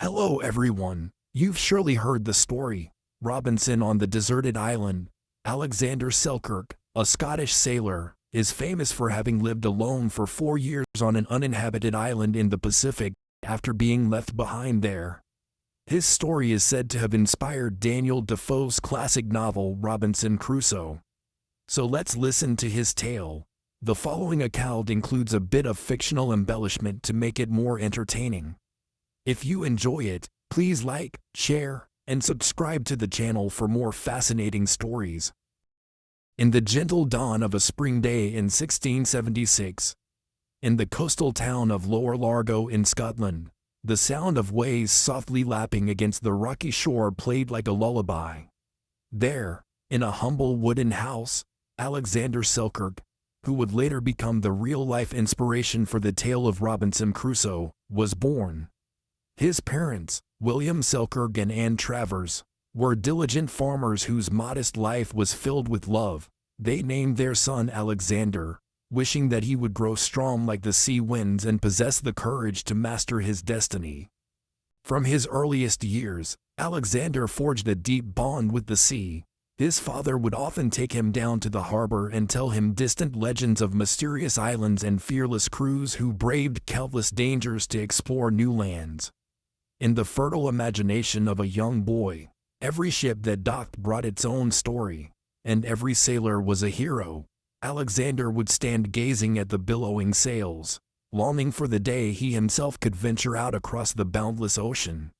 Hello everyone, you've surely heard the story. Robinson on the deserted island. Alexander Selkirk, a Scottish sailor, is famous for having lived alone for 4 years on an uninhabited island in the Pacific after being left behind there. His story is said to have inspired Daniel Defoe's classic novel Robinson Crusoe. So let's listen to his tale. The following account includes a bit of fictional embellishment to make it more entertaining. If you enjoy it, please like, share, and subscribe to the channel for more fascinating stories. In the gentle dawn of a spring day in 1676, in the coastal town of Lower Largo in Scotland, the sound of waves softly lapping against the rocky shore played like a lullaby. There, in a humble wooden house, Alexander Selkirk, who would later become the real-life inspiration for the tale of Robinson Crusoe, was born. His parents, William Selkirk and Anne Travers, were diligent farmers whose modest life was filled with love. They named their son Alexander, wishing that he would grow strong like the sea winds and possess the courage to master his destiny. From his earliest years, Alexander forged a deep bond with the sea. His father would often take him down to the harbor and tell him distant legends of mysterious islands and fearless crews who braved countless dangers to explore new lands. In the fertile imagination of a young boy, every ship that docked brought its own story, and every sailor was a hero. Alexander would stand gazing at the billowing sails, longing for the day he himself could venture out across the boundless ocean.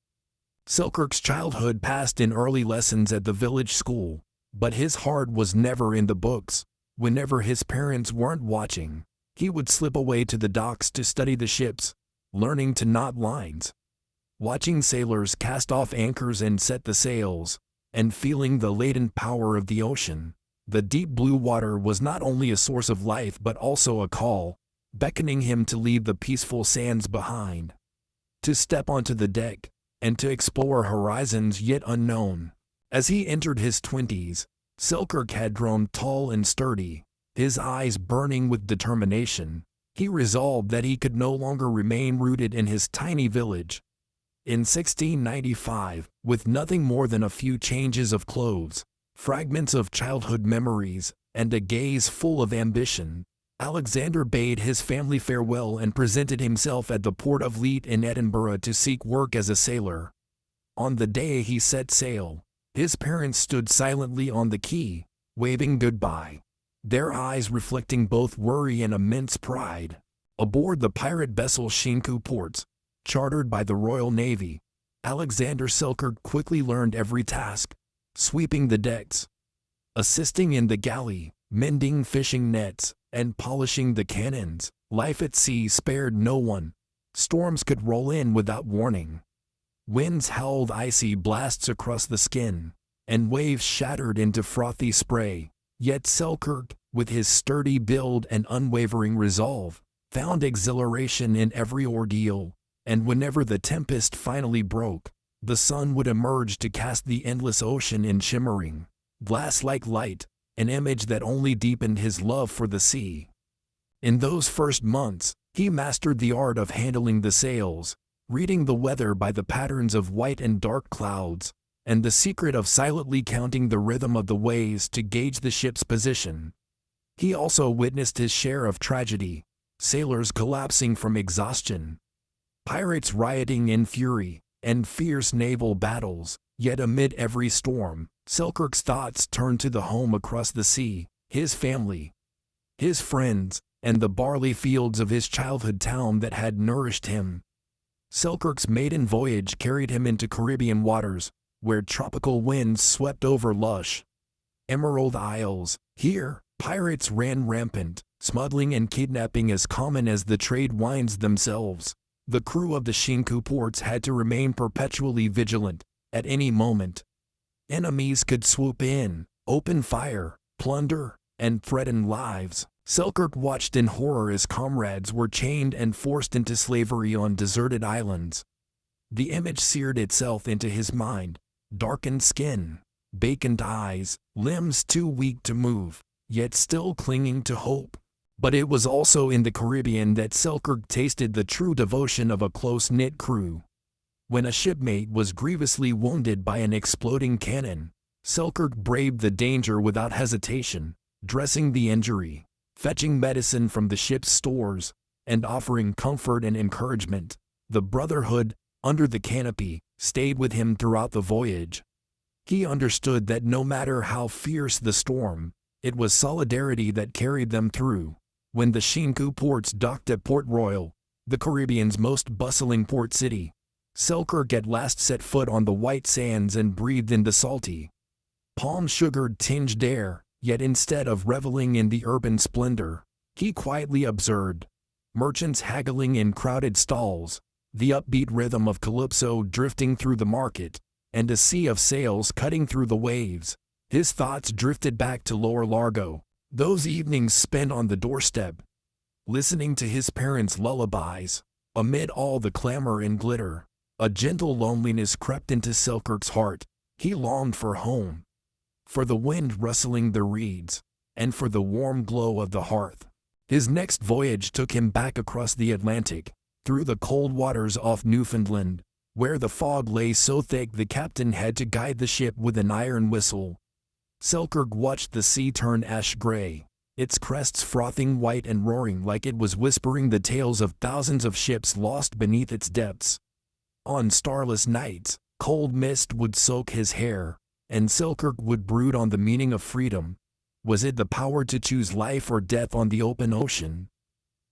Selkirk's childhood passed in early lessons at the village school, but his heart was never in the books. Whenever his parents weren't watching, he would slip away to the docks to study the ships, learning to knot lines. Watching sailors cast off anchors and set the sails, and feeling the latent power of the ocean, the deep blue water was not only a source of life but also a call, beckoning him to leave the peaceful sands behind, to step onto the deck, and to explore horizons yet unknown. As he entered his 20s, Selkirk had grown tall and sturdy, his eyes burning with determination. He resolved that he could no longer remain rooted in his tiny village. In 1695, with nothing more than a few changes of clothes, fragments of childhood memories, and a gaze full of ambition, Alexander bade his family farewell and presented himself at the port of Leith in Edinburgh to seek work as a sailor. On the day he set sail, his parents stood silently on the quay, waving goodbye, their eyes reflecting both worry and immense pride. Aboard the pirate vessel Shinku Ports, chartered by the Royal Navy, Alexander Selkirk quickly learned every task: sweeping the decks, assisting in the galley, mending fishing nets, and polishing the cannons. Life at sea spared no one. Storms could roll in without warning. Winds howled icy blasts across the skin, and waves shattered into frothy spray. Yet Selkirk, with his sturdy build and unwavering resolve, found exhilaration in every ordeal. And whenever the tempest finally broke, the sun would emerge to cast the endless ocean in shimmering, glass-like light, an image that only deepened his love for the sea. In those first months, he mastered the art of handling the sails, reading the weather by the patterns of white and dark clouds, and the secret of silently counting the rhythm of the waves to gauge the ship's position. He also witnessed his share of tragedy: sailors collapsing from exhaustion, pirates rioting in fury, and fierce naval battles. Yet amid every storm, Selkirk's thoughts turned to the home across the sea, his family, his friends, and the barley fields of his childhood town that had nourished him. Selkirk's maiden voyage carried him into Caribbean waters, where tropical winds swept over lush, emerald isles. Here, pirates ran rampant, smuggling and kidnapping as common as the trade winds themselves. The crew of the Shinku ports had to remain perpetually vigilant. At any moment, enemies could swoop in, open fire, plunder, and threaten lives. Selkirk watched in horror as comrades were chained and forced into slavery on deserted islands. The image seared itself into his mind: darkened skin, vacant eyes, limbs too weak to move, yet still clinging to hope. But it was also in the Caribbean that Selkirk tasted the true devotion of a close-knit crew. When a shipmate was grievously wounded by an exploding cannon, Selkirk braved the danger without hesitation, dressing the injury, fetching medicine from the ship's stores, and offering comfort and encouragement. The brotherhood, under the canopy, stayed with him throughout the voyage. He understood that no matter how fierce the storm, it was solidarity that carried them through. When the Shinku ports docked at Port Royal, the Caribbean's most bustling port city, Selkirk at last set foot on the white sands and breathed in the salty, palm-sugar-tinged air. Yet instead of reveling in the urban splendor, he quietly observed merchants haggling in crowded stalls, the upbeat rhythm of calypso drifting through the market, and a sea of sails cutting through the waves. His thoughts drifted back to Lower Largo, those evenings spent on the doorstep, listening to his parents' lullabies. Amid all the clamor and glitter, a gentle loneliness crept into Selkirk's heart. He longed for home, for the wind rustling the reeds, and for the warm glow of the hearth. His next voyage took him back across the Atlantic, through the cold waters off Newfoundland, where the fog lay so thick the captain had to guide the ship with an iron whistle. Selkirk watched the sea turn ash-gray, its crests frothing white and roaring like it was whispering the tales of thousands of ships lost beneath its depths. On starless nights, cold mist would soak his hair, and Selkirk would brood on the meaning of freedom. Was it the power to choose life or death on the open ocean?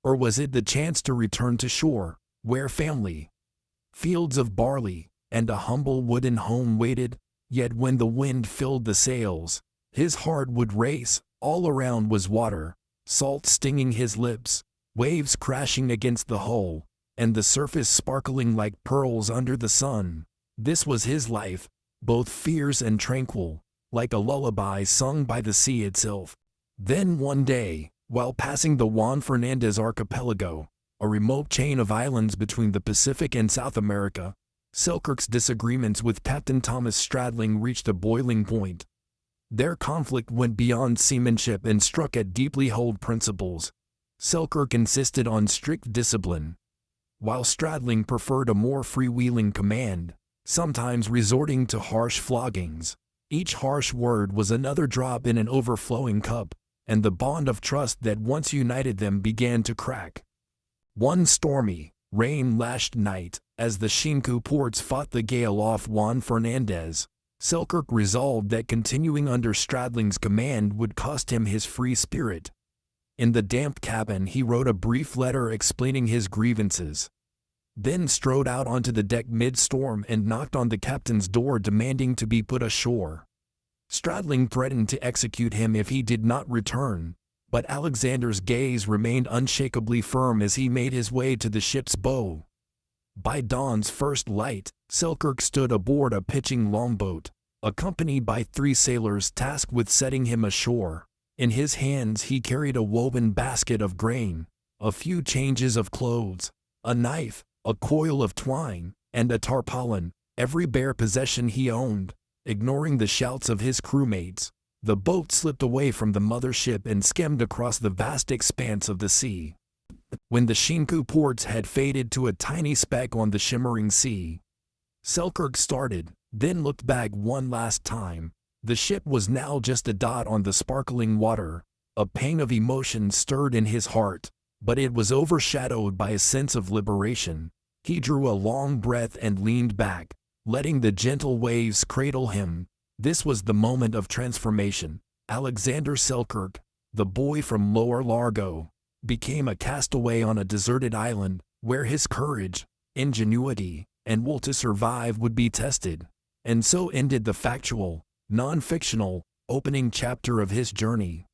Or was it the chance to return to shore, where family, fields of barley, and a humble wooden home waited? Yet when the wind filled the sails, his heart would race. All around was water, salt stinging his lips, waves crashing against the hull, and the surface sparkling like pearls under the sun. This was his life, both fierce and tranquil, like a lullaby sung by the sea itself. Then one day, while passing the Juan Fernandez archipelago, a remote chain of islands between the Pacific and South America, Selkirk's disagreements with Captain Thomas Stradling reached a boiling point. Their conflict went beyond seamanship and struck at deeply held principles. Selkirk insisted on strict discipline, while Stradling preferred a more freewheeling command, sometimes resorting to harsh floggings. Each harsh word was another drop in an overflowing cup, and the bond of trust that once united them began to crack. One stormy, rain-lashed night, as the Shinku ports fought the gale off Juan Fernandez, Selkirk resolved that continuing under Stradling's command would cost him his free spirit. In the damp cabin he wrote a brief letter explaining his grievances, then strode out onto the deck mid-storm and knocked on the captain's door demanding to be put ashore. Stradling threatened to execute him if he did not return, but Alexander's gaze remained unshakably firm as he made his way to the ship's bow. By dawn's first light, Selkirk stood aboard a pitching longboat, accompanied by 3 sailors tasked with setting him ashore. In his hands he carried a woven basket of grain, a few changes of clothes, a knife, a coil of twine, and a tarpaulin, every bare possession he owned. Ignoring the shouts of his crewmates, the boat slipped away from the mother ship and skimmed across the vast expanse of the sea. When the Shinku ports had faded to a tiny speck on the shimmering sea, Selkirk started, then looked back one last time. The ship was now just a dot on the sparkling water. A pang of emotion stirred in his heart, but it was overshadowed by a sense of liberation. He drew a long breath and leaned back, letting the gentle waves cradle him. This was the moment of transformation. Alexander Selkirk, the boy from Lower Largo, became a castaway on a deserted island, where his courage, ingenuity, and will to survive would be tested. And so ended the factual, non-fictional, opening chapter of his journey.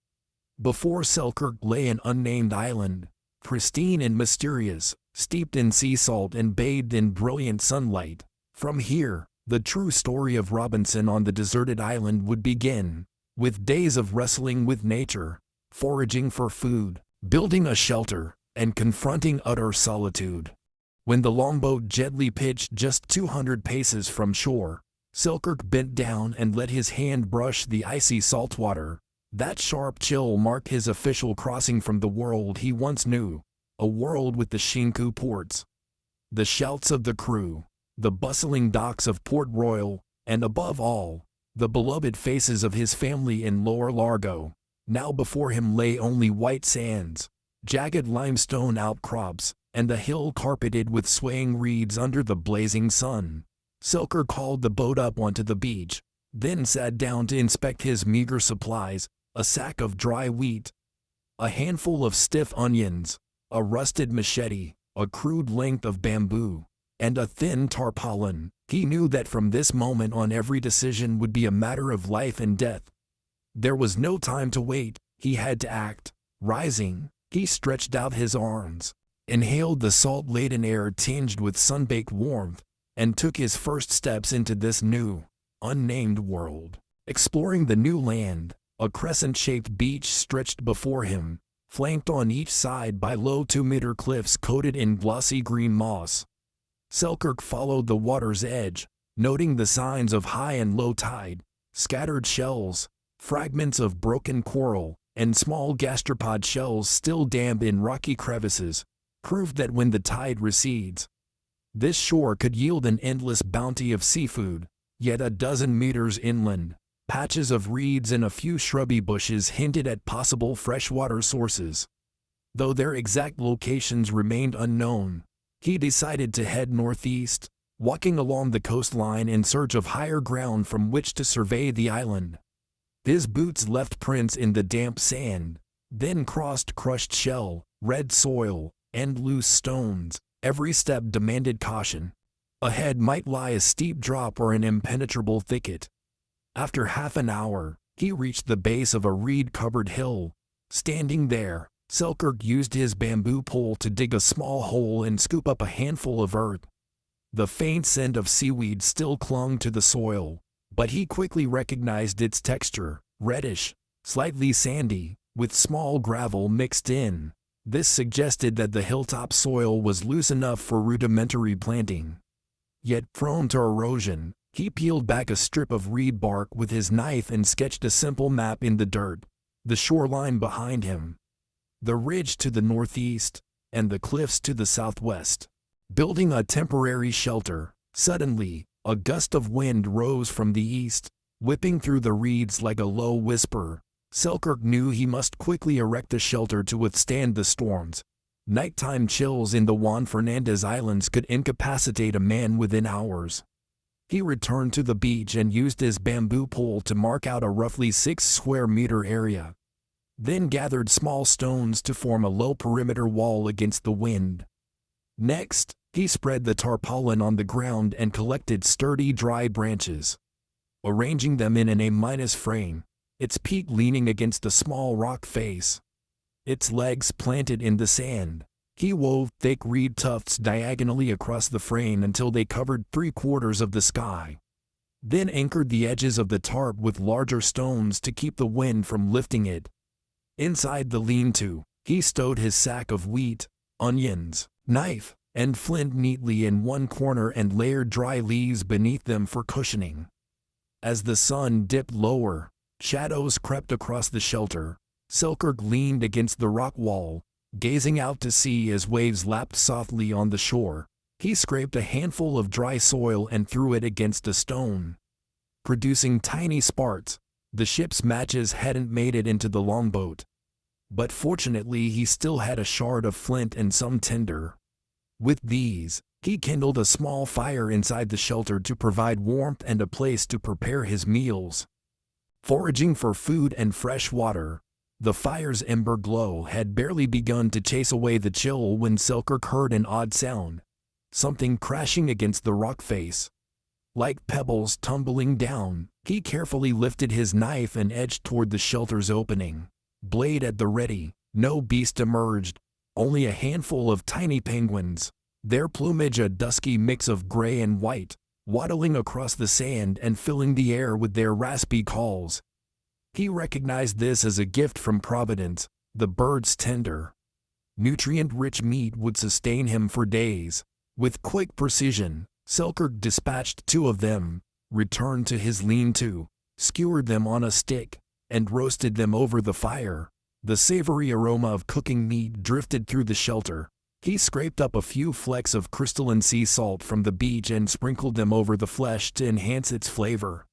Before Selkirk lay an unnamed island, pristine and mysterious, steeped in sea salt and bathed in brilliant sunlight. From here, the true story of Robinson on the deserted island would begin, with days of wrestling with nature, foraging for food, building a shelter, and confronting utter solitude. When the longboat gently pitched just 200 paces from shore, Selkirk bent down and let his hand brush the icy salt water. That sharp chill marked his official crossing from the world he once knew, a world with the Shinku ports, the shouts of the crew, the bustling docks of Port Royal, and above all, the beloved faces of his family in Lower Largo. Now before him lay only white sands, jagged limestone outcrops, and the hill carpeted with swaying reeds under the blazing sun. Selkirk hauled the boat up onto the beach, then sat down to inspect his meager supplies: a sack of dry wheat, a handful of stiff onions, a rusted machete, a crude length of bamboo, and a thin tarpaulin. He knew that from this moment on every decision would be a matter of life and death. There was no time to wait, he had to act. Rising, he stretched out his arms, inhaled the salt-laden air tinged with sun-baked warmth, and took his first steps into this new, unnamed world. Exploring the new land, a crescent-shaped beach stretched before him, flanked on each side by low 2-meter cliffs coated in glossy green moss. Selkirk followed the water's edge, noting the signs of high and low tide: scattered shells, fragments of broken coral, and small gastropod shells still damp in rocky crevices, proved that when the tide recedes, this shore could yield an endless bounty of seafood. Yet a dozen meters inland, patches of reeds and a few shrubby bushes hinted at possible freshwater sources. Though their exact locations remained unknown, he decided to head northeast, walking along the coastline in search of higher ground from which to survey the island. His boots left prints in the damp sand, then crossed crushed shell, red soil, and loose stones. Every step demanded caution. Ahead might lie a steep drop or an impenetrable thicket. After half an hour, he reached the base of a reed-covered hill. Standing there, Selkirk used his bamboo pole to dig a small hole and scoop up a handful of earth. The faint scent of seaweed still clung to the soil, but he quickly recognized its texture: reddish, slightly sandy, with small gravel mixed in. This suggested that the hilltop soil was loose enough for rudimentary planting. Yet prone to erosion, he peeled back a strip of reed bark with his knife and sketched a simple map in the dirt: the shoreline behind him, the ridge to the northeast, and the cliffs to the southwest. Building a temporary shelter, suddenly, a gust of wind rose from the east, whipping through the reeds like a low whisper. Selkirk knew he must quickly erect a shelter to withstand the storms. Nighttime chills in the Juan Fernandez Islands could incapacitate a man within hours. He returned to the beach and used his bamboo pole to mark out a roughly 6-square-meter area, then gathered small stones to form a low perimeter wall against the wind. Next, he spread the tarpaulin on the ground and collected sturdy dry branches. Arranging them in an A- frame, its peak leaning against a small rock face, its legs planted in the sand, he wove thick reed tufts diagonally across the frame until they covered 3/4 of the sky. Then anchored the edges of the tarp with larger stones to keep the wind from lifting it. Inside the lean-to, he stowed his sack of wheat, onions, knife, and flint neatly in one corner and layered dry leaves beneath them for cushioning. As the sun dipped lower, shadows crept across the shelter. Selkirk leaned against the rock wall, gazing out to sea as waves lapped softly on the shore. He scraped a handful of dry soil and threw it against a stone, producing tiny sparks. The ship's matches hadn't made it into the longboat, but fortunately he still had a shard of flint and some tinder. With these, he kindled a small fire inside the shelter to provide warmth and a place to prepare his meals. Foraging for food and fresh water, the fire's ember glow had barely begun to chase away the chill when Selkirk heard an odd sound, something crashing against the rock face. Like pebbles tumbling down, he carefully lifted his knife and edged toward the shelter's opening. Blade at the ready, no beast emerged, only a handful of tiny penguins, their plumage a dusky mix of gray and white, waddling across the sand and filling the air with their raspy calls. He recognized this as a gift from Providence. The bird's tender, nutrient-rich meat would sustain him for days. With quick precision, Selkirk dispatched 2 of them, returned to his lean-to, skewered them on a stick, and roasted them over the fire. The savory aroma of cooking meat drifted through the shelter, He scraped up a few flecks of crystalline sea salt from the beach and sprinkled them over the flesh to enhance its flavor.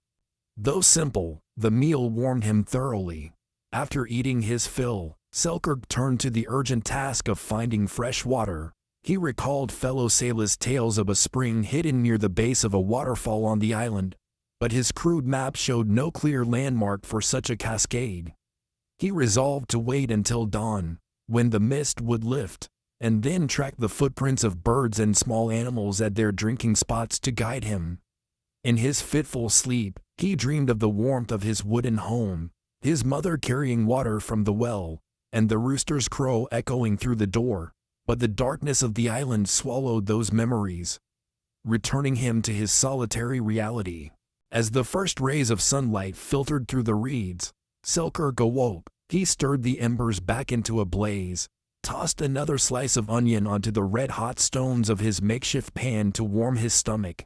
Though simple, the meal warmed him thoroughly. After eating his fill, Selkirk turned to the urgent task of finding fresh water. He recalled fellow sailors' tales of a spring hidden near the base of a waterfall on the island, but his crude map showed no clear landmark for such a cascade. He resolved to wait until dawn, when the mist would lift, and then track the footprints of birds and small animals at their drinking spots to guide him. In his fitful sleep, he dreamed of the warmth of his wooden home, his mother carrying water from the well, and the rooster's crow echoing through the door, but the darkness of the island swallowed those memories, returning him to his solitary reality. As the first rays of sunlight filtered through the reeds, Selkirk awoke. He stirred the embers back into a blaze, tossed another slice of onion onto the red-hot stones of his makeshift pan to warm his stomach.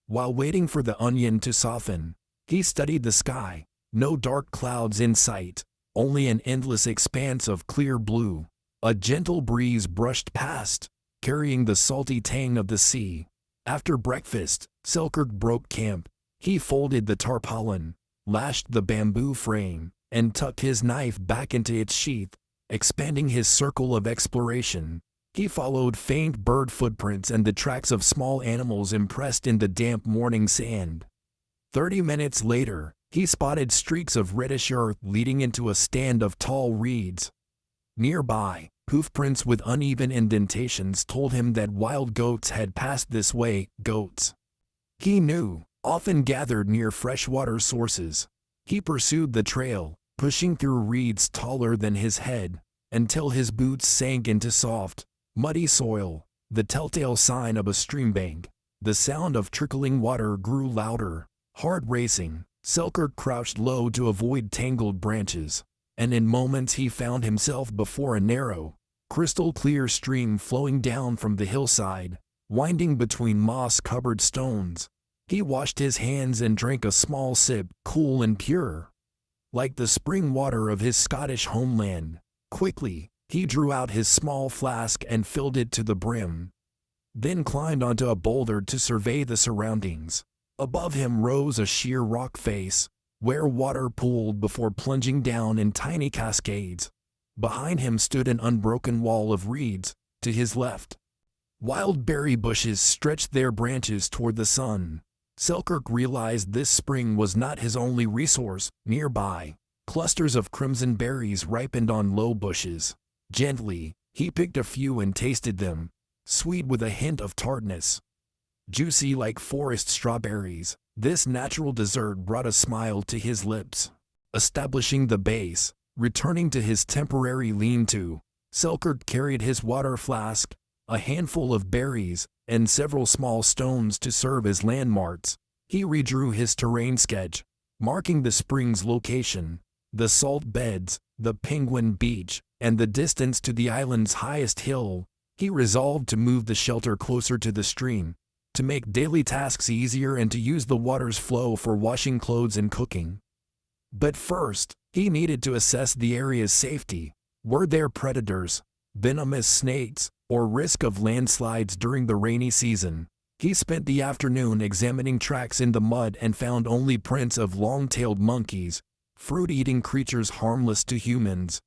While waiting for the onion to soften, he studied the sky. No dark clouds in sight, only an endless expanse of clear blue. A gentle breeze brushed past, carrying the salty tang of the sea. After breakfast, Selkirk broke camp. He folded the tarpaulin, lashed the bamboo frame, and tucked his knife back into its sheath, expanding his circle of exploration. He followed faint bird footprints and the tracks of small animals impressed in the damp morning sand. 30 minutes later, he spotted streaks of reddish earth leading into a stand of tall reeds. Nearby, hoofprints with uneven indentations told him that wild goats had passed this way. Goats, he knew, often gathered near freshwater sources. He pursued the trail, pushing through reeds taller than his head, until his boots sank into soft, muddy soil, the telltale sign of a streambank. The sound of trickling water grew louder, heart racing. Selkirk crouched low to avoid tangled branches, and in moments he found himself before a narrow, crystal-clear stream flowing down from the hillside, winding between moss-covered stones. He washed his hands and drank a small sip, cool and pure, like the spring water of his Scottish homeland. Quickly, he drew out his small flask and filled it to the brim, then climbed onto a boulder to survey the surroundings. Above him rose a sheer rock face, where water pooled before plunging down in tiny cascades. Behind him stood an unbroken wall of reeds. To his left, wild berry bushes stretched their branches toward the sun. Selkirk realized this spring was not his only resource. Nearby, clusters of crimson berries ripened on low bushes. Gently, he picked a few and tasted them, sweet with a hint of tartness. Juicy like forest strawberries, this natural dessert brought a smile to his lips. Establishing the base, returning to his temporary lean-to, Selkirk carried his water flask, a handful of berries, and several small stones to serve as landmarks. He redrew his terrain sketch, marking the spring's location, the salt beds, the penguin beach, and the distance to the island's highest hill. He resolved to move the shelter closer to the stream, to make daily tasks easier and to use the water's flow for washing clothes and cooking. But first, he needed to assess the area's safety. Were there predators, venomous snakes, or risk of landslides during the rainy season? He spent the afternoon examining tracks in the mud and found only prints of long-tailed monkeys, fruit-eating creatures harmless to humans.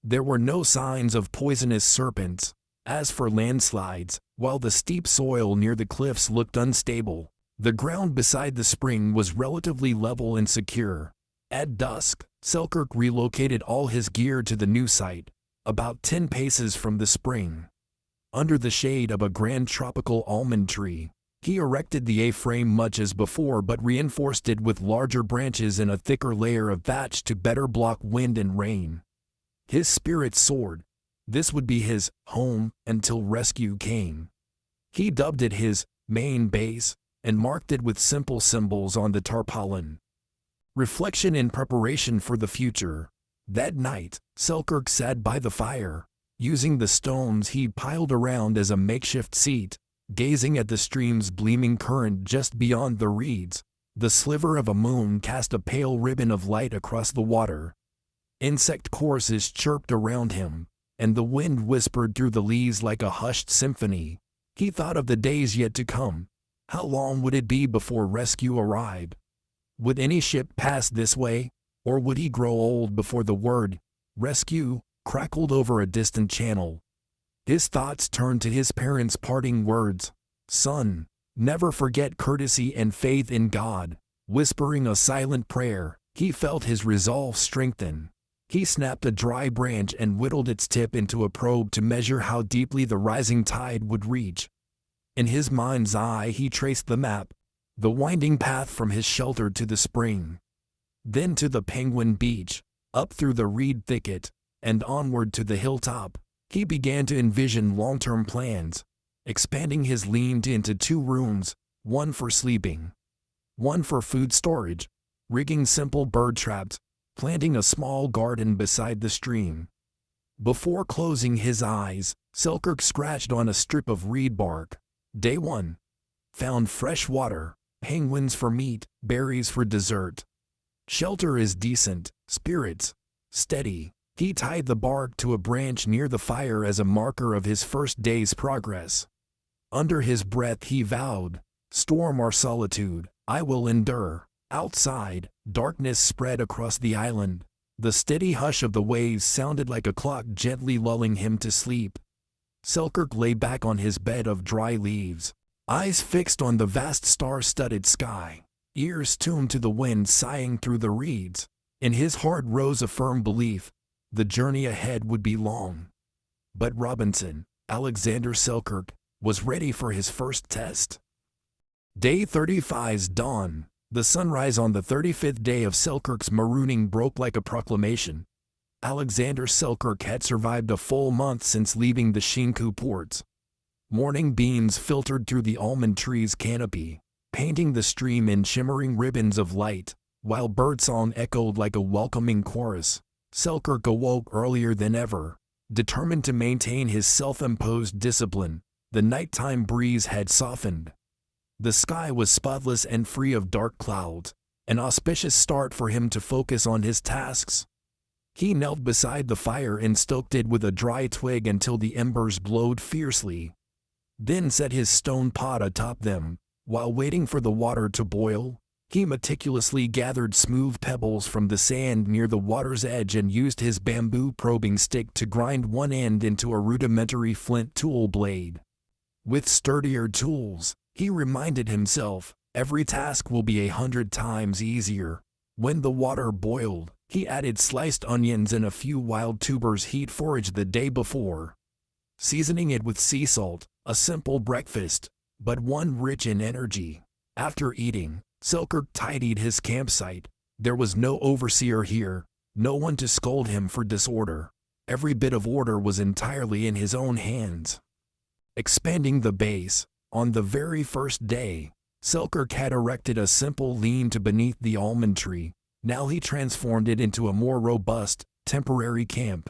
There were no signs of poisonous serpents. As for landslides, while the steep soil near the cliffs looked unstable, the ground beside the spring was relatively level and secure. At dusk, Selkirk relocated all his gear to the new site, about 10 paces from the spring. Under the shade of a grand tropical almond tree, he erected the A-frame much as before but reinforced it with larger branches and a thicker layer of thatch to better block wind and rain. His spirit soared. This would be his home until rescue came. He dubbed it his main base and marked it with simple symbols on the tarpaulin. Reflection in preparation for the future. That night, Selkirk sat by the fire, using the stones he'd piled around as a makeshift seat, gazing at the stream's gleaming current just beyond the reeds. The sliver of a moon cast a pale ribbon of light across the water. Insect choruses chirped around him, and the wind whispered through the leaves like a hushed symphony. He thought of the days yet to come. How long would it be before rescue arrived? Would any ship pass this way, or would he grow old before the word rescue crackled over a distant channel? His thoughts turned to his parents' parting words. "Son, never forget courtesy and faith in God." Whispering a silent prayer, he felt his resolve strengthen. He snapped a dry branch and whittled its tip into a probe to measure how deeply the rising tide would reach. In his mind's eye he traced the map, the winding path from his shelter to the spring, then to the penguin beach, up through the reed thicket, and onward to the hilltop. He began to envision long-term plans, expanding his lean-to into 2 rooms, one for sleeping, one for food storage, rigging simple bird traps, planting a small garden beside the stream. Before closing his eyes, Selkirk scratched on a strip of reed bark. Day 1. Found fresh water, penguins for meat, berries for dessert. Shelter is decent, spirits steady. He tied the bark to a branch near the fire as a marker of his first day's progress. Under his breath he vowed, "Storm or solitude, I will endure." Outside, darkness spread across the island. The steady hush of the waves sounded like a clock gently lulling him to sleep. Selkirk lay back on his bed of dry leaves, eyes fixed on the vast star-studded sky, ears tuned to the wind sighing through the reeds. In his heart rose a firm belief: the journey ahead would be long. But Robinson, Alexander Selkirk, was ready for his first test. Day 35's dawn. The sunrise on the 35th day of Selkirk's marooning broke like a proclamation. Alexander Selkirk had survived a full month since leaving the Shinku ports. Morning beams filtered through the almond tree's canopy, painting the stream in shimmering ribbons of light, while birdsong echoed like a welcoming chorus. Selkirk awoke earlier than ever, determined to maintain his self-imposed discipline. The nighttime breeze had softened. The sky was spotless and free of dark clouds, an auspicious start for him to focus on his tasks. He knelt beside the fire and stoked it with a dry twig until the embers glowed fiercely, then set his stone pot atop them. While waiting for the water to boil, he meticulously gathered smooth pebbles from the sand near the water's edge and used his bamboo probing stick to grind one end into a rudimentary flint tool blade. With sturdier tools, he reminded himself, every task will be 100 times easier. When the water boiled, he added sliced onions and a few wild tubers he'd foraged the day before, seasoning it with sea salt. A simple breakfast, but one rich in energy. After eating, Selkirk tidied his campsite. There was no overseer here, no one to scold him for disorder. Every bit of order was entirely in his own hands. Expanding the base, on the very first day, Selkirk had erected a simple lean-to beneath the almond tree. Now he transformed it into a more robust, temporary camp.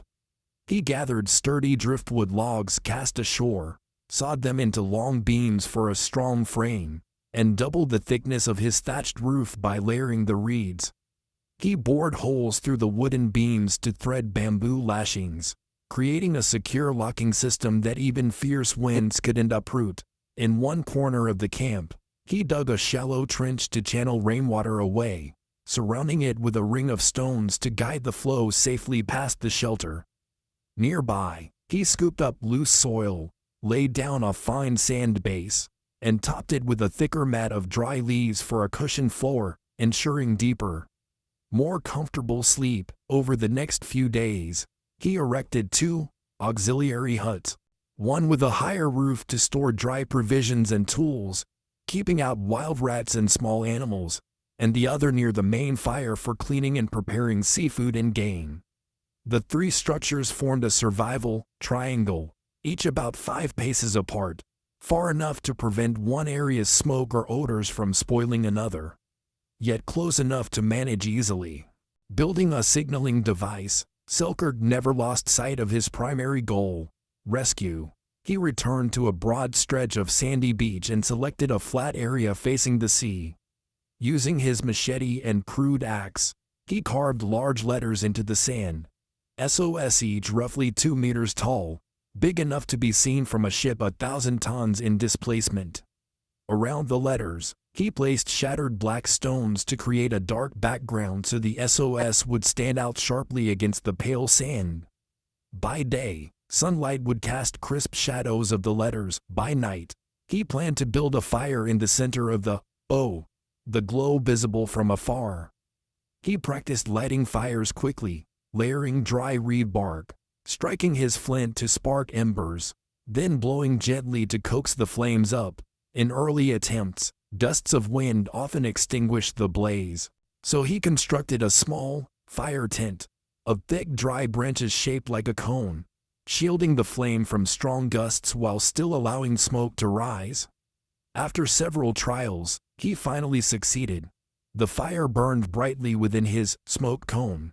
He gathered sturdy driftwood logs cast ashore, sawed them into long beams for a strong frame, and doubled the thickness of his thatched roof by layering the reeds. He bored holes through the wooden beams to thread bamboo lashings, creating a secure locking system that even fierce winds couldn't uproot. In one corner of the camp, he dug a shallow trench to channel rainwater away, surrounding it with a ring of stones to guide the flow safely past the shelter. Nearby, he scooped up loose soil, laid down a fine sand base, and topped it with a thicker mat of dry leaves for a cushioned floor, ensuring deeper, more comfortable sleep. Over the next few days, he erected 2 auxiliary huts, one with a higher roof to store dry provisions and tools, keeping out wild rats and small animals, and the other near the main fire for cleaning and preparing seafood and game. The 3 structures formed a survival triangle, each about 5 paces apart, far enough to prevent one area's smoke or odors from spoiling another, yet close enough to manage easily. Building a signaling device, Selkirk never lost sight of his primary goal: rescue. He returned to a broad stretch of sandy beach and selected a flat area facing the sea. Using his machete and crude axe, he carved large letters into the sand, SOS, each roughly 2 meters tall, big enough to be seen from a ship 1,000 tons in displacement. Around the letters, he placed shattered black stones to create a dark background so the SOS would stand out sharply against the pale sand. By day, sunlight would cast crisp shadows of the letters. By night, he planned to build a fire in the center of the O, the glow visible from afar. He practiced lighting fires quickly, layering dry reed bark, striking his flint to spark embers, then blowing gently to coax the flames up. In early attempts, gusts of wind often extinguished the blaze, so he constructed a small fire tent of thick dry branches shaped like a cone, shielding the flame from strong gusts while still allowing smoke to rise. After several trials, he finally succeeded. The fire burned brightly within his smoke cone,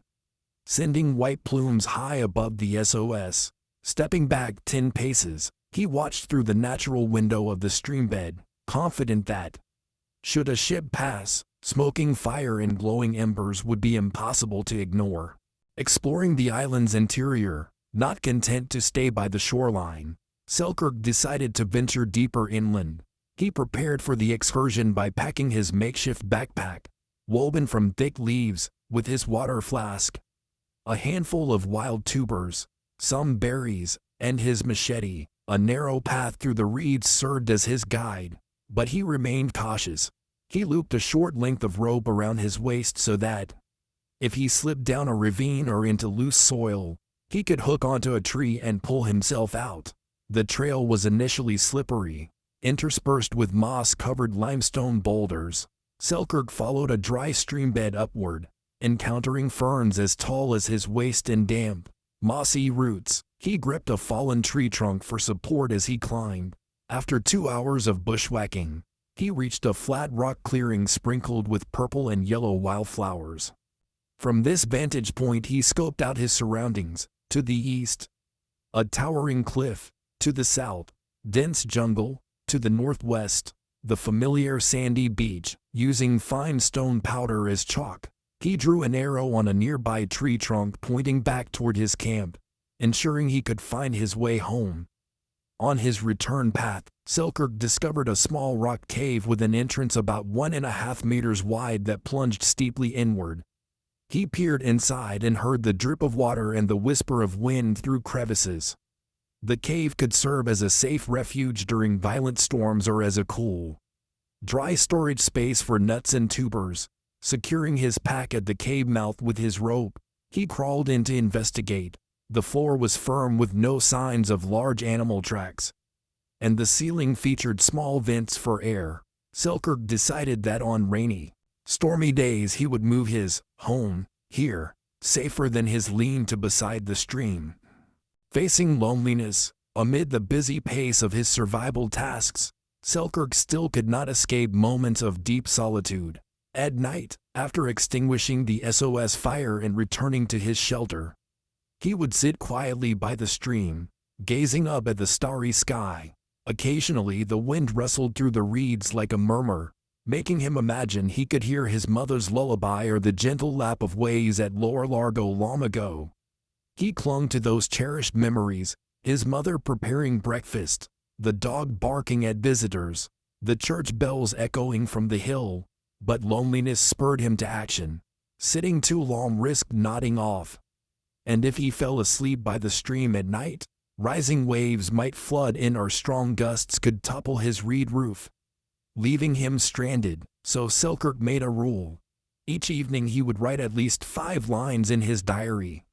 sending white plumes high above the SOS. Stepping back 10 paces, he watched through the natural window of the streambed, confident that, should a ship pass, smoking fire and glowing embers would be impossible to ignore. Exploring the island's interior, not content to stay by the shoreline, Selkirk decided to venture deeper inland. He prepared for the excursion by packing his makeshift backpack, woven from thick leaves, with his water flask, a handful of wild tubers, some berries, and his machete. A narrow path through the reeds served as his guide, but he remained cautious. He looped a short length of rope around his waist so that, if he slipped down a ravine or into loose soil, he could hook onto a tree and pull himself out. The trail was initially slippery, interspersed with moss-covered limestone boulders. Selkirk followed a dry streambed upward, encountering ferns as tall as his waist and damp, mossy roots. He gripped a fallen tree trunk for support as he climbed. After 2 hours of bushwhacking, he reached a flat rock clearing sprinkled with purple and yellow wildflowers. From this vantage point he scoped out his surroundings. To the east, a towering cliff. To the south, dense jungle. To the northwest, the familiar sandy beach. Using fine stone powder as chalk, he drew an arrow on a nearby tree trunk pointing back toward his camp, ensuring he could find his way home. On his return path, Selkirk discovered a small rock cave with an entrance about 1.5 meters wide that plunged steeply inward. He peered inside and heard the drip of water and the whisper of wind through crevices. The cave could serve as a safe refuge during violent storms or as a cool, dry storage space for nuts and tubers. Securing his pack at the cave mouth with his rope, he crawled in to investigate. The floor was firm with no signs of large animal tracks, and the ceiling featured small vents for air. Selkirk decided that on rainy, stormy days he would move his home here, safer than his lean-to beside the stream. Facing loneliness, amid the busy pace of his survival tasks, Selkirk still could not escape moments of deep solitude. At night, after extinguishing the SOS fire and returning to his shelter, he would sit quietly by the stream, gazing up at the starry sky. Occasionally the wind rustled through the reeds like a murmur, making him imagine he could hear his mother's lullaby or the gentle lap of waves at Lower Largo long ago. He clung to those cherished memories, his mother preparing breakfast, the dog barking at visitors, the church bells echoing from the hill. But loneliness spurred him to action. Sitting too long risked nodding off. And if he fell asleep by the stream at night, rising waves might flood in or strong gusts could topple his reed roof, leaving him stranded. So Selkirk made a rule. Each evening he would write at least 5 lines in his diary.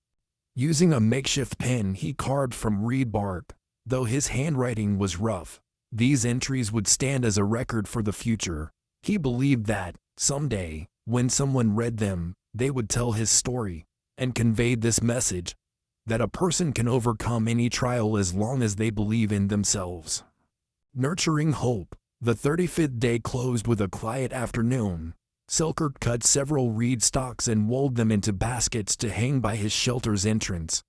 Using a makeshift pen he carved from reed bark, though his handwriting was rough, these entries would stand as a record for the future. He believed that, someday, when someone read them, they would tell his story, and conveyed this message, that a person can overcome any trial as long as they believe in themselves. Nurturing hope, the 35th day closed with a quiet afternoon. Selkirk cut several reed stalks and wove them into baskets to hang by his shelter's entrance.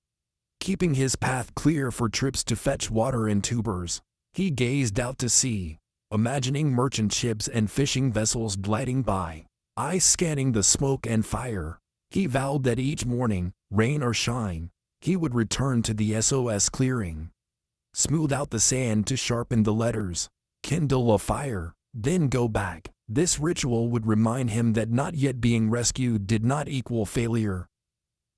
Keeping his path clear for trips to fetch water and tubers, he gazed out to sea, imagining merchant ships and fishing vessels gliding by, eyes scanning the smoke and fire. He vowed that each morning, rain or shine, he would return to the SOS clearing, smooth out the sand to sharpen the letters, kindle a fire, then go back. This ritual would remind him that not yet being rescued did not equal failure.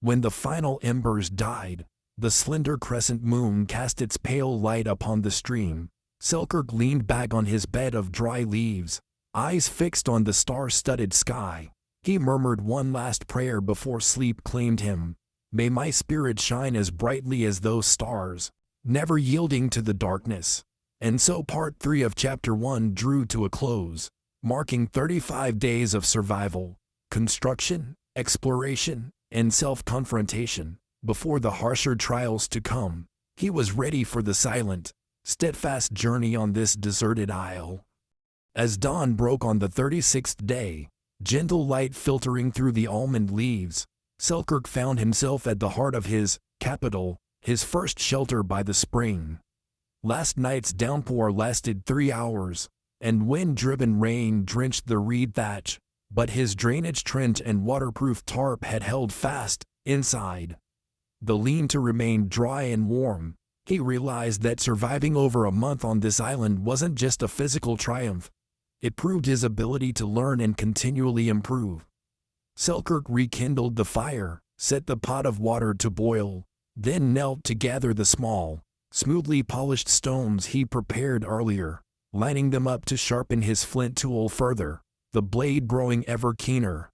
When the final embers died, the slender crescent moon cast its pale light upon the stream. Selkirk leaned back on his bed of dry leaves, eyes fixed on the star-studded sky. He murmured one last prayer before sleep claimed him. May my spirit shine as brightly as those stars, never yielding to the darkness. And so part 3 of chapter 1 drew to a close, marking 35 days of survival, construction, exploration, and self-confrontation. Before the harsher trials to come, he was ready for the silent, steadfast journey on this deserted isle. As dawn broke on the 36th day, gentle light filtering through the almond leaves, Selkirk found himself at the heart of his capital, his first shelter by the spring. Last night's downpour lasted 3 hours, and wind-driven rain drenched the reed thatch, but his drainage trench and waterproof tarp had held fast inside. The lean-to remained dry and warm. He realized that surviving over a month on this island wasn't just a physical triumph. It proved his ability to learn and continually improve. Selkirk rekindled the fire, set the pot of water to boil, then knelt to gather the small, smoothly polished stones he prepared earlier, lining them up to sharpen his flint tool further, the blade growing ever keener.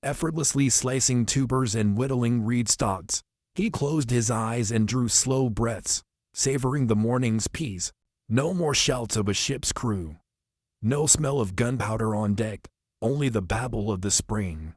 Effortlessly slicing tubers and whittling reed stalks, he closed his eyes and drew slow breaths, savoring the morning's peace. No more shouts of a ship's crew. No smell of gunpowder on deck, only the babble of the spring.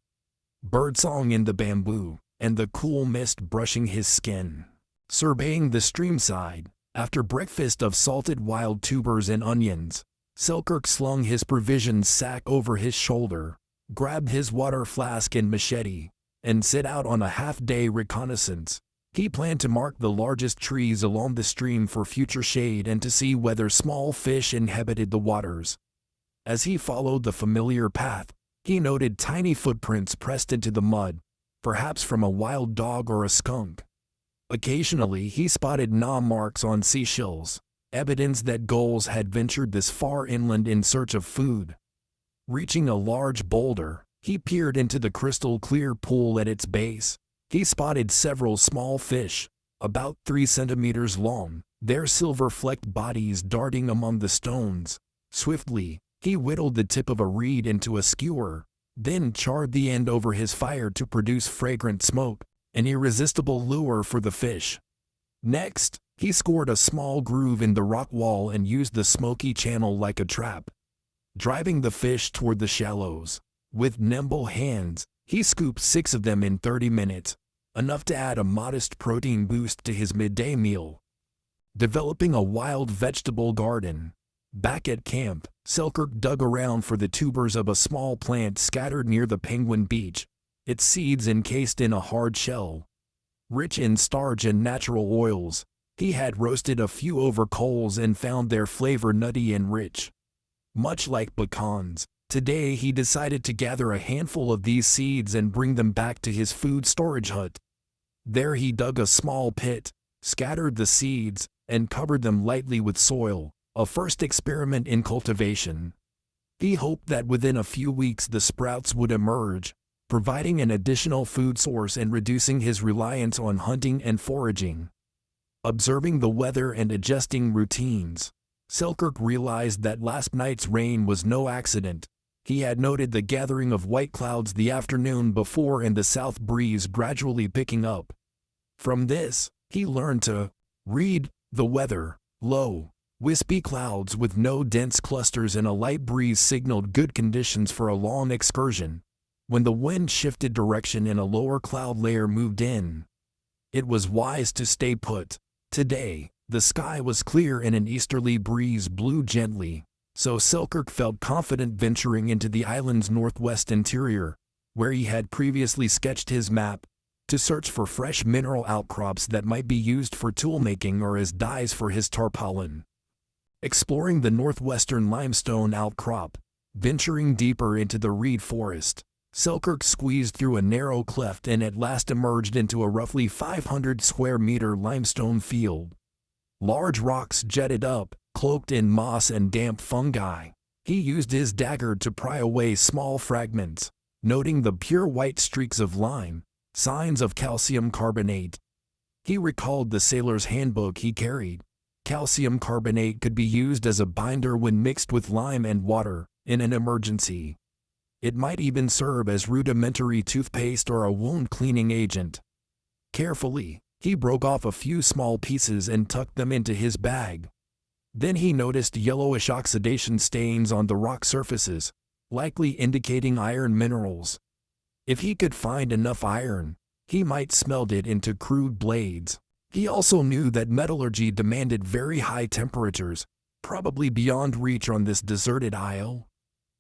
Birdsong in the bamboo, and the cool mist brushing his skin. Surveying the streamside, after breakfast of salted wild tubers and onions, Selkirk slung his provisions sack over his shoulder, grabbed his water flask and machete, and set out on a half-day reconnaissance. He planned to mark the largest trees along the stream for future shade and to see whether small fish inhabited the waters. As he followed the familiar path, he noted tiny footprints pressed into the mud, perhaps from a wild dog or a skunk. Occasionally he spotted gnaw marks on seashells, evidence that gulls had ventured this far inland in search of food. Reaching a large boulder, he peered into the crystal-clear pool at its base. He spotted several small fish, about 3 centimeters long, their silver-flecked bodies darting among the stones. Swiftly, he whittled the tip of a reed into a skewer, then charred the end over his fire to produce fragrant smoke, an irresistible lure for the fish. Next, he scored a small groove in the rock wall and used the smoky channel like a trap, driving the fish toward the shallows. With nimble hands, he scooped 6 of them in 30 minutes, enough to add a modest protein boost to his midday meal. Developing a wild vegetable garden. Back at camp, Selkirk dug around for the tubers of a small plant scattered near the Penguin Beach, its seeds encased in a hard shell. Rich in starch and natural oils, he had roasted a few over coals and found their flavor nutty and rich. Much like pecans, today he decided to gather a handful of these seeds and bring them back to his food storage hut. There he dug a small pit, scattered the seeds, and covered them lightly with soil, a first experiment in cultivation. He hoped that within a few weeks the sprouts would emerge, providing an additional food source and reducing his reliance on hunting and foraging. Observing the weather and adjusting routines, Selkirk realized that last night's rain was no accident. He had noted the gathering of white clouds the afternoon before and the south breeze gradually picking up. From this, he learned to read the weather. Low, wispy clouds with no dense clusters and a light breeze signaled good conditions for a long excursion. When the wind shifted direction and a lower cloud layer moved in, it was wise to stay put. Today, the sky was clear and an easterly breeze blew gently, so Selkirk felt confident venturing into the island's northwest interior, where he had previously sketched his map, to search for fresh mineral outcrops that might be used for toolmaking or as dyes for his tarpaulin. Exploring the northwestern limestone outcrop, venturing deeper into the reed forest, Selkirk squeezed through a narrow cleft and at last emerged into a roughly 500 square meter limestone field. Large rocks jetted up, cloaked in moss and damp fungi. He used his dagger to pry away small fragments, noting the pure white streaks of lime, signs of calcium carbonate. He recalled the sailor's handbook he carried. Calcium carbonate could be used as a binder when mixed with lime and water, in an emergency. It might even serve as rudimentary toothpaste or a wound cleaning agent. Carefully, he broke off a few small pieces and tucked them into his bag. Then he noticed yellowish oxidation stains on the rock surfaces, likely indicating iron minerals. If he could find enough iron, he might smelt it into crude blades. He also knew that metallurgy demanded very high temperatures, probably beyond reach on this deserted isle.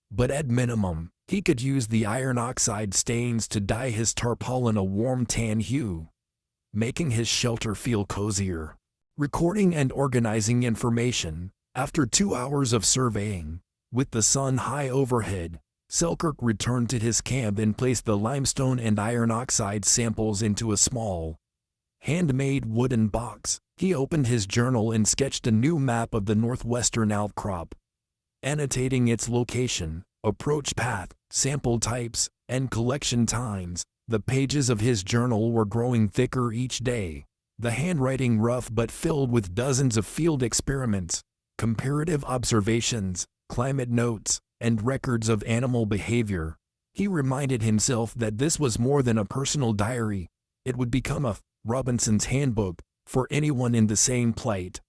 But at minimum, he could use the iron oxide stains to dye his tarpaulin a warm tan hue, making his shelter feel cozier. Recording and organizing information. After 2 hours of surveying, with the sun high overhead, Selkirk returned to his camp and placed the limestone and iron oxide samples into a small, handmade wooden box. He opened his journal and sketched a new map of the northwestern outcrop, annotating its location, approach path, sample types, and collection times. The pages of his journal were growing thicker each day, the handwriting rough but filled with dozens of field experiments, comparative observations, climate notes, and records of animal behavior. He reminded himself that this was more than a personal diary. It would become a Robinson's handbook for anyone in the same plight.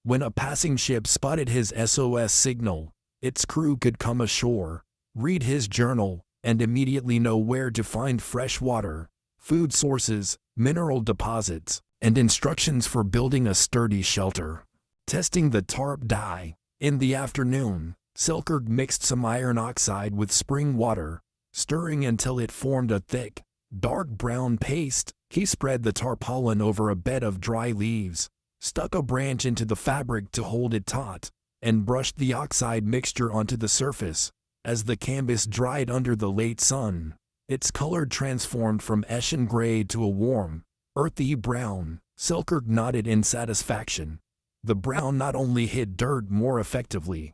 When a passing ship spotted his SOS signal, its crew could come ashore, read his journal, and immediately know where to find fresh water, food sources, mineral deposits, and instructions for building a sturdy shelter. Testing the tarp dye. In the afternoon, Selkirk mixed some iron oxide with spring water, stirring until it formed a thick, dark brown paste. He spread the tarpaulin over a bed of dry leaves, stuck a branch into the fabric to hold it taut, and brushed the oxide mixture onto the surface. As the canvas dried under the late sun, its color transformed from ashen gray to a warm, earthy brown. Selkirk nodded in satisfaction. The brown not only hid dirt more effectively,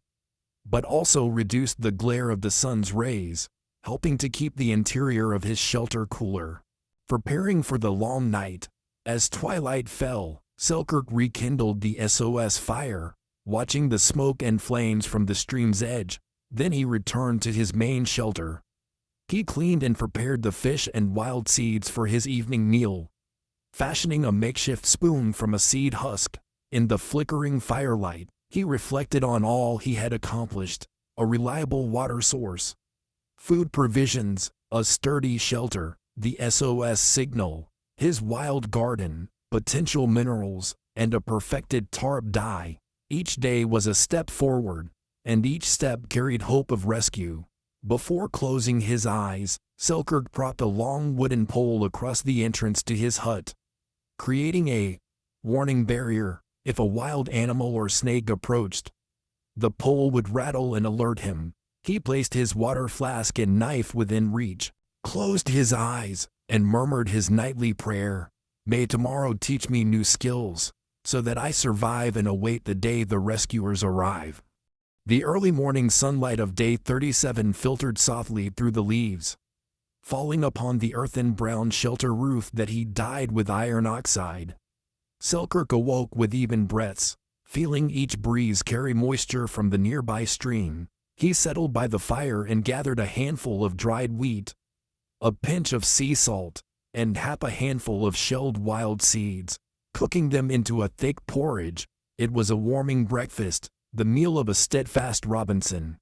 but also reduced the glare of the sun's rays, helping to keep the interior of his shelter cooler. Preparing for the long night, as twilight fell, Selkirk rekindled the SOS fire, watching the smoke and flames from the stream's edge. Then he returned to his main shelter. He cleaned and prepared the fish and wild seeds for his evening meal, fashioning a makeshift spoon from a seed husk. In the flickering firelight, he reflected on all he had accomplished: a reliable water source, food provisions, a sturdy shelter, the SOS signal, his wild garden, potential minerals, and a perfected tarp dye. Each day was a step forward, and each step carried hope of rescue. Before closing his eyes, Selkirk propped a long wooden pole across the entrance to his hut, creating a warning barrier. If a wild animal or snake approached, the pole would rattle and alert him. He placed his water flask and knife within reach, closed his eyes, and murmured his nightly prayer: "May tomorrow teach me new skills, so that I survive and await the day the rescuers arrive." The early morning sunlight of day 37 filtered softly through the leaves, falling upon the earthen brown shelter roof that he dyed with iron oxide. Selkirk awoke with even breaths, feeling each breeze carry moisture from the nearby stream. He settled by the fire and gathered a handful of dried wheat, a pinch of sea salt, and half a handful of shelled wild seeds, cooking them into a thick porridge. It was a warming breakfast, the meal of a steadfast Robinson.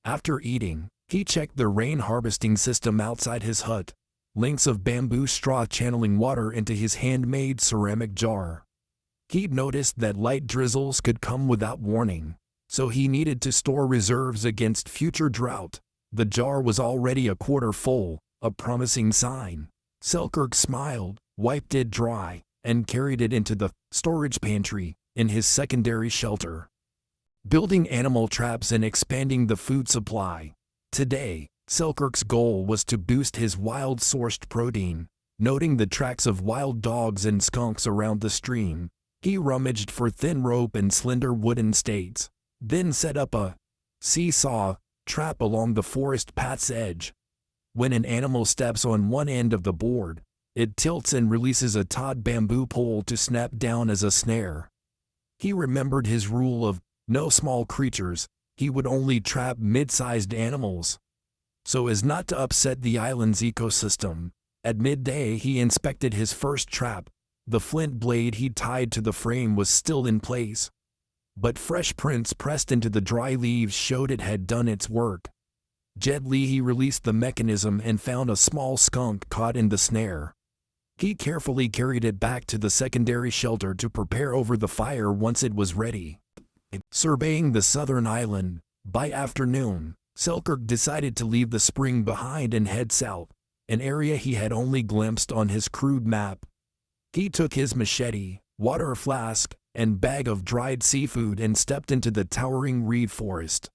After eating, he checked the rain harvesting system outside his hut, links of bamboo straw channeling water into his handmade ceramic jar. He'd noticed that light drizzles could come without warning, so he needed to store reserves against future drought. The jar was already a quarter full, a promising sign. Selkirk smiled, wiped it dry, and carried it into the storage pantry in his secondary shelter. Building animal traps and expanding the food supply. Today, Selkirk's goal was to boost his wild-sourced protein. Noting the tracks of wild dogs and skunks around the stream, he rummaged for thin rope and slender wooden stakes, then set up a seesaw trap along the forest path's edge. When an animal steps on one end of the board, it tilts and releases a taut bamboo pole to snap down as a snare. He remembered his rule of no small creatures. He would only trap mid-sized animals, so as not to upset the island's ecosystem. At midday he inspected his first trap. The flint blade he tied to the frame was still in place, but fresh prints pressed into the dry leaves showed it had done its work. Gently he released the mechanism and found a small skunk caught in the snare. He carefully carried it back to the secondary shelter to prepare over the fire once it was ready. Surveying the southern island, by afternoon, Selkirk decided to leave the spring behind and head south, an area he had only glimpsed on his crude map. He took his machete, water flask, and bag of dried seafood and stepped into the towering reed forest.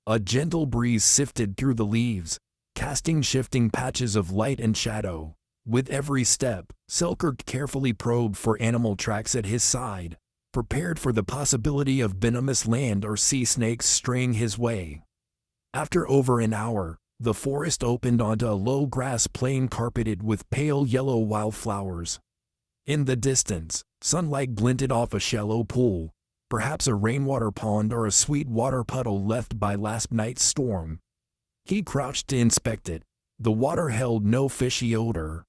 A gentle breeze sifted through the leaves, casting shifting patches of light and shadow. With every step, Selkirk carefully probed for animal tracks at his side, prepared for the possibility of venomous land or sea snakes straying his way. After over an hour, the forest opened onto a low grass plain carpeted with pale yellow wildflowers. In the distance, sunlight glinted off a shallow pool, perhaps a rainwater pond or a sweet water puddle left by last night's storm. He crouched to inspect it. The water held no fishy odor,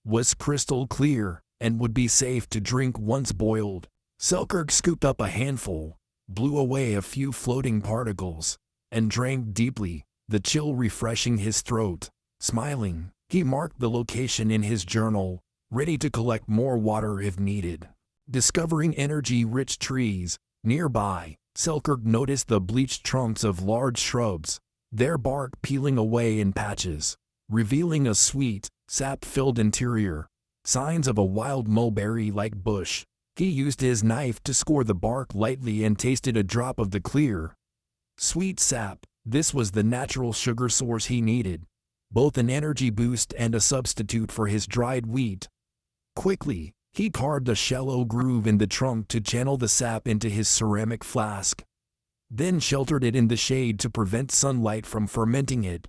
was crystal clear, and would be safe to drink once boiled. Selkirk scooped up a handful, blew away a few floating particles, and drank deeply, the chill refreshing his throat. Smiling, he marked the location in his journal, ready to collect more water if needed. Discovering energy-rich trees nearby, Selkirk noticed the bleached trunks of large shrubs, their bark peeling away in patches, revealing a sweet, sap-filled interior, signs of a wild mulberry-like bush. He used his knife to score the bark lightly and tasted a drop of the clear, sweet sap. This was the natural sugar source he needed, both an energy boost and a substitute for his dried wheat. Quickly, he carved a shallow groove in the trunk to channel the sap into his ceramic flask, then sheltered it in the shade to prevent sunlight from fermenting it.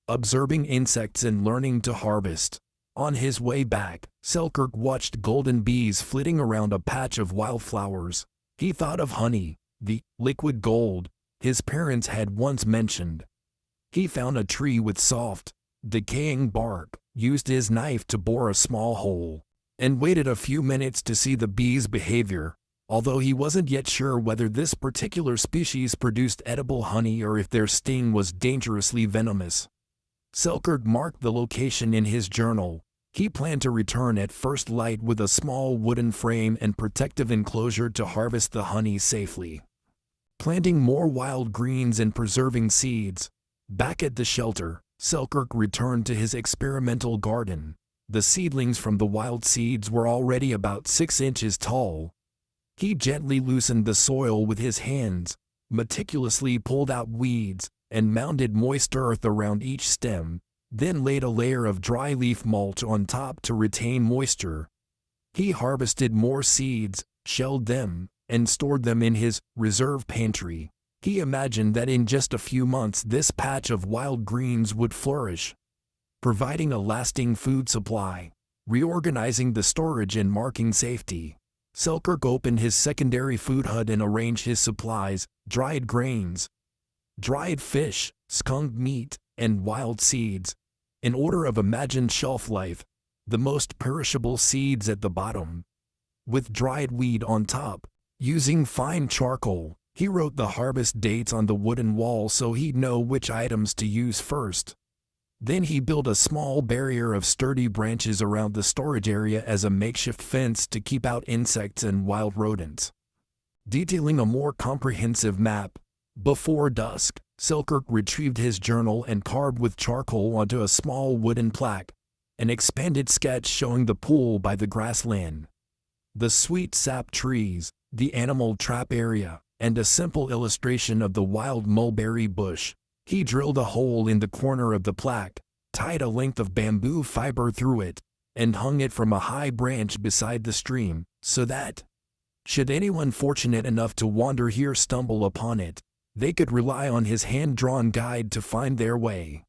Observing insects and learning to harvest. On his way back, Selkirk watched golden bees flitting around a patch of wildflowers. He thought of honey, the liquid gold his parents had once mentioned. He found a tree with soft, decaying bark, used his knife to bore a small hole, and waited a few minutes to see the bees' behavior, although he wasn't yet sure whether this particular species produced edible honey or if their sting was dangerously venomous. Selkirk marked the location in his journal. He planned to return at first light with a small wooden frame and protective enclosure to harvest the honey safely. Planting more wild greens and preserving seeds. Back at the shelter, Selkirk returned to his experimental garden. The seedlings from the wild seeds were already about 6 inches tall. He gently loosened the soil with his hands, meticulously pulled out weeds, and mounded moist earth around each stem, then laid a layer of dry leaf mulch on top to retain moisture. He harvested more seeds, shelled them, and stored them in his reserve pantry. He imagined that in just a few months this patch of wild greens would flourish, providing a lasting food supply. Reorganizing the storage and marking safety, Selkirk opened his secondary food hut and arranged his supplies: dried grains, dried fish, skunk meat, and wild seeds. In order of imagined shelf life, the most perishable seeds at the bottom, with dried weed on top. Using fine charcoal, he wrote the harvest dates on the wooden wall so he'd know which items to use first. Then he built a small barrier of sturdy branches around the storage area as a makeshift fence to keep out insects and wild rodents. Detailing a more comprehensive map. Before dusk, Selkirk retrieved his journal and carved with charcoal onto a small wooden plaque an expanded sketch showing the pool by the grassland, the sweet sap trees, the animal trap area, and a simple illustration of the wild mulberry bush. He drilled a hole in the corner of the plaque, tied a length of bamboo fiber through it, and hung it from a high branch beside the stream, so that, should anyone fortunate enough to wander here stumble upon it, they could rely on his hand-drawn guide to find their way.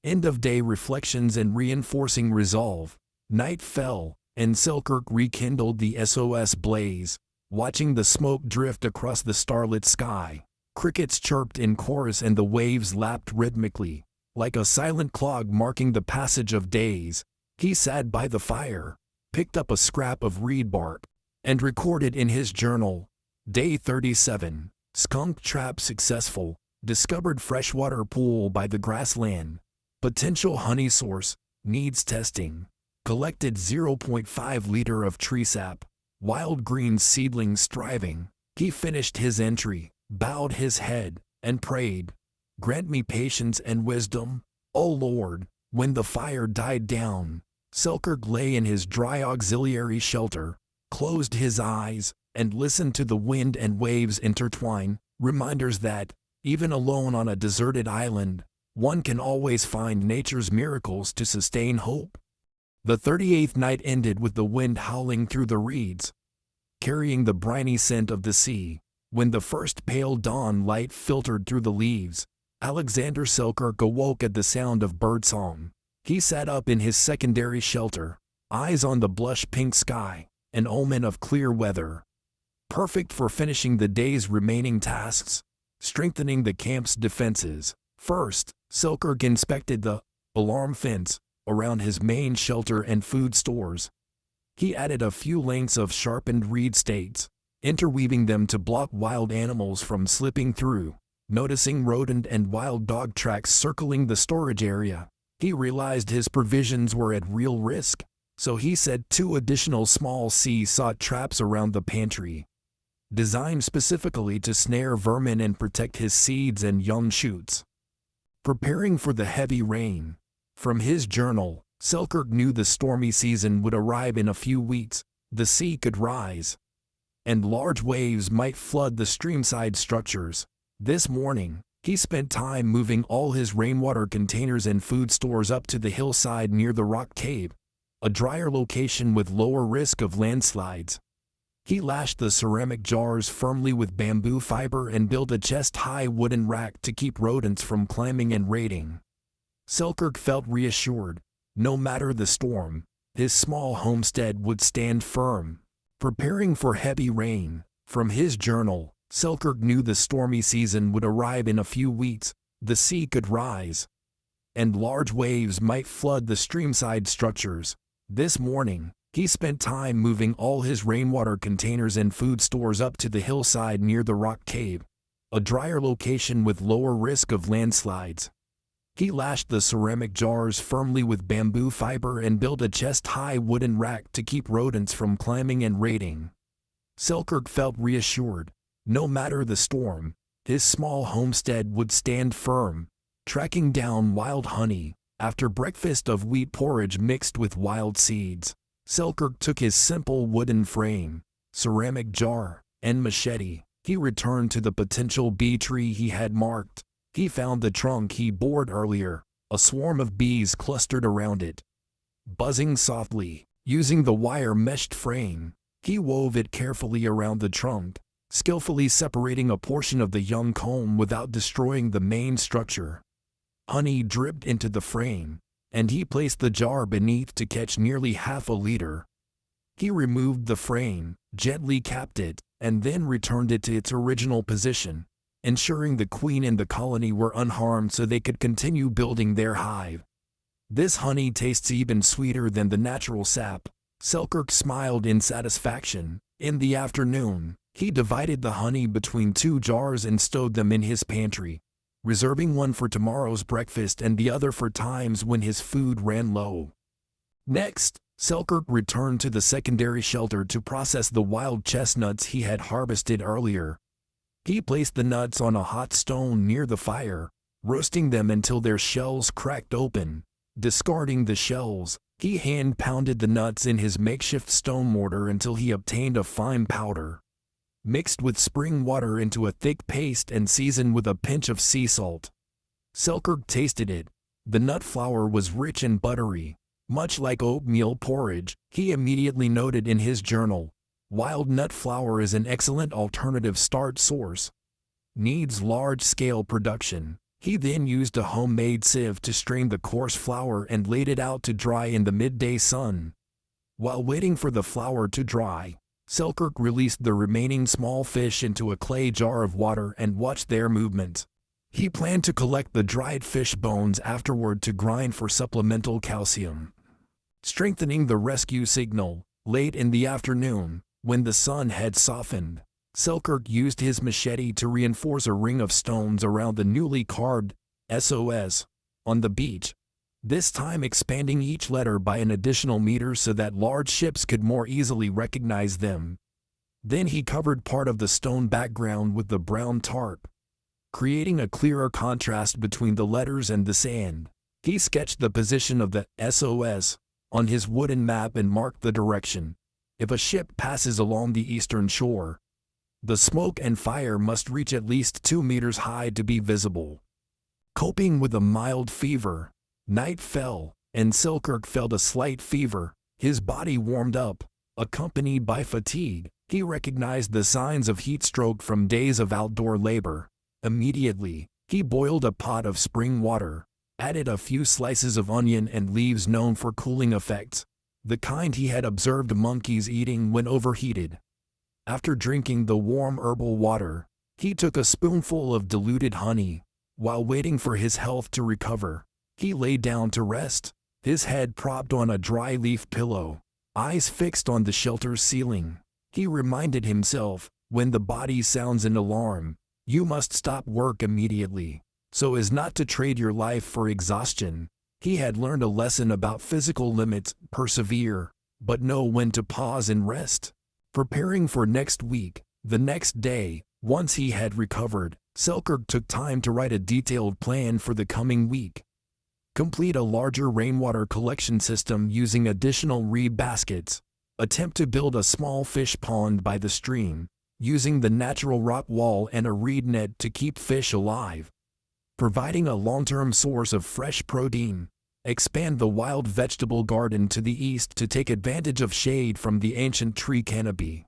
End-of-day reflections and reinforcing resolve. Night fell, and Selkirk rekindled the SOS blaze, watching the smoke drift across the starlit sky. Crickets chirped in chorus and the waves lapped rhythmically, like a silent clock marking the passage of days. He sat by the fire, picked up a scrap of reed bark, and recorded in his journal, Day 37, skunk trap successful, discovered freshwater pool by the grassland, potential honey source, needs testing, collected 0.5 liter of tree sap, wild green seedlings striving. He finished his entry, bowed his head, and prayed, "Grant me patience and wisdom, O Lord." When the fire died down, Selkirk lay in his dry auxiliary shelter, closed his eyes, and listened to the wind and waves intertwine, reminders that, even alone on a deserted island, one can always find nature's miracles to sustain hope. The 38th night ended with the wind howling through the reeds, carrying the briny scent of the sea. When the first pale dawn light filtered through the leaves, Alexander Selkirk awoke at the sound of birdsong. He sat up in his secondary shelter, eyes on the blush-pink sky, an omen of clear weather, perfect for finishing the day's remaining tasks, strengthening the camp's defenses. First, Selkirk inspected the alarm fence around his main shelter and food stores. He added a few lengths of sharpened reed stakes, interweaving them to block wild animals from slipping through. Noticing rodent and wild dog tracks circling the storage area, he realized his provisions were at real risk, so he set 2 additional small sea-sawed traps around the pantry, designed specifically to snare vermin and protect his seeds and young shoots. Preparing for the heavy rain. From his journal, Selkirk knew the stormy season would arrive in a few weeks. The sea could rise, and large waves might flood the streamside structures. This morning, he spent time moving all his rainwater containers and food stores up to the hillside near the rock cave, a drier location with lower risk of landslides. He lashed the ceramic jars firmly with bamboo fiber and built a chest-high wooden rack to keep rodents from climbing and raiding. Selkirk felt reassured. No matter the storm, his small homestead would stand firm. Preparing for heavy rain. From his journal, Selkirk knew the stormy season would arrive in a few weeks. The sea could rise, and large waves might flood the streamside structures. This morning, he spent time moving all his rainwater containers and food stores up to the hillside near the rock cave, a drier location with lower risk of landslides. He lashed the ceramic jars firmly with bamboo fiber and built a chest-high wooden rack to keep rodents from climbing and raiding. Selkirk felt reassured. No matter the storm, his small homestead would stand firm. Tracking down wild honey. After breakfast of wheat porridge mixed with wild seeds, Selkirk took his simple wooden frame, ceramic jar, and machete. He returned to the potential bee tree he had marked. He found the trunk he bored earlier. A swarm of bees clustered around it, buzzing softly. Using the wire-meshed frame, he wove it carefully around the trunk, skillfully separating a portion of the young comb without destroying the main structure. Honey dripped into the frame, and he placed the jar beneath to catch nearly half a liter. He removed the frame, gently capped it, and then returned it to its original position, ensuring the queen and the colony were unharmed so they could continue building their hive. This honey tastes even sweeter than the natural sap. Selkirk smiled in satisfaction. In the afternoon, he divided the honey between 2 jars and stowed them in his pantry, reserving one for tomorrow's breakfast and the other for times when his food ran low. Next, Selkirk returned to the secondary shelter to process the wild chestnuts he had harvested earlier. He placed the nuts on a hot stone near the fire, roasting them until their shells cracked open. Discarding the shells, he hand-pounded the nuts in his makeshift stone mortar until he obtained a fine powder. Mixed with spring water into a thick paste and seasoned with a pinch of sea salt. Selkirk tasted it. The nut flour was rich and buttery, much like oatmeal porridge. He immediately noted in his journal, "Wild nut flour is an excellent alternative starch source. Needs large-scale production." He then used a homemade sieve to strain the coarse flour and laid it out to dry in the midday sun. While waiting for the flour to dry, Selkirk released the remaining small fish into a clay jar of water and watched their movement. He planned to collect the dried fish bones afterward to grind for supplemental calcium. Strengthening the rescue signal, late in the afternoon, when the sun had softened, Selkirk used his machete to reinforce a ring of stones around the newly carved SOS on the beach, this time expanding each letter by an additional meter so that large ships could more easily recognize them. Then he covered part of the stone background with the brown tarp, creating a clearer contrast between the letters and the sand. He sketched the position of the SOS on his wooden map and marked the direction. If a ship passes along the eastern shore, the smoke and fire must reach at least 2 meters high to be visible. Coping with a mild fever, night fell, and Selkirk felt a slight fever. His body warmed up, accompanied by fatigue. He recognized the signs of heat stroke from days of outdoor labor. Immediately, he boiled a pot of spring water, added a few slices of onion and leaves known for cooling effects, the kind he had observed monkeys eating when overheated. After drinking the warm herbal water, he took a spoonful of diluted honey. While waiting for his health to recover, he lay down to rest, his head propped on a dry leaf pillow, eyes fixed on the shelter's ceiling. He reminded himself, when the body sounds an alarm, you must stop work immediately, so as not to trade your life for exhaustion. He had learned a lesson about physical limits: persevere, but know when to pause and rest. Preparing for next week, the next day, once he had recovered, Selkirk took time to write a detailed plan for the coming week. Complete a larger rainwater collection system using additional reed baskets. Attempt to build a small fish pond by the stream, using the natural rock wall and a reed net to keep fish alive. Providing a long-term source of fresh protein. Expand the wild vegetable garden to the east to take advantage of shade from the ancient tree canopy.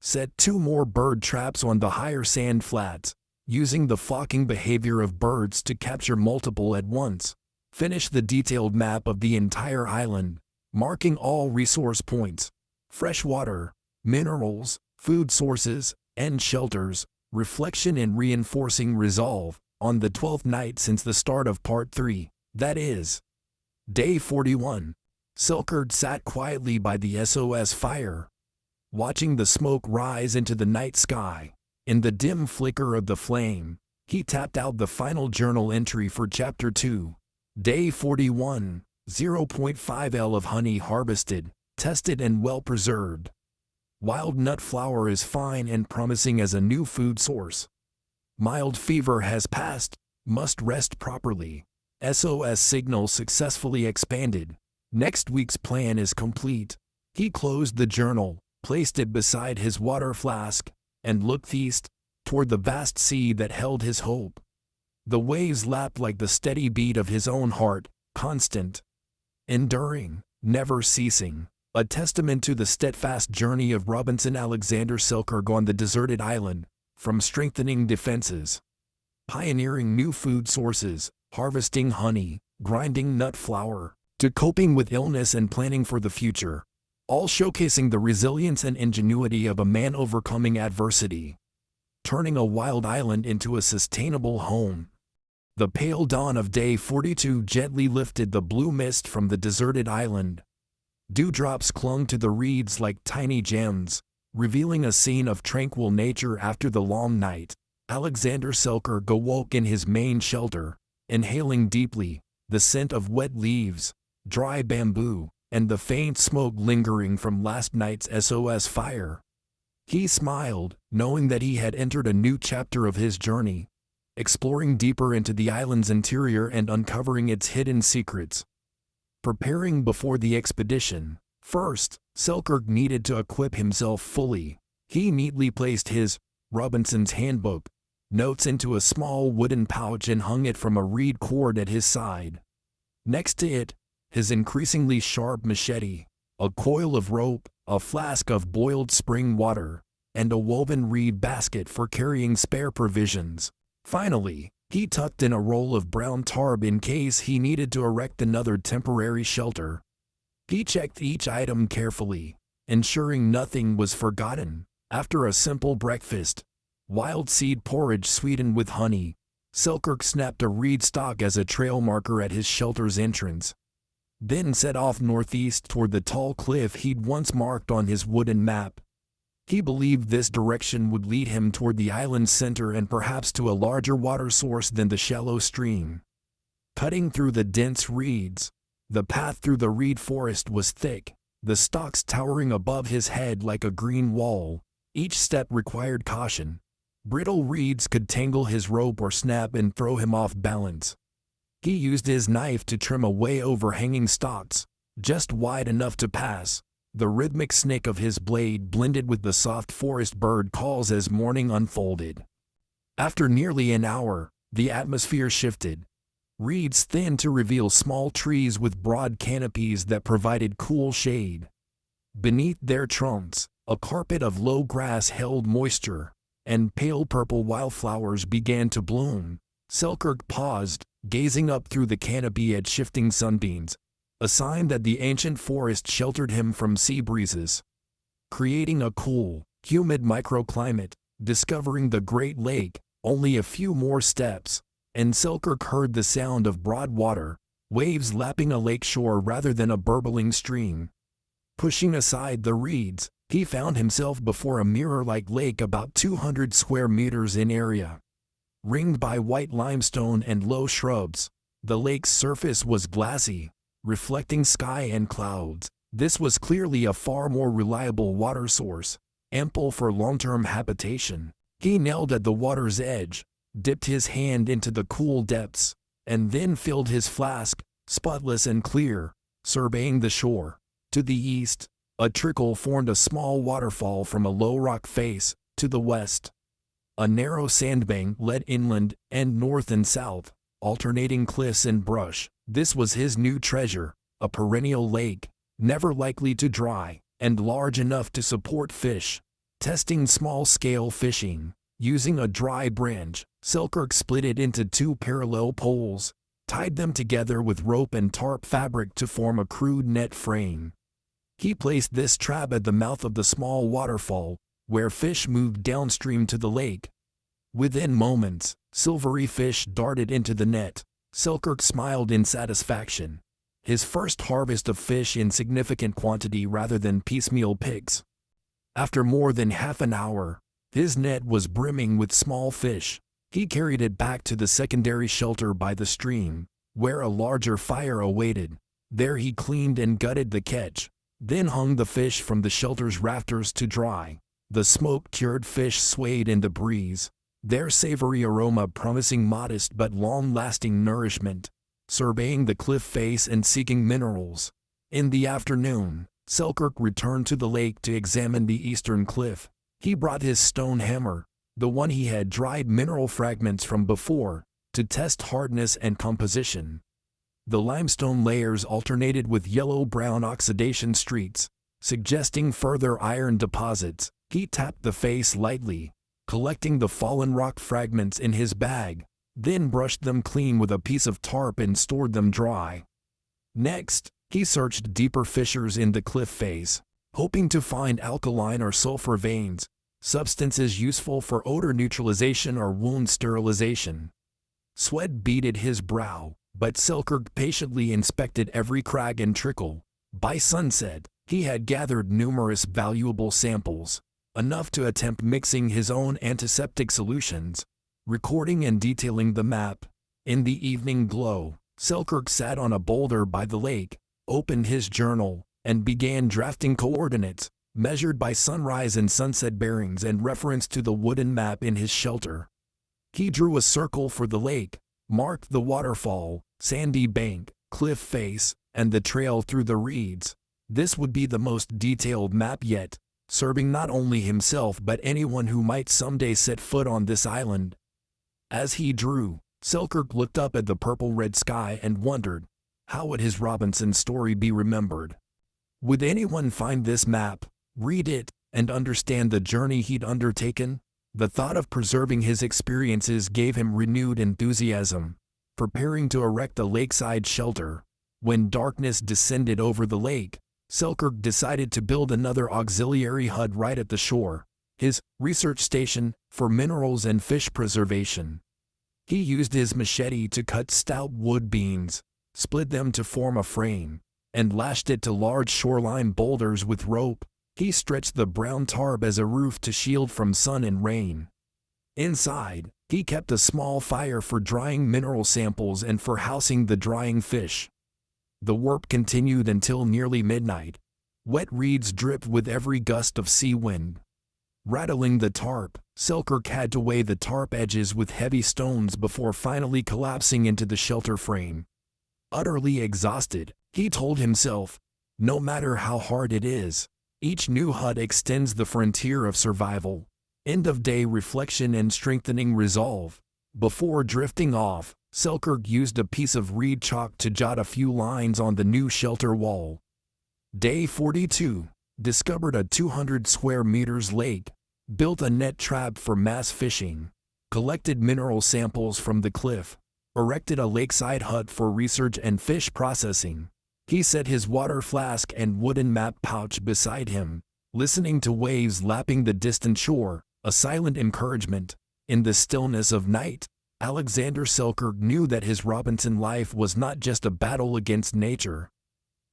Set 2 more bird traps on the higher sand flats, using the flocking behavior of birds to capture multiple at once. Finish the detailed map of the entire island, marking all resource points: fresh water, minerals, food sources, and shelters. Reflection and reinforcing resolve. On the 12th night since the start of Part 3, that is, Day 41, Selkirk sat quietly by the SOS fire, watching the smoke rise into the night sky. In the dim flicker of the flame, he tapped out the final journal entry for Chapter 2. Day 41, 0.5 L of honey harvested, tested and well preserved. Wild nut flour is fine and promising as a new food source. Mild fever has passed, must rest properly. SOS signal successfully expanded. Next week's plan is complete. He closed the journal, placed it beside his water flask, and looked east, toward the vast sea that held his hope. The waves lapped like the steady beat of his own heart, constant, enduring, never ceasing. A testament to the steadfast journey of Robinson Alexander Selkirk on the deserted island, from strengthening defenses, pioneering new food sources, harvesting honey, grinding nut flour, to coping with illness and planning for the future, all showcasing the resilience and ingenuity of a man overcoming adversity, turning a wild island into a sustainable home. The pale dawn of Day 42 gently lifted the blue mist from the deserted island. Dewdrops clung to the reeds like tiny gems, revealing a scene of tranquil nature after the long night. Alexander Selkirk awoke in his main shelter, inhaling deeply, the scent of wet leaves, dry bamboo, and the faint smoke lingering from last night's SOS fire. He smiled, knowing that he had entered a new chapter of his journey, exploring deeper into the island's interior and uncovering its hidden secrets. Preparing before the expedition. First, Selkirk needed to equip himself fully. He neatly placed his Robinson's Handbook, notes into a small wooden pouch and hung it from a reed cord at his side. Next to it, his increasingly sharp machete, a coil of rope, a flask of boiled spring water, and a woven reed basket for carrying spare provisions. Finally, he tucked in a roll of brown tarp in case he needed to erect another temporary shelter. He checked each item carefully, ensuring nothing was forgotten. After a simple breakfast, wild seed porridge sweetened with honey, Selkirk snapped a reed stalk as a trail marker at his shelter's entrance, then set off northeast toward the tall cliff he'd once marked on his wooden map. He believed this direction would lead him toward the island's center and perhaps to a larger water source than the shallow stream. Cutting through the dense reeds, the path through the reed forest was thick, the stalks towering above his head like a green wall. Each step required caution. Brittle reeds could tangle his rope or snap and throw him off balance. He used his knife to trim away overhanging stalks, just wide enough to pass. The rhythmic snick of his blade blended with the soft forest bird calls as morning unfolded. After nearly an hour, the atmosphere shifted. Reeds thinned to reveal small trees with broad canopies that provided cool shade. Beneath their trunks, a carpet of low grass held moisture, and pale purple wildflowers began to bloom. Selkirk paused, gazing up through the canopy at shifting sunbeams, a sign that the ancient forest sheltered him from sea breezes. Creating a cool, humid microclimate, discovering the Great Lake, only a few more steps, and Selkirk heard the sound of broad water, waves lapping a lake shore rather than a burbling stream. Pushing aside the reeds, he found himself before a mirror-like lake about 200 square meters in area. Ringed by white limestone and low shrubs, the lake's surface was glassy, reflecting sky and clouds. This was clearly a far more reliable water source, ample for long-term habitation. He knelt at the water's edge, dipped his hand into the cool depths, and then filled his flask, spotless and clear, surveying the shore. To the east, a trickle formed a small waterfall from a low rock face. To the west, a narrow sandbank led inland and north and south, alternating cliffs and brush. This was his new treasure, a perennial lake, never likely to dry, and large enough to support fish. Testing small-scale fishing, using a dry branch, Selkirk split it into two parallel poles, tied them together with rope and tarp fabric to form a crude net frame. He placed this trap at the mouth of the small waterfall, where fish moved downstream to the lake. Within moments, silvery fish darted into the net. Selkirk smiled in satisfaction. His first harvest of fish in significant quantity rather than piecemeal picks. After more than half an hour, his net was brimming with small fish. He carried it back to the secondary shelter by the stream, where a larger fire awaited. There he cleaned and gutted the catch, then hung the fish from the shelter's rafters to dry. The smoke-cured fish swayed in the breeze, their savory aroma promising modest but long-lasting nourishment, surveying the cliff face and seeking minerals. In the afternoon, Selkirk returned to the lake to examine the eastern cliff. He brought his stone hammer, the one he had dried mineral fragments from before, to test hardness and composition. The limestone layers alternated with yellow-brown oxidation streaks, suggesting further iron deposits. He tapped the face lightly, collecting the fallen rock fragments in his bag, then brushed them clean with a piece of tarp and stored them dry. Next, he searched deeper fissures in the cliff face, hoping to find alkaline or sulfur veins, substances useful for odor neutralization or wound sterilization. Sweat beaded his brow, but Selkirk patiently inspected every crag and trickle. By sunset, he had gathered numerous valuable samples, enough to attempt mixing his own antiseptic solutions, recording and detailing the map. In the evening glow, Selkirk sat on a boulder by the lake, opened his journal, and began drafting coordinates, measured by sunrise and sunset bearings and reference to the wooden map in his shelter. He drew a circle for the lake, marked the waterfall, sandy bank, cliff face, and the trail through the reeds. This would be the most detailed map yet, serving not only himself but anyone who might someday set foot on this island. As he drew, Selkirk looked up at the purple-red sky and wondered, how would his Robinson story be remembered? Would anyone find this map, read it, and understand the journey he'd undertaken? The thought of preserving his experiences gave him renewed enthusiasm. Preparing to erect a lakeside shelter, when darkness descended over the lake, Selkirk decided to build another auxiliary hut right at the shore, his research station for minerals and fish preservation. He used his machete to cut stout wood beams, split them to form a frame, and lashed it to large shoreline boulders with rope. He stretched the brown tarp as a roof to shield from sun and rain. Inside, he kept a small fire for drying mineral samples and for housing the drying fish. The work continued until nearly midnight. Wet reeds dripped with every gust of sea wind. Rattling the tarp, Selkirk had to weigh the tarp edges with heavy stones before finally collapsing into the shelter frame. Utterly exhausted, he told himself, no matter how hard it is, each new hut extends the frontier of survival. End-of-day reflection and strengthening resolve. Before drifting off, Selkirk used a piece of reed chalk to jot a few lines on the new shelter wall. Day 42. Discovered a 200 square meters lake. Built a net trap for mass fishing. Collected mineral samples from the cliff. Erected a lakeside hut for research and fish processing. He set his water flask and wooden map pouch beside him, listening to waves lapping the distant shore, a silent encouragement. In the stillness of night, Alexander Selkirk knew that his Robinson life was not just a battle against nature,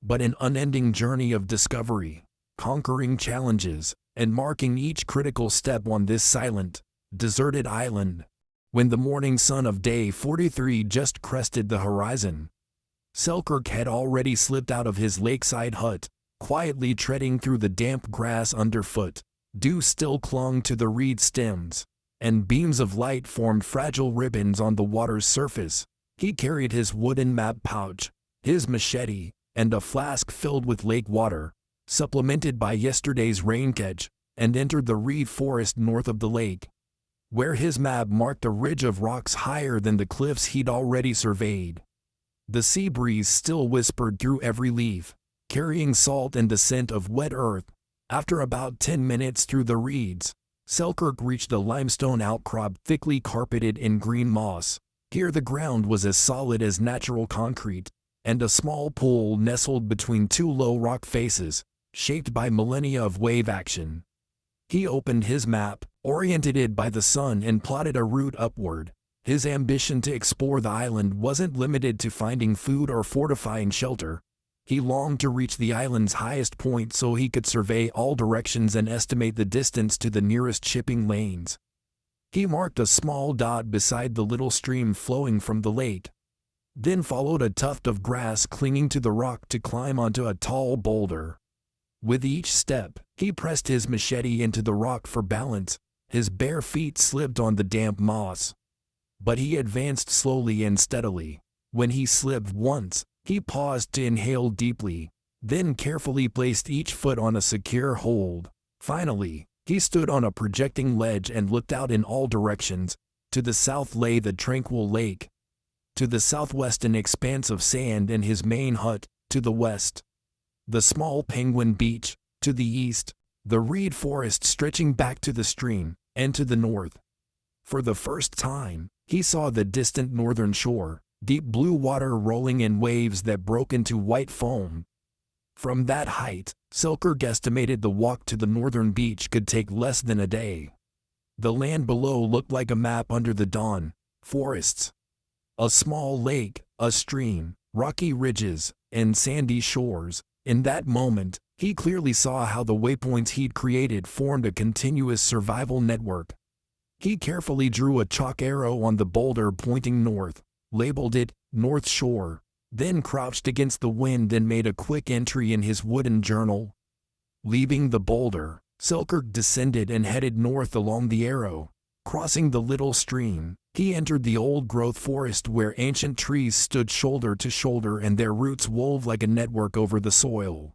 but an unending journey of discovery, conquering challenges, and marking each critical step on this silent, deserted island. When the morning sun of day 43 just crested the horizon, Selkirk had already slipped out of his lakeside hut, quietly treading through the damp grass underfoot. Dew still clung to the reed stems, and beams of light formed fragile ribbons on the water's surface. He carried his wooden map pouch, his machete, and a flask filled with lake water, supplemented by yesterday's rain catch, and entered the reed forest north of the lake, where his map marked a ridge of rocks higher than the cliffs he'd already surveyed. The sea breeze still whispered through every leaf, carrying salt and the scent of wet earth. After about 10 minutes through the reeds, Selkirk reached a limestone outcrop thickly carpeted in green moss. Here the ground was as solid as natural concrete, and a small pool nestled between two low rock faces, shaped by millennia of wave action. He opened his map, oriented it by the sun, and plotted a route upward. His ambition to explore the island wasn't limited to finding food or fortifying shelter. He longed to reach the island's highest point so he could survey all directions and estimate the distance to the nearest shipping lanes. He marked a small dot beside the little stream flowing from the lake, then followed a tuft of grass clinging to the rock to climb onto a tall boulder. With each step, he pressed his machete into the rock for balance. His bare feet slipped on the damp moss, but he advanced slowly and steadily. When he slipped once, he paused to inhale deeply, then carefully placed each foot on a secure hold. Finally, he stood on a projecting ledge and looked out in all directions. To the south lay the tranquil lake. To the southwest an expanse of sand and his main hut. To the west, the small Penguin Beach. To the east, the reed forest stretching back to the stream. And to the north, for the first time, he saw the distant northern shore, deep blue water rolling in waves that broke into white foam. From that height, Selkirk estimated the walk to the northern beach could take less than a day. The land below looked like a map under the dawn: forests, a small lake, a stream, rocky ridges, and sandy shores. In that moment, he clearly saw how the waypoints he'd created formed a continuous survival network. He carefully drew a chalk arrow on the boulder pointing north, labeled it North Shore, then crouched against the wind and made a quick entry in his wooden journal. Leaving the boulder, Selkirk descended and headed north along the arrow. Crossing the little stream, he entered the old-growth forest where ancient trees stood shoulder to shoulder and their roots wove like a network over the soil.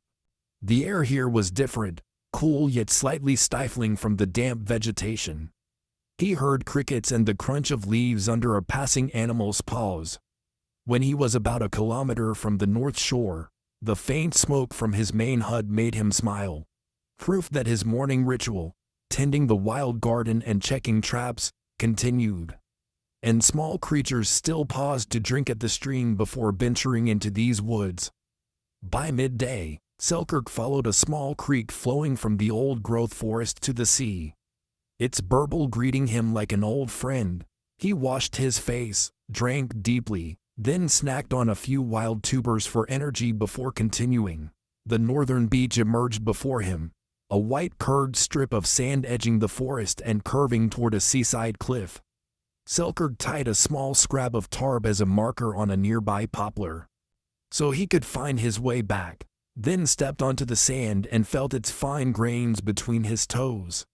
The air here was different, cool yet slightly stifling from the damp vegetation. He heard crickets and the crunch of leaves under a passing animal's paws. When he was about a kilometer from the north shore, the faint smoke from his main hut made him smile. Proof that his morning ritual, tending the wild garden and checking traps, continued. And small creatures still paused to drink at the stream before venturing into these woods. By midday, Selkirk followed a small creek flowing from the old-growth forest to the sea. Its burble greeting him like an old friend. He washed his face, drank deeply, then snacked on a few wild tubers for energy before continuing. The northern beach emerged before him, a white curved strip of sand edging the forest and curving toward a seaside cliff. Selkirk tied a small scrap of tarp as a marker on a nearby poplar, so he could find his way back, then stepped onto the sand and felt its fine grains between his toes.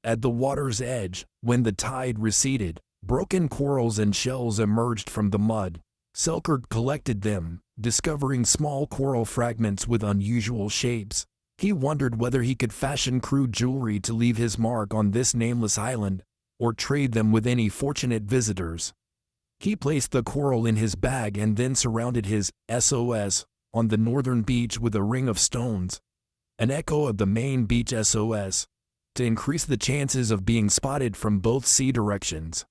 At the water's edge, when the tide receded, broken corals and shells emerged from the mud. Selkirk collected them, discovering small coral fragments with unusual shapes. He wondered whether he could fashion crude jewelry to leave his mark on this nameless island, or trade them with any fortunate visitors. He placed the coral in his bag and then surrounded his SOS on the northern beach with a ring of stones, an echo of the main beach SOS, to increase the chances of being spotted from both sea directions.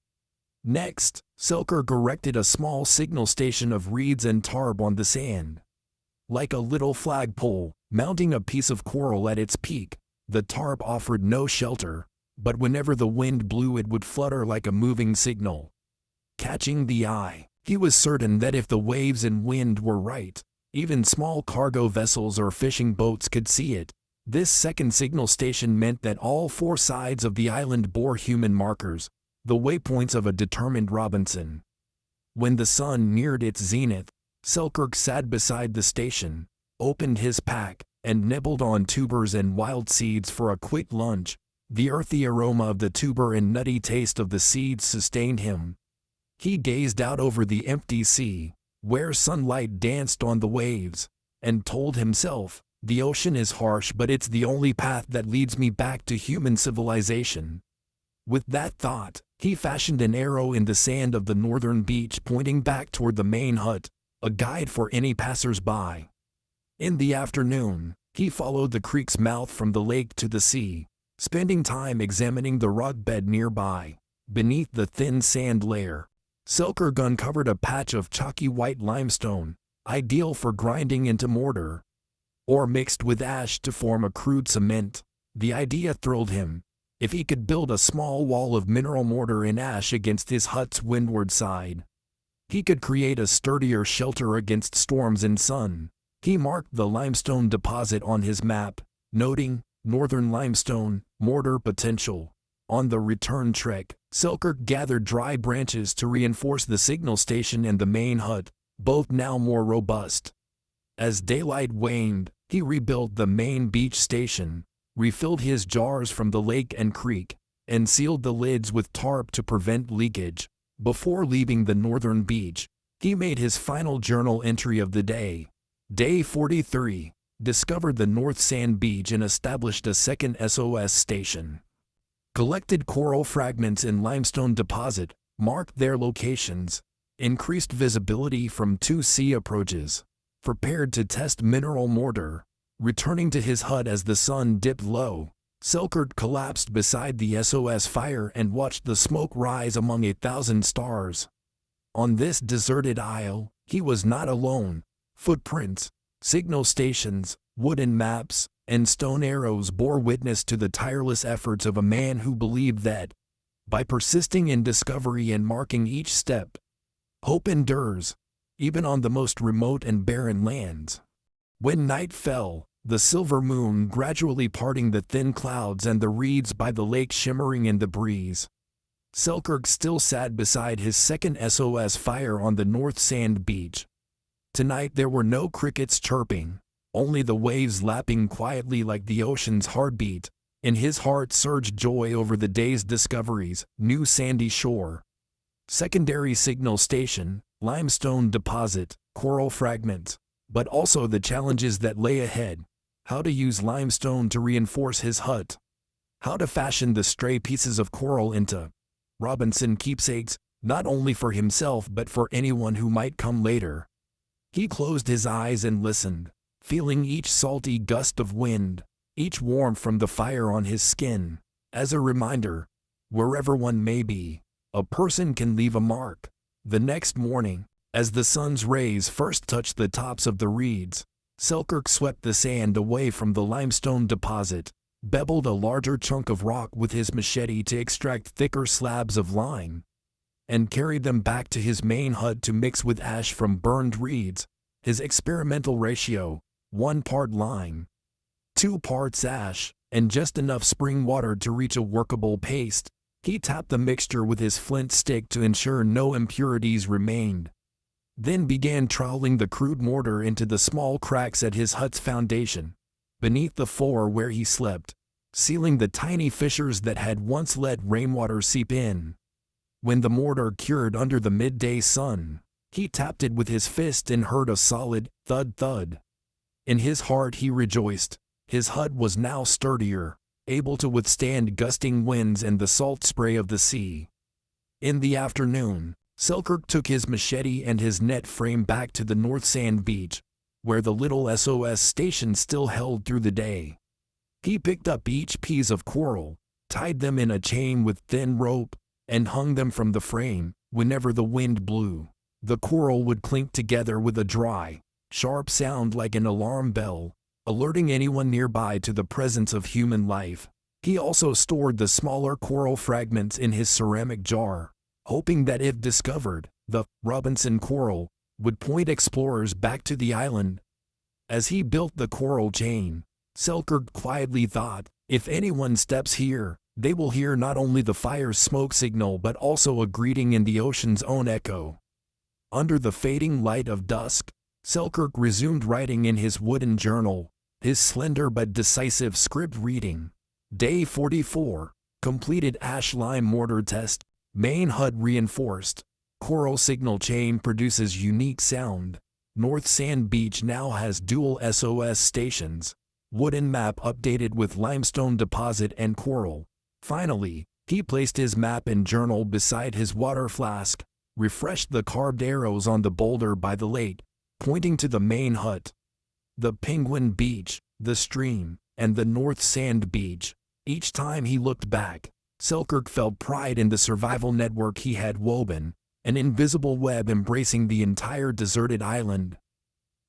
Next, Selkirk erected a small signal station of reeds and tarp on the sand. Like a little flagpole, mounting a piece of coral at its peak, the tarp offered no shelter, but whenever the wind blew it would flutter like a moving signal. Catching the eye, he was certain that if the waves and wind were right, even small cargo vessels or fishing boats could see it. This second signal station meant that all four sides of the island bore human markers, the waypoints of a determined Robinson. When the sun neared its zenith, Selkirk sat beside the station, opened his pack, and nibbled on tubers and wild seeds for a quick lunch. The earthy aroma of the tuber and nutty taste of the seeds sustained him. He gazed out over the empty sea, where sunlight danced on the waves, and told himself, "The ocean is harsh, but it's the only path that leads me back to human civilization." With that thought, he fashioned an arrow in the sand of the northern beach pointing back toward the main hut, a guide for any passers-by. In the afternoon, he followed the creek's mouth from the lake to the sea, spending time examining the rock bed nearby. Beneath the thin sand layer, Selkirk uncovered a patch of chalky white limestone, ideal for grinding into mortar, or mixed with ash to form a crude cement. The idea thrilled him. If he could build a small wall of mineral mortar in ash against his hut's windward side, he could create a sturdier shelter against storms and sun. He marked the limestone deposit on his map, noting, "Northern limestone, mortar potential." On the return trek, Selkirk gathered dry branches to reinforce the signal station and the main hut, both now more robust. As daylight waned, he rebuilt the main beach station, refilled his jars from the lake and creek, and sealed the lids with tarp to prevent leakage. Before leaving the northern beach, he made his final journal entry of the day. Day 43, discovered the North Sand Beach and established a second SOS station. Collected coral fragments in limestone deposit, marked their locations, increased visibility from 2 sea approaches, prepared to test mineral mortar. Returning to his hut as the sun dipped low, Selkirk collapsed beside the SOS fire and watched the smoke rise among 1,000 stars. On this deserted isle, he was not alone. Footprints, signal stations, wooden maps, and stone arrows bore witness to the tireless efforts of a man who believed that, by persisting in discovery and marking each step, hope endures, even on the most remote and barren lands. When night fell, the silver moon gradually parting the thin clouds and the reeds by the lake shimmering in the breeze, Selkirk still sat beside his second SOS fire on the North Sand Beach. Tonight there were no crickets chirping, only the waves lapping quietly like the ocean's heartbeat. In his heart surged joy over the day's discoveries: new sandy shore, secondary signal station, limestone deposit, coral fragment, but also the challenges that lay ahead. How to use limestone to reinforce his hut. How to fashion the stray pieces of coral into Robinson keepsakes, not only for himself but for anyone who might come later. He closed his eyes and listened, feeling each salty gust of wind, each warmth from the fire on his skin, as a reminder, wherever one may be, a person can leave a mark. The next morning, as the sun's rays first touched the tops of the reeds, Selkirk swept the sand away from the limestone deposit, beveled a larger chunk of rock with his machete to extract thicker slabs of lime, and carried them back to his main hut to mix with ash from burned reeds. His experimental ratio, 1 part lime, 2 parts ash, and just enough spring water to reach a workable paste. He tapped the mixture with his flint stick to ensure no impurities remained, then began troweling the crude mortar into the small cracks at his hut's foundation, beneath the floor where he slept, sealing the tiny fissures that had once let rainwater seep in. When the mortar cured under the midday sun, he tapped it with his fist and heard a solid thud-thud. In his heart he rejoiced. His hut was now sturdier, able to withstand gusting winds and the salt spray of the sea. In the afternoon, Selkirk took his machete and his net frame back to the North Sand Beach, where the little SOS station still held through the day. He picked up each piece of coral, tied them in a chain with thin rope, and hung them from the frame. Whenever the wind blew, the coral would clink together with a dry, sharp sound like an alarm bell, alerting anyone nearby to the presence of human life. He also stored the smaller coral fragments in his ceramic jar, hoping that if discovered, the Robinson coral would point explorers back to the island. As he built the coral chain, Selkirk quietly thought, if anyone steps here, they will hear not only the fire's smoke signal but also a greeting in the ocean's own echo. Under the fading light of dusk, Selkirk resumed writing in his wooden journal, his slender but decisive script reading. Day 44, completed ash lime mortar test, main hut reinforced, coral signal chain produces unique sound, North Sand Beach now has dual SOS stations, wooden map updated with limestone deposit and coral. Finally, he placed his map and journal beside his water flask, refreshed the carved arrows on the boulder by the lake, pointing to the main hut. The Penguin Beach, the stream, and the North Sand Beach. Each time he looked back, Selkirk felt pride in the survival network he had woven, an invisible web embracing the entire deserted island.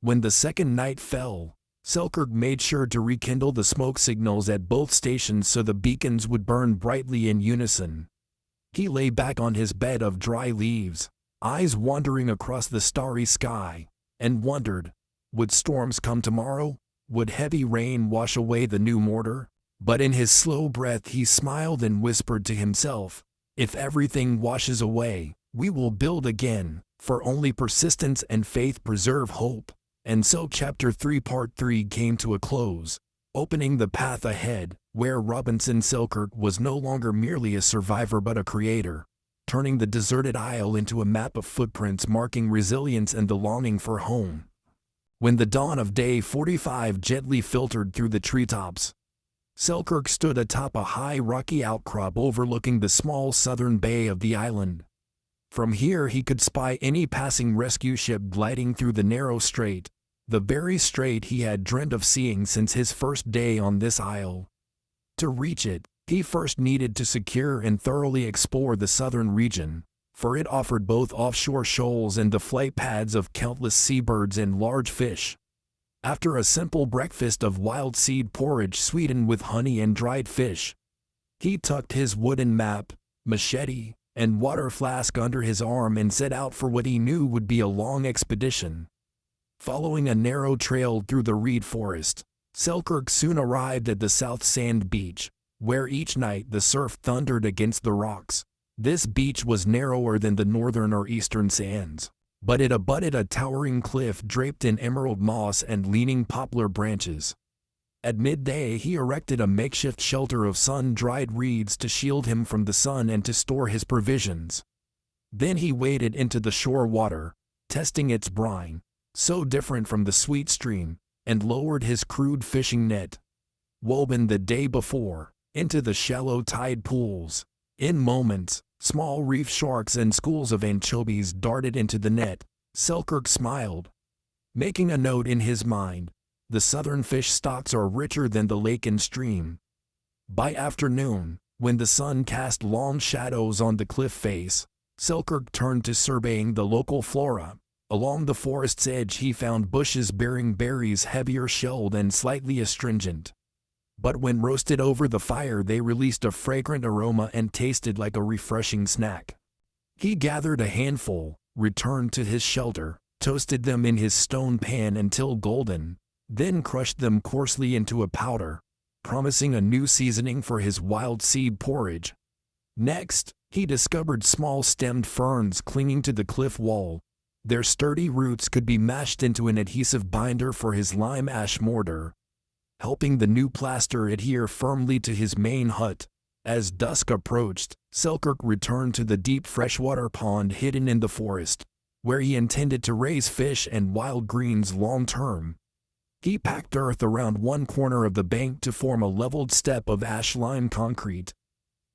When the second night fell, Selkirk made sure to rekindle the smoke signals at both stations so the beacons would burn brightly in unison. He lay back on his bed of dry leaves, eyes wandering across the starry sky, and wondered, would storms come tomorrow? Would heavy rain wash away the new mortar? But in his slow breath he smiled and whispered to himself, if everything washes away, we will build again, for only persistence and faith preserve hope. And so Chapter 3 Part 3 came to a close, opening the path ahead, where Robinson Selkirk was no longer merely a survivor but a creator, turning the deserted isle into a map of footprints marking resilience and the longing for home. When the dawn of day 45 gently filtered through the treetops, Selkirk stood atop a high rocky outcrop overlooking the small southern bay of the island. From here he could spy any passing rescue ship gliding through the narrow strait, the very strait he had dreamed of seeing since his first day on this isle. To reach it, he first needed to secure and thoroughly explore the southern region, for it offered both offshore shoals and the flight paths of countless seabirds and large fish. After a simple breakfast of wild seed porridge sweetened with honey and dried fish, he tucked his wooden map, machete, and water flask under his arm and set out for what he knew would be a long expedition. Following a narrow trail through the reed forest, Selkirk soon arrived at the South Sand Beach, where each night the surf thundered against the rocks. This beach was narrower than the northern or eastern sands, but it abutted a towering cliff draped in emerald moss and leaning poplar branches. At midday he erected a makeshift shelter of sun-dried reeds to shield him from the sun and to store his provisions. Then he waded into the shore water, testing its brine, so different from the sweet stream, and lowered his crude fishing net, woven the day before, into the shallow tide pools. In moments, Small reef sharks and schools of anchovies darted into the net. Selkirk smiled, making a note in his mind. The southern fish stocks are richer than the lake and stream. By afternoon, when the sun cast long shadows on the cliff face, Selkirk turned to surveying the local flora. Along the forest's edge he found bushes bearing berries heavier shelled and slightly astringent. But when roasted over the fire they released a fragrant aroma and tasted like a refreshing snack. He gathered a handful, returned to his shelter, toasted them in his stone pan until golden, then crushed them coarsely into a powder, promising a new seasoning for his wild seed porridge. Next, he discovered small stemmed ferns clinging to the cliff wall. Their sturdy roots could be mashed into an adhesive binder for his lime ash mortar, helping the new plaster adhere firmly to his main hut. As dusk approached, Selkirk returned to the deep freshwater pond hidden in the forest, where he intended to raise fish and wild greens long term. He packed earth around one corner of the bank to form a leveled step of ash-lime concrete,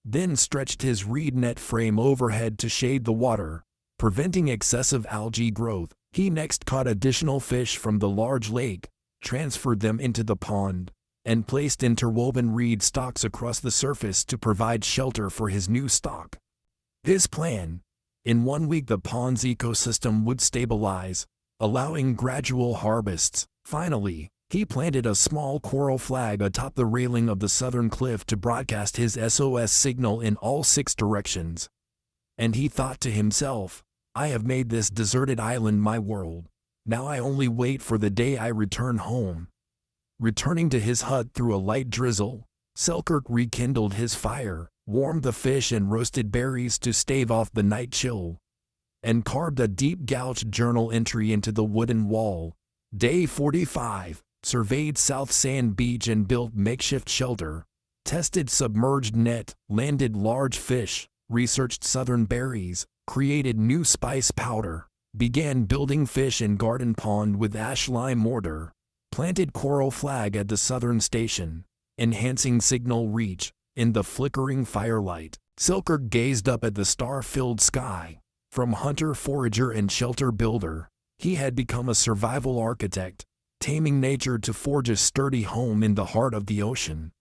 then stretched his reed net frame overhead to shade the water, preventing excessive algae growth. He next caught additional fish from the large lake, transferred them into the pond, and placed interwoven reed stalks across the surface to provide shelter for his new stock. His plan: in 1 week the pond's ecosystem would stabilize, allowing gradual harvests. Finally, he planted a small coral flag atop the railing of the southern cliff to broadcast his SOS signal in all 6 directions. And he thought to himself, I have made this deserted island my world. Now I only wait for the day I return home. Returning to his hut through a light drizzle, Selkirk rekindled his fire, warmed the fish and roasted berries to stave off the night chill, and carved a deep gouged journal entry into the wooden wall. Day 45, surveyed South Sand Beach and built makeshift shelter, tested submerged net, landed large fish, researched southern berries, created new spice powder, began building fish and garden pond with ash lime mortar, planted coral flag at the southern station, enhancing signal reach. In the flickering firelight, Selkirk gazed up at the star-filled sky. From hunter, forager, and shelter builder, he had become a survival architect, taming nature to forge a sturdy home in the heart of the ocean.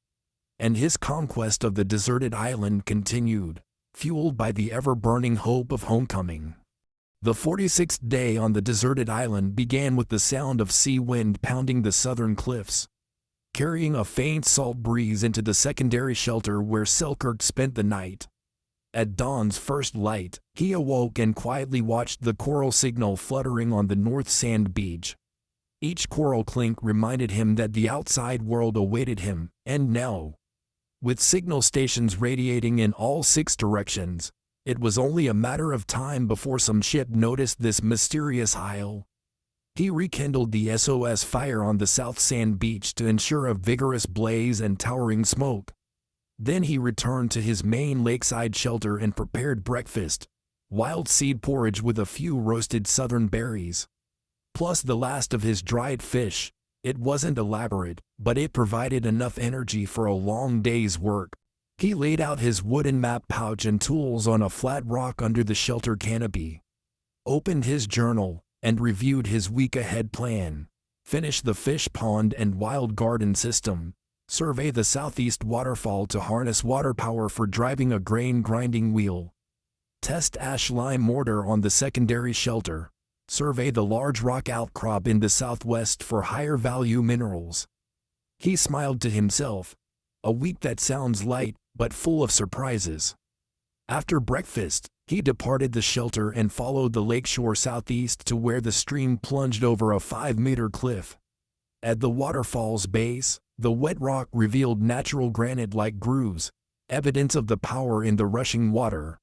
And his conquest of the deserted island continued, fueled by the ever-burning hope of homecoming. The 46th day on the deserted island began with the sound of sea wind pounding the southern cliffs, carrying a faint salt breeze into the secondary shelter where Selkirk spent the night. At dawn's first light, he awoke and quietly watched the coral signal fluttering on the north sand beach. Each coral clink reminded him that the outside world awaited him, and now, with signal stations radiating in all 6 directions, it was only a matter of time before some ship noticed this mysterious isle. He rekindled the SOS fire on the South Sand Beach to ensure a vigorous blaze and towering smoke. Then he returned to his main lakeside shelter and prepared breakfast, wild seed porridge with a few roasted southern berries, plus the last of his dried fish. It wasn't elaborate, but it provided enough energy for a long day's work. He laid out his wooden map pouch and tools on a flat rock under the shelter canopy, opened his journal, and reviewed his week-ahead plan. Finish the fish pond and wild garden system. Survey the southeast waterfall to harness water power for driving a grain grinding wheel. Test ash lime mortar on the secondary shelter. Survey the large rock outcrop in the southwest for higher value minerals. He smiled to himself. A week that sounds light, but full of surprises. After breakfast, he departed the shelter and followed the lakeshore southeast to where the stream plunged over a 5-meter cliff. At the waterfall's base, the wet rock revealed natural granite-like grooves, evidence of the power in the rushing water.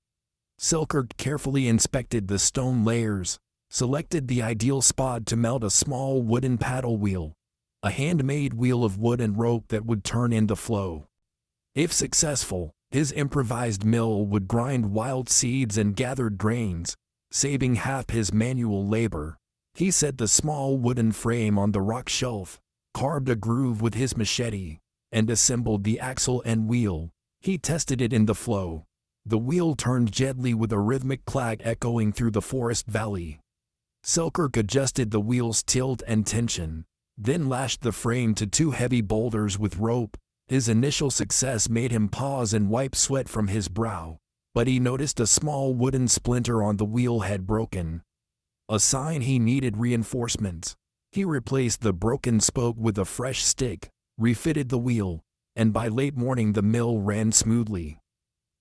Selkirk carefully inspected the stone layers, selected the ideal spot to mount a small wooden paddle wheel, a handmade wheel of wood and rope that would turn in the flow. If successful, his improvised mill would grind wild seeds and gathered grains, saving half his manual labor. He set the small wooden frame on the rock shelf, carved a groove with his machete, and assembled the axle and wheel. He tested it in the flow, The wheel turned gently with a rhythmic clack echoing through the forest valley. Selkirk adjusted the wheel's tilt and tension, then lashed the frame to two heavy boulders with rope. His initial success made him pause and wipe sweat from his brow, but he noticed a small wooden splinter on the wheel had broken. A sign he needed reinforcements. He replaced the broken spoke with a fresh stick, refitted the wheel, and by late morning the mill ran smoothly.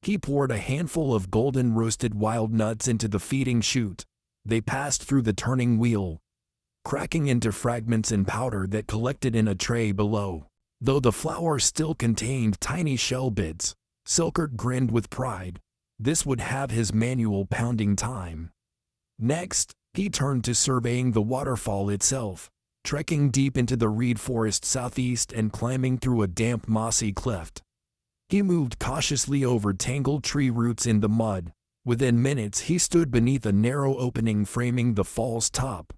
He poured a handful of golden roasted wild nuts into the feeding chute. They passed through the turning wheel, cracking into fragments and powder that collected in a tray below. Though the flour still contained tiny shell bits, Selkirk grinned with pride. This would have his manual pounding time. Next, he turned to surveying the waterfall itself, trekking deep into the reed forest southeast and climbing through a damp mossy cleft. He moved cautiously over tangled tree roots in the mud. Within minutes he stood beneath a narrow opening framing the fall's top.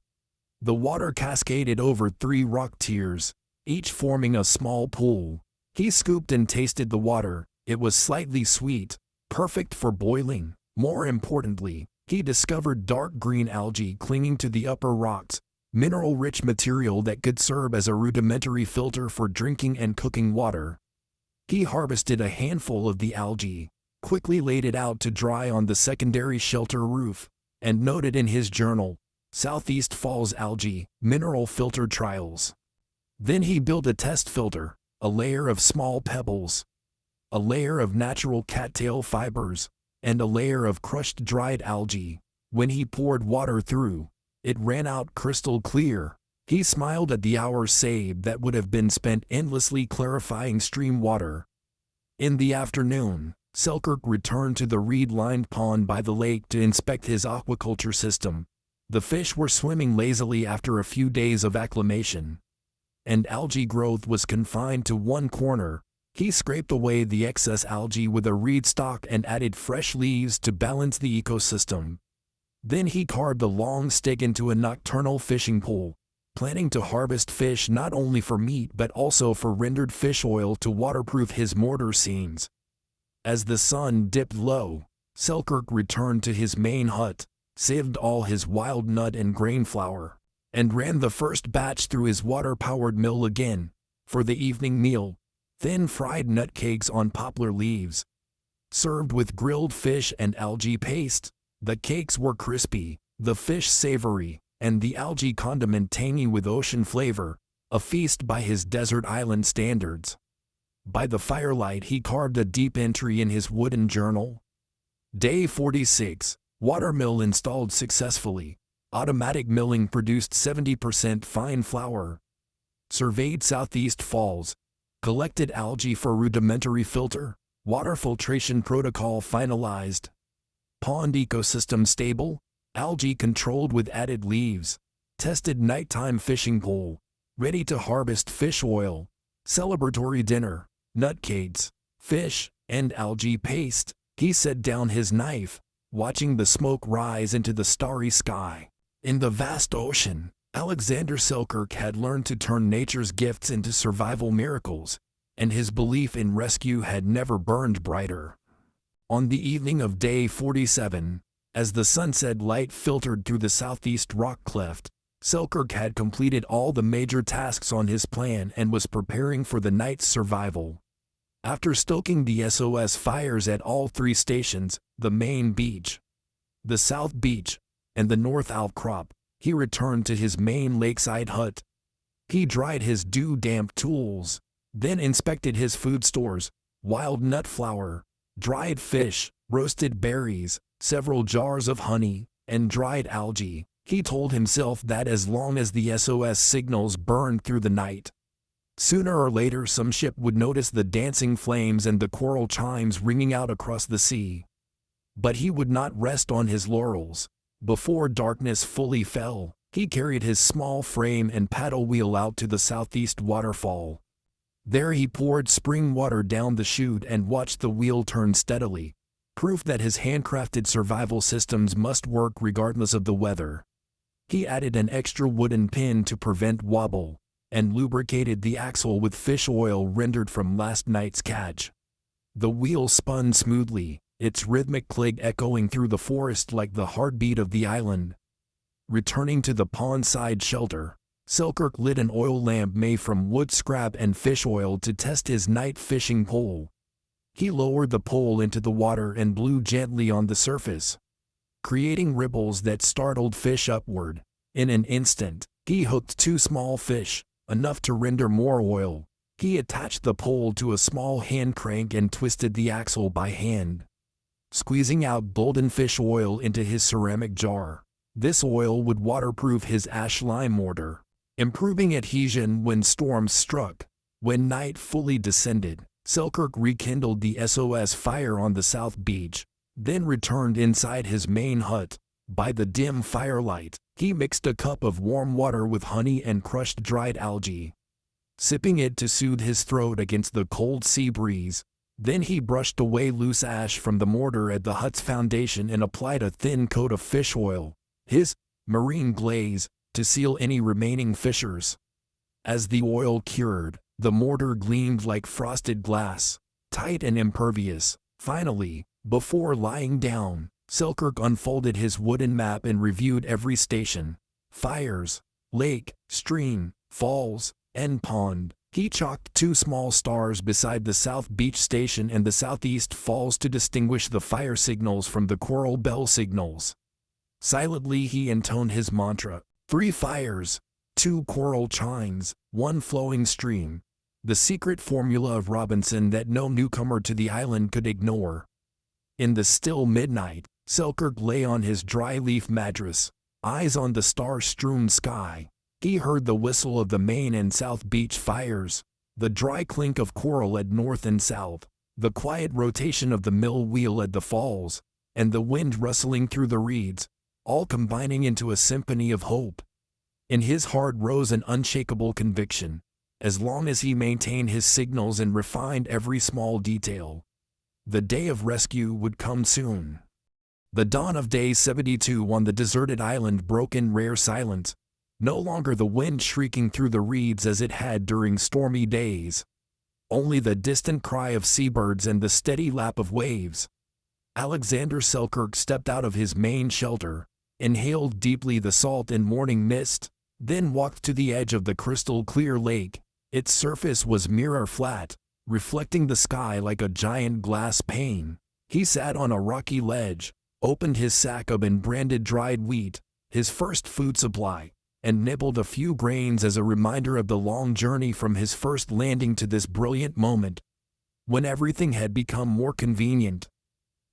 The water cascaded over 3 rock tiers, each forming a small pool. He scooped and tasted the water. It was slightly sweet, perfect for boiling. More importantly, he discovered dark green algae clinging to the upper rocks, mineral-rich material that could serve as a rudimentary filter for drinking and cooking water. He harvested a handful of the algae, quickly laid it out to dry on the secondary shelter roof, and noted in his journal, Southeast Falls Algae, Mineral Filter Trials. Then he built a test filter, a layer of small pebbles, a layer of natural cattail fibers, and a layer of crushed dried algae. When he poured water through, it ran out crystal clear. He smiled at the hours saved that would have been spent endlessly clarifying stream water. In the afternoon, Selkirk returned to the reed-lined pond by the lake to inspect his aquaculture system. The fish were swimming lazily after a few days of acclimation, and algae growth was confined to one corner. He scraped away the excess algae with a reed stalk and added fresh leaves to balance the ecosystem. Then he carved a long stick into a nocturnal fishing pole, planning to harvest fish not only for meat but also for rendered fish oil to waterproof his mortar seams. As the sun dipped low, Selkirk returned to his main hut, sieved all his wild nut and grain flour, and ran the first batch through his water-powered mill again. For the evening meal, thin fried nut cakes on poplar leaves, served with grilled fish and algae paste. The cakes were crispy, the fish savory, and the algae condiment tangy with ocean flavor, a feast by his desert island standards. By the firelight he carved a deep entry in his wooden journal. Day 46, water mill installed successfully. Automatic milling produced 70% fine flour. Surveyed Southeast Falls. Collected algae for rudimentary filter. Water filtration protocol finalized. Pond ecosystem stable. Algae controlled with added leaves. Tested nighttime fishing pole. Ready to harvest fish oil. Celebratory dinner. Nut cakes, fish, and algae paste. He set down his knife, watching the smoke rise into the starry sky. In the vast ocean, Alexander Selkirk had learned to turn nature's gifts into survival miracles, and his belief in rescue had never burned brighter. On the evening of day 47, as the sunset light filtered through the southeast rock cleft, Selkirk had completed all the major tasks on his plan and was preparing for the night's survival. After stoking the SOS fires at all 3 stations, the main beach, the south beach, and the north outcrop, he returned to his main lakeside hut. He dried his dew-damp tools, then inspected his food stores: wild nut flour, dried fish, roasted berries, several jars of honey, and dried algae. He told himself that as long as the SOS signals burned through the night, sooner or later some ship would notice the dancing flames and the choral chimes ringing out across the sea. But he would not rest on his laurels. Before darkness fully fell, he carried his small frame and paddle wheel out to the southeast waterfall. There he poured spring water down the chute and watched the wheel turn steadily, proof that his handcrafted survival systems must work regardless of the weather. He added an extra wooden pin to prevent wobble, and lubricated the axle with fish oil rendered from last night's catch. The wheel spun smoothly, its rhythmic click echoing through the forest like the heartbeat of the island. Returning to the pond-side shelter, Selkirk lit an oil lamp made from wood scrap and fish oil to test his night fishing pole. He lowered the pole into the water and blew gently on the surface, creating ripples that startled fish upward. In an instant, he hooked 2 small fish, enough to render more oil. He attached the pole to a small hand crank and twisted the axle by hand, squeezing out golden fish oil into his ceramic jar. This oil would waterproof his ash lime mortar, improving adhesion when storms struck. When night fully descended, Selkirk rekindled the SOS fire on the south beach, then returned inside his main hut. By the dim firelight, he mixed a cup of warm water with honey and crushed dried algae, sipping it to soothe his throat against the cold sea breeze. Then he brushed away loose ash from the mortar at the hut's foundation and applied a thin coat of fish oil, his marine glaze, to seal any remaining fissures. As the oil cured, the mortar gleamed like frosted glass, tight and impervious. Finally, before lying down, Selkirk unfolded his wooden map and reviewed every station: fires, lake, stream, falls, and pond. He chalked 2 small stars beside the South Beach Station and the Southeast Falls to distinguish the fire signals from the coral bell signals. Silently he intoned his mantra: 3 fires, 2 coral chimes, 1 flowing stream. The secret formula of Robinson that no newcomer to the island could ignore. In the still midnight, Selkirk lay on his dry leaf mattress, eyes on the star-strewn sky. He heard the whistle of the Main and South Beach fires, the dry clink of coral at North and South, the quiet rotation of the mill wheel at the falls, and the wind rustling through the reeds, all combining into a symphony of hope. In his heart rose an unshakable conviction: as long as he maintained his signals and refined every small detail, the day of rescue would come soon. The dawn of day 72 on the deserted island broke in rare silence. No longer the wind shrieking through the reeds as it had during stormy days. Only the distant cry of seabirds and the steady lap of waves. Alexander Selkirk stepped out of his main shelter, inhaled deeply the salt and morning mist, then walked to the edge of the crystal-clear lake. Its surface was mirror flat, reflecting the sky like a giant glass pane. He sat on a rocky ledge, opened his sack of unbranded dried wheat, his first food supply, and nibbled a few grains as a reminder of the long journey from his first landing to this brilliant moment, when everything had become more convenient.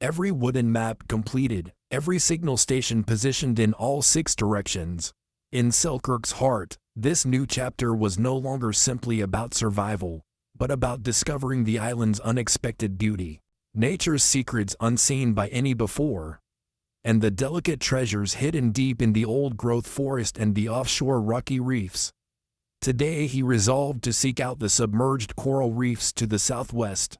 Every wooden map completed, every signal station positioned in all 6 directions. In Selkirk's heart, this new chapter was no longer simply about survival, but about discovering the island's unexpected beauty, nature's secrets unseen by any before, and the delicate treasures hidden deep in the old-growth forest and the offshore rocky reefs. Today he resolved to seek out the submerged coral reefs to the southwest,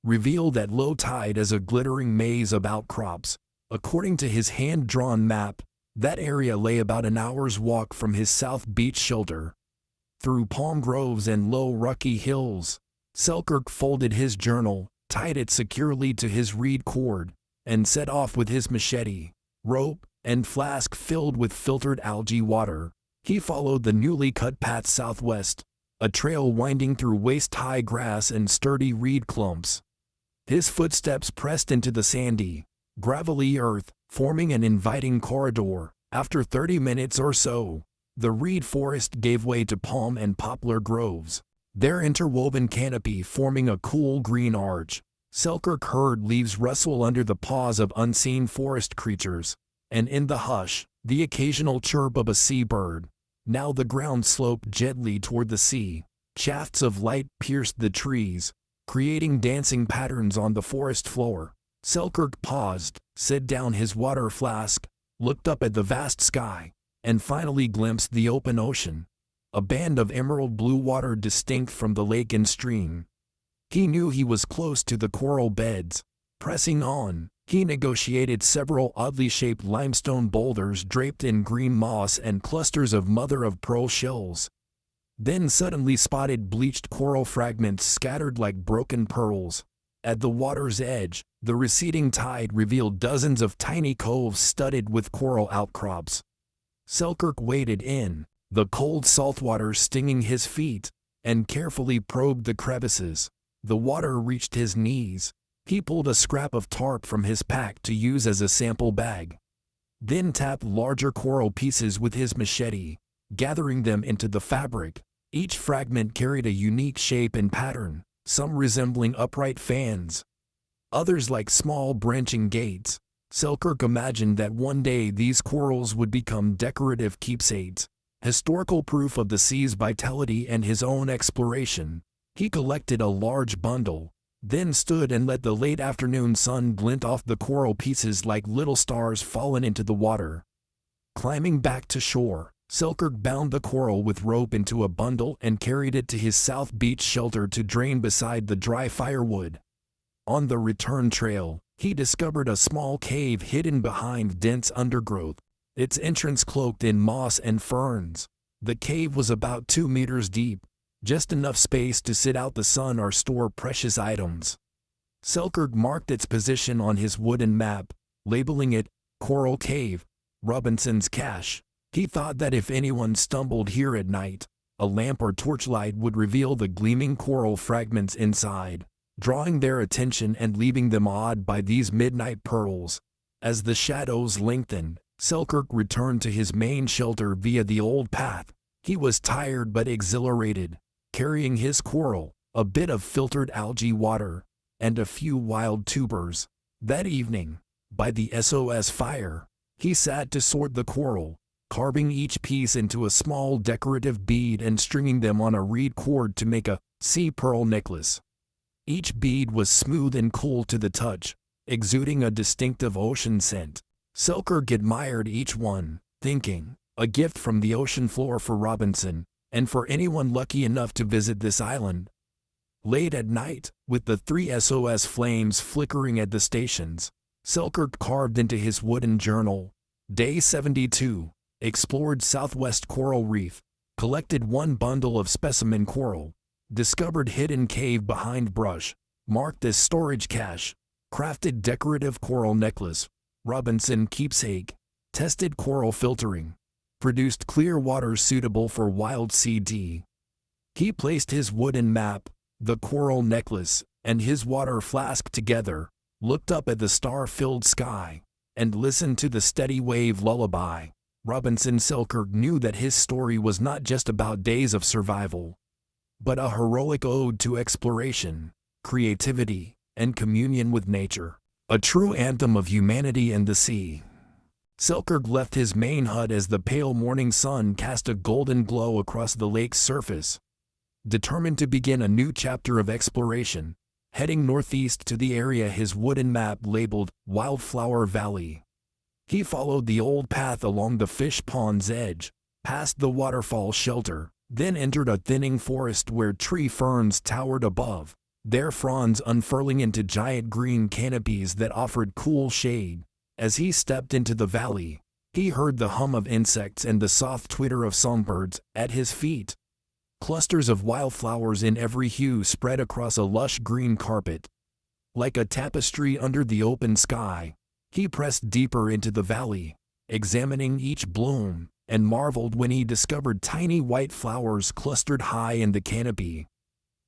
revealed at low tide as a glittering maze of outcrops. According to his hand-drawn map, that area lay about an hour's walk from his South Beach shelter. Through palm groves and low rocky hills, Selkirk folded his journal, tied it securely to his reed cord, and set off with his machete, rope, and flask filled with filtered algae water. He followed the newly cut path southwest, a trail winding through waist-high grass and sturdy reed clumps. His footsteps pressed into the sandy, gravelly earth, forming an inviting corridor. After 30 minutes or so, the reed forest gave way to palm and poplar groves, their interwoven canopy forming a cool green arch. Selkirk heard leaves rustle under the paws of unseen forest creatures, and in the hush, the occasional chirp of a seabird. Now the ground sloped gently toward the sea. Shafts of light pierced the trees, creating dancing patterns on the forest floor. Selkirk paused, set down his water flask, looked up at the vast sky, and finally glimpsed the open ocean, a band of emerald blue water distinct from the lake and stream. He knew he was close to the coral beds. Pressing on, he negotiated several oddly shaped limestone boulders draped in green moss and clusters of mother-of-pearl shells. Then suddenly spotted bleached coral fragments scattered like broken pearls. At the water's edge, the receding tide revealed dozens of tiny coves studded with coral outcrops. Selkirk waded in, the cold saltwater stinging his feet, and carefully probed the crevices. The water reached his knees. He pulled a scrap of tarp from his pack to use as a sample bag. Then tapped larger coral pieces with his machete, gathering them into the fabric. Each fragment carried a unique shape and pattern, some resembling upright fans, others like small branching gates. Selkirk imagined that one day these corals would become decorative keepsakes, historical proof of the sea's vitality and his own exploration. He collected a large bundle, then stood and let the late afternoon sun glint off the coral pieces like little stars fallen into the water. Climbing back to shore, Selkirk bound the coral with rope into a bundle and carried it to his south beach shelter to drain beside the dry firewood. On the return trail, he discovered a small cave hidden behind dense undergrowth, its entrance cloaked in moss and ferns. The cave was about 2 meters deep, just enough space to sit out the sun or store precious items. Selkirk marked its position on his wooden map, labeling it Coral Cave, Robinson's Cache. He thought that if anyone stumbled here at night, a lamp or torchlight would reveal the gleaming coral fragments inside, drawing their attention and leaving them awed by these midnight pearls. As the shadows lengthened, Selkirk returned to his main shelter via the old path. He was tired but exhilarated, carrying his coral, a bit of filtered algae water, and a few wild tubers. That evening, by the SOS fire, he sat to sort the coral, carving each piece into a small decorative bead and stringing them on a reed cord to make a sea pearl necklace. Each bead was smooth and cool to the touch, exuding a distinctive ocean scent. Selkirk admired each one, thinking, a gift from the ocean floor for Robinson, and for anyone lucky enough to visit this island. Late at night, with the 3 SOS flames flickering at the stations, Selkirk carved into his wooden journal, Day 72, explored Southwest Coral Reef, collected 1 bundle of specimen coral, discovered hidden cave behind brush, marked as storage cache, crafted decorative coral necklace, Robinson keepsake, tested coral filtering, produced clear water suitable for wild CD. He placed his wooden map, the coral necklace, and his water flask together, looked up at the star-filled sky, and listened to the steady wave lullaby. Robinson Selkirk knew that his story was not just about days of survival, but a heroic ode to exploration, creativity, and communion with nature, a true anthem of humanity and the sea. Selkirk left his main hut as the pale morning sun cast a golden glow across the lake's surface. Determined to begin a new chapter of exploration, heading northeast to the area his wooden map labeled Wildflower Valley. He followed the old path along the fish pond's edge, past the waterfall shelter, then entered a thinning forest where tree ferns towered above, their fronds unfurling into giant green canopies that offered cool shade. As he stepped into the valley, he heard the hum of insects and the soft twitter of songbirds at his feet. Clusters of wildflowers in every hue spread across a lush green carpet. Like a tapestry under the open sky, he pressed deeper into the valley, examining each bloom, and marveled when he discovered tiny white flowers clustered high in the canopy.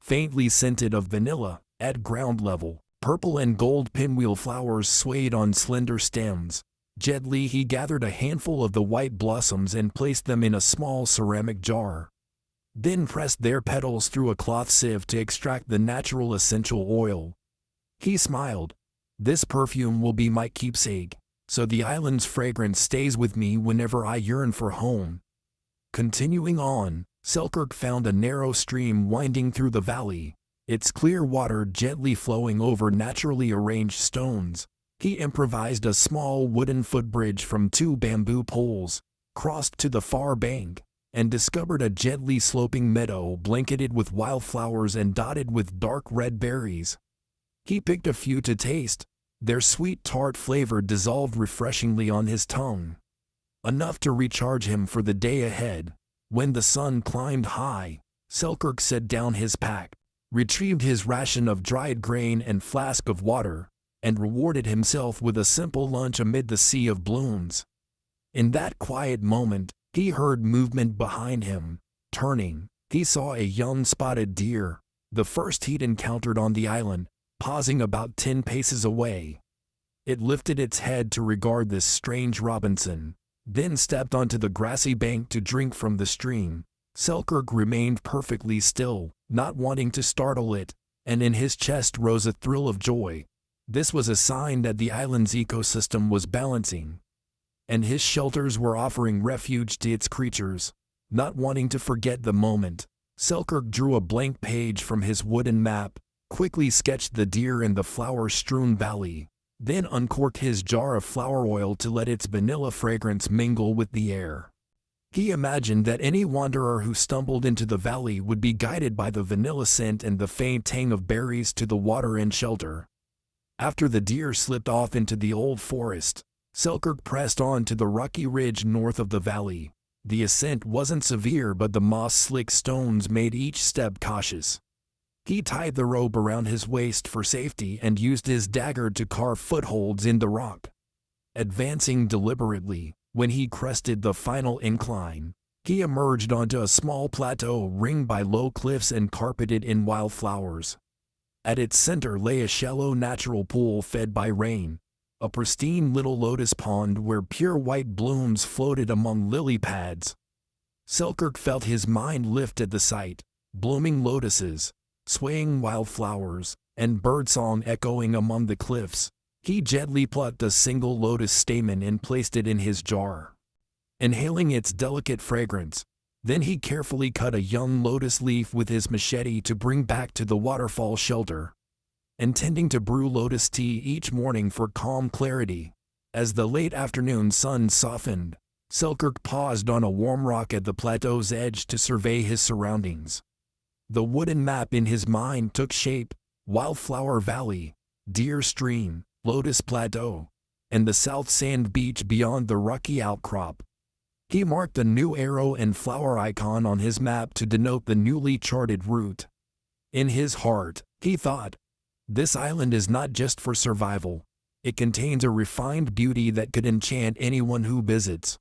Faintly scented of vanilla, at ground level, purple and gold pinwheel flowers swayed on slender stems. Gently he gathered a handful of the white blossoms and placed them in a small ceramic jar. Then pressed their petals through a cloth sieve to extract the natural essential oil. He smiled. This perfume will be my keepsake, so the island's fragrance stays with me whenever I yearn for home. Continuing on, Selkirk found a narrow stream winding through the valley, its clear water gently flowing over naturally arranged stones. He improvised a small wooden footbridge from 2 bamboo poles, crossed to the far bank, and discovered a gently sloping meadow blanketed with wildflowers and dotted with dark red berries. He picked a few to taste. Their sweet tart flavor dissolved refreshingly on his tongue, enough to recharge him for the day ahead. When the sun climbed high, Selkirk set down his pack, retrieved his ration of dried grain and flask of water, and rewarded himself with a simple lunch amid the sea of blooms. In that quiet moment, he heard movement behind him. Turning, he saw a young spotted deer, the first he'd encountered on the island, pausing about 10 paces away. It lifted its head to regard this strange Robinson, then stepped onto the grassy bank to drink from the stream. Selkirk remained perfectly still, not wanting to startle it, and in his chest rose a thrill of joy. This was a sign that the island's ecosystem was balancing, and his shelters were offering refuge to its creatures. Not wanting to forget the moment, Selkirk drew a blank page from his wooden map, quickly sketched the deer in the flower-strewn valley, then uncorked his jar of flower oil to let its vanilla fragrance mingle with the air. He imagined that any wanderer who stumbled into the valley would be guided by the vanilla scent and the faint tang of berries to the water and shelter. After the deer slipped off into the old forest, Selkirk pressed on to the rocky ridge north of the valley. The ascent wasn't severe, but the moss-slick stones made each step cautious. He tied the rope around his waist for safety and used his dagger to carve footholds in the rock. Advancing deliberately, when he crested the final incline, he emerged onto a small plateau ringed by low cliffs and carpeted in wildflowers. At its center lay a shallow natural pool fed by rain, a pristine little lotus pond where pure white blooms floated among lily pads. Selkirk felt his mind lift at the sight. Blooming lotuses, swaying wildflowers, and birdsong echoing among the cliffs. He gently plucked a single lotus stamen and placed it in his jar, inhaling its delicate fragrance. Then he carefully cut a young lotus leaf with his machete to bring back to the waterfall shelter, intending to brew lotus tea each morning for calm clarity. As the late afternoon sun softened, Selkirk paused on a warm rock at the plateau's edge to survey his surroundings. The wooden map in his mind took shape: Wildflower Valley, Deer Stream, Lotus Plateau, and the South Sand Beach beyond the rocky outcrop. He marked a new arrow and flower icon on his map to denote the newly charted route. In his heart, he thought, "This island is not just for survival. It contains a refined beauty that could enchant anyone who visits,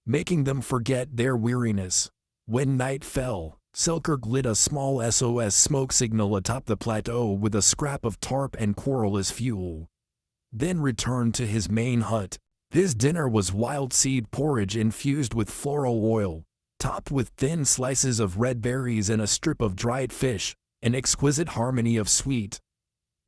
making them forget their weariness." When night fell, Selkirk lit a small SOS smoke signal atop the plateau with a scrap of tarp and coral as fuel, then returned to his main hut. His dinner was wild seed porridge infused with floral oil, topped with thin slices of red berries and a strip of dried fish, an exquisite harmony of sweet,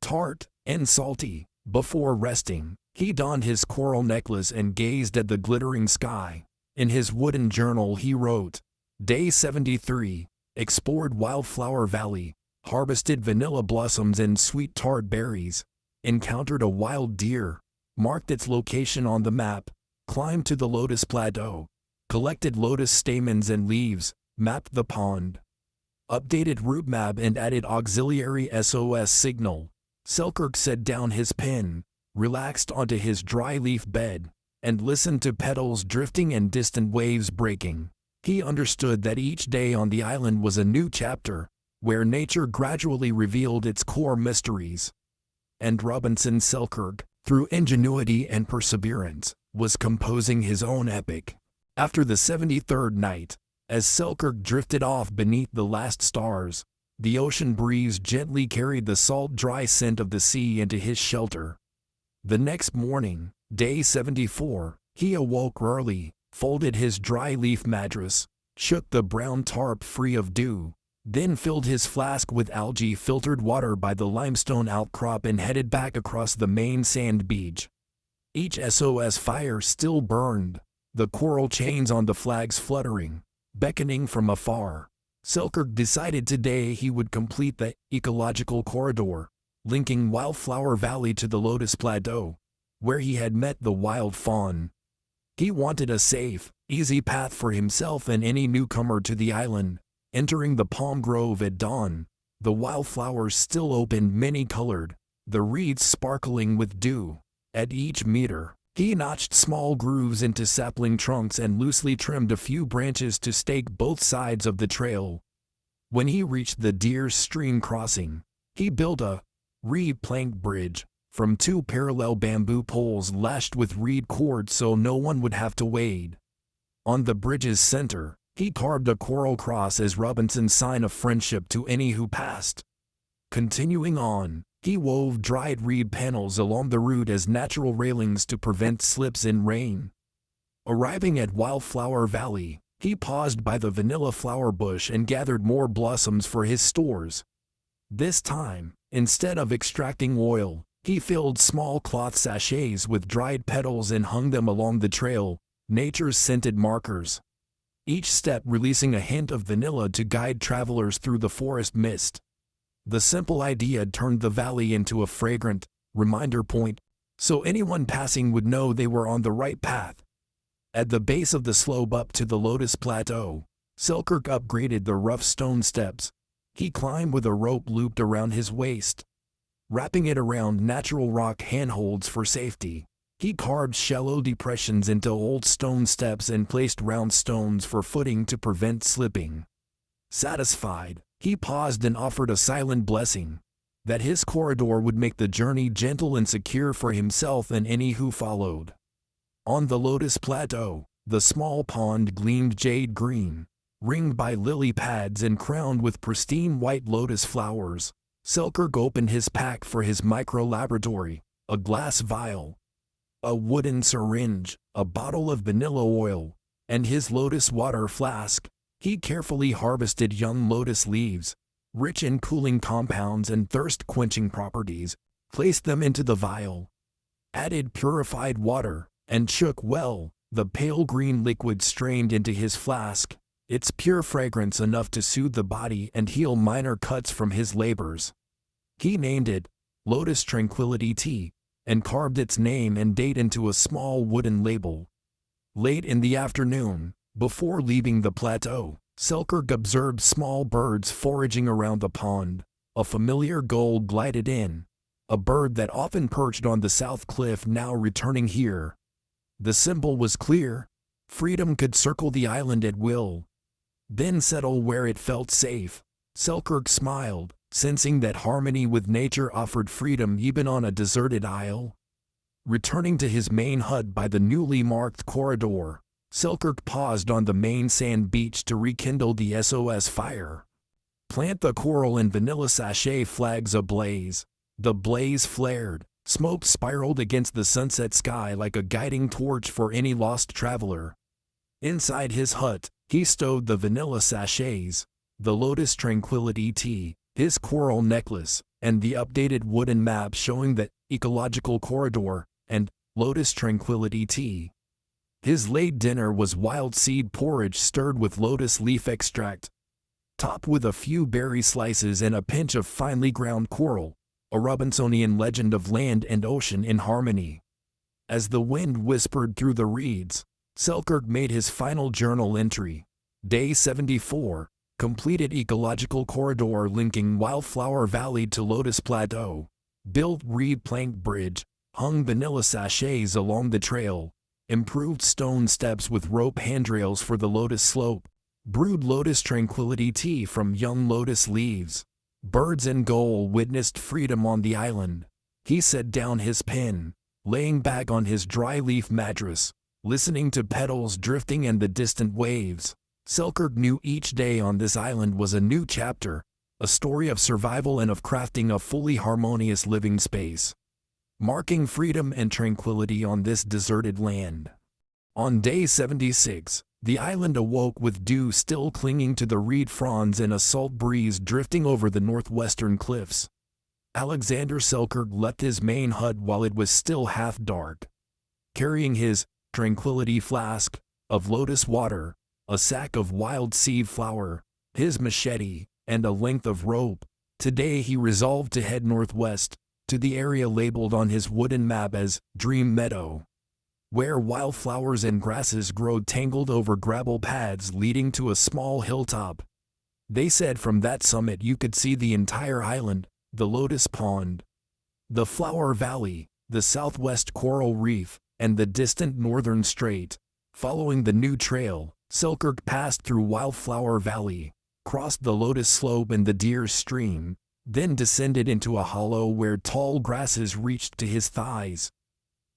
tart, and salty. Before resting, he donned his coral necklace and gazed at the glittering sky. In his wooden journal he wrote, Day 73, explored Wildflower Valley, harvested vanilla blossoms and sweet tart berries, encountered a wild deer, marked its location on the map, climbed to the Lotus Plateau, collected lotus stamens and leaves, mapped the pond, updated route map and added auxiliary SOS signal. Selkirk set down his pen, relaxed onto his dry leaf bed, and listened to petals drifting and distant waves breaking. He understood that each day on the island was a new chapter, where nature gradually revealed its core mysteries. And Robinson Selkirk, through ingenuity and perseverance, was composing his own epic. After the 73rd night, as Selkirk drifted off beneath the last stars, the ocean breeze gently carried the salt, dry scent of the sea into his shelter. The next morning, day 74, he awoke early, folded his dry leaf mattress, shook the brown tarp free of dew, then filled his flask with algae-filtered water by the limestone outcrop and headed back across the main sand beach. Each SOS fire still burned, the coral chains on the flags fluttering, beckoning from afar. Selkirk decided today he would complete the ecological corridor, linking Wildflower Valley to the Lotus Plateau, where he had met the wild fawn. He wanted a safe, easy path for himself and any newcomer to the island. Entering the palm grove at dawn, the wildflowers still opened many-colored, the reeds sparkling with dew. At each meter, he notched small grooves into sapling trunks and loosely trimmed a few branches to stake both sides of the trail. When he reached the Deer Stream crossing, he built a reed plank bridge from 2 parallel bamboo poles lashed with reed cord so no one would have to wade. On the bridge's center, he carved a coral cross as Robinson's sign of friendship to any who passed. Continuing on, he wove dried reed panels along the route as natural railings to prevent slips in rain. Arriving at Wildflower Valley, he paused by the vanilla flower bush and gathered more blossoms for his stores. This time, instead of extracting oil, he filled small cloth sachets with dried petals and hung them along the trail, nature's scented markers. Each step releasing a hint of vanilla to guide travelers through the forest mist. The simple idea turned the valley into a fragrant reminder point, so anyone passing would know they were on the right path. At the base of the slope up to the Lotus Plateau, Selkirk upgraded the rough stone steps. He climbed with a rope looped around his waist. Wrapping it around natural rock handholds for safety, he carved shallow depressions into old stone steps and placed round stones for footing to prevent slipping. Satisfied, he paused and offered a silent blessing that his corridor would make the journey gentle and secure for himself and any who followed. On the Lotus Plateau, the small pond gleamed jade green, ringed by lily pads and crowned with pristine white lotus flowers. Selkirk opened his pack for his micro-laboratory, a glass vial, a wooden syringe, a bottle of vanilla oil, and his lotus water flask. He carefully harvested young lotus leaves, rich in cooling compounds and thirst-quenching properties, placed them into the vial, added purified water, and shook well. The pale green liquid strained into his flask, its pure fragrance enough to soothe the body and heal minor cuts from his labors. He named it Lotus Tranquility Tea, and carved its name and date into a small wooden label. Late in the afternoon, before leaving the plateau, Selkirk observed small birds foraging around the pond. A familiar gull glided in, a bird that often perched on the south cliff now returning here. The symbol was clear: freedom could circle the island at will, then settle where it felt safe. Selkirk smiled, sensing that harmony with nature offered freedom even on a deserted isle. Returning to his main hut by the newly marked corridor, Selkirk paused on the main sand beach to rekindle the SOS fire. Plant the coral and vanilla sachet flags ablaze. The blaze flared. Smoke spiraled against the sunset sky like a guiding torch for any lost traveler. Inside his hut, he stowed the vanilla sachets, the Lotus Tranquility Tea, his coral necklace, and the updated wooden map showing the ecological corridor and Lotus Tranquility Tea. His late dinner was wild seed porridge stirred with lotus leaf extract, topped with a few berry slices and a pinch of finely ground coral. A Robinsonian legend of land and ocean in harmony. As the wind whispered through the reeds, Selkirk made his final journal entry. Day 74, completed ecological corridor linking Wildflower Valley to Lotus Plateau, built reed plank bridge, hung vanilla sachets along the trail, improved stone steps with rope handrails for the lotus slope, brewed Lotus Tranquility Tea from young lotus leaves. Birds and gull witnessed freedom on the island. He set down his pen, laying back on his dry leaf mattress, listening to petals drifting and the distant waves. Selkirk knew each day on this island was a new chapter, a story of survival and of crafting a fully harmonious living space, marking freedom and tranquility on this deserted land. On day 76, the island awoke with dew still clinging to the reed fronds and a salt breeze drifting over the northwestern cliffs. Alexander Selkirk left his main hut while it was still half dark. Carrying his tranquility flask of lotus water, a sack of wild seed flour, his machete, and a length of rope, today he resolved to head northwest, to the area labeled on his wooden map as Dream Meadow, where wildflowers and grasses grow tangled over gravel paths leading to a small hilltop. They said from that summit you could see the entire island, the Lotus Pond, the Flower Valley, the southwest coral reef, and the distant northern strait. Following the new trail, Selkirk passed through Wildflower Valley, crossed the lotus slope and the deer stream, then descended into a hollow where tall grasses reached to his thighs.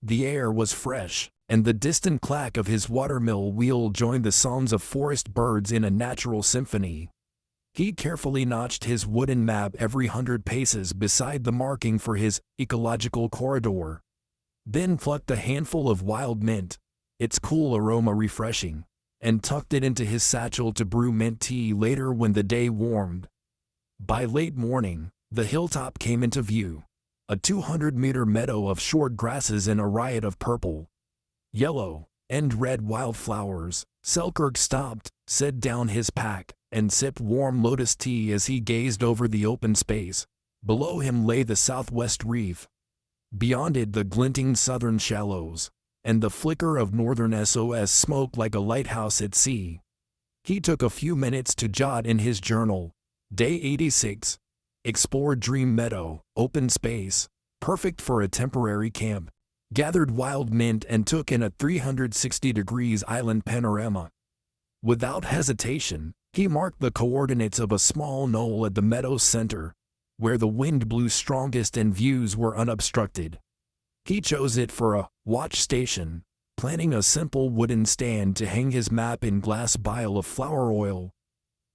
The air was fresh, and the distant clack of his watermill wheel joined the songs of forest birds in a natural symphony. He carefully notched his wooden map every 100 paces beside the marking for his ecological corridor. Then plucked a handful of wild mint, its cool aroma refreshing, and tucked it into his satchel to brew mint tea later when the day warmed. By late morning, the hilltop came into view, a 200-meter meadow of short grasses and a riot of purple, yellow, and red wildflowers. Selkirk stopped, set down his pack, and sipped warm lotus tea as he gazed over the open space. Below him lay the southwest reef. Beyond it the glinting southern shallows, and the flicker of northern SOS smoke like a lighthouse at sea. He took a few minutes to jot in his journal. Day 86. Explored Dream Meadow, open space, perfect for a temporary camp. Gathered wild mint and took in a 360 degrees island panorama. Without hesitation, he marked the coordinates of a small knoll at the meadow's center, where the wind blew strongest and views were unobstructed. He chose it for a watch station, planning a simple wooden stand to hang his map in glass vial of flower oil.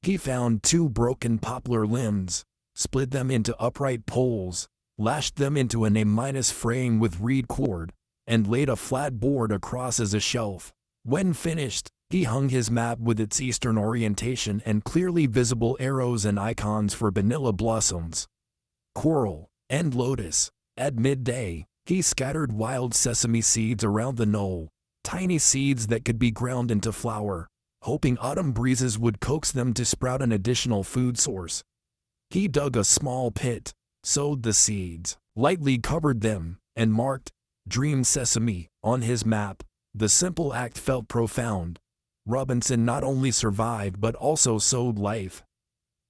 He found 2 broken poplar limbs, split them into upright poles, lashed them into an A- frame with reed cord, and laid a flat board across as a shelf. When finished, he hung his map with its eastern orientation and clearly visible arrows and icons for vanilla blossoms, coral, and lotus. At midday, he scattered wild sesame seeds around the knoll, tiny seeds that could be ground into flour, hoping autumn breezes would coax them to sprout an additional food source. He dug a small pit, sowed the seeds, lightly covered them, and marked Dream Sesame on his map. The simple act felt profound. Robinson not only survived but also sowed life.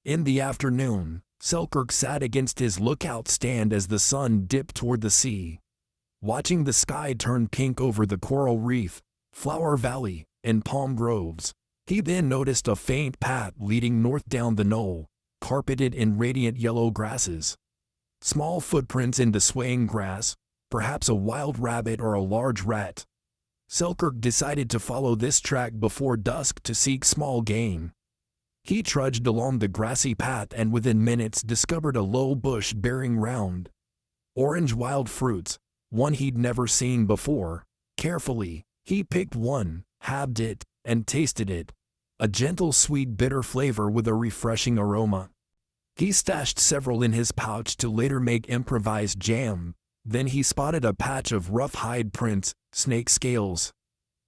In the afternoon, Selkirk sat against his lookout stand as the sun dipped toward the sea. Watching the sky turn pink over the coral reef, Flower Valley, and palm groves, he then noticed a faint path leading north down the knoll, carpeted in radiant yellow grasses. Small footprints in the swaying grass, perhaps a wild rabbit or a large rat. Selkirk decided to follow this track before dusk to seek small game. He trudged along the grassy path and within minutes discovered a low bush bearing round, orange wild fruits, one he'd never seen before. Carefully, he picked one, halved it, and tasted it. A gentle sweet bitter flavor with a refreshing aroma. He stashed several in his pouch to later make improvised jam. Then he spotted a patch of rough hide prints, snake scales.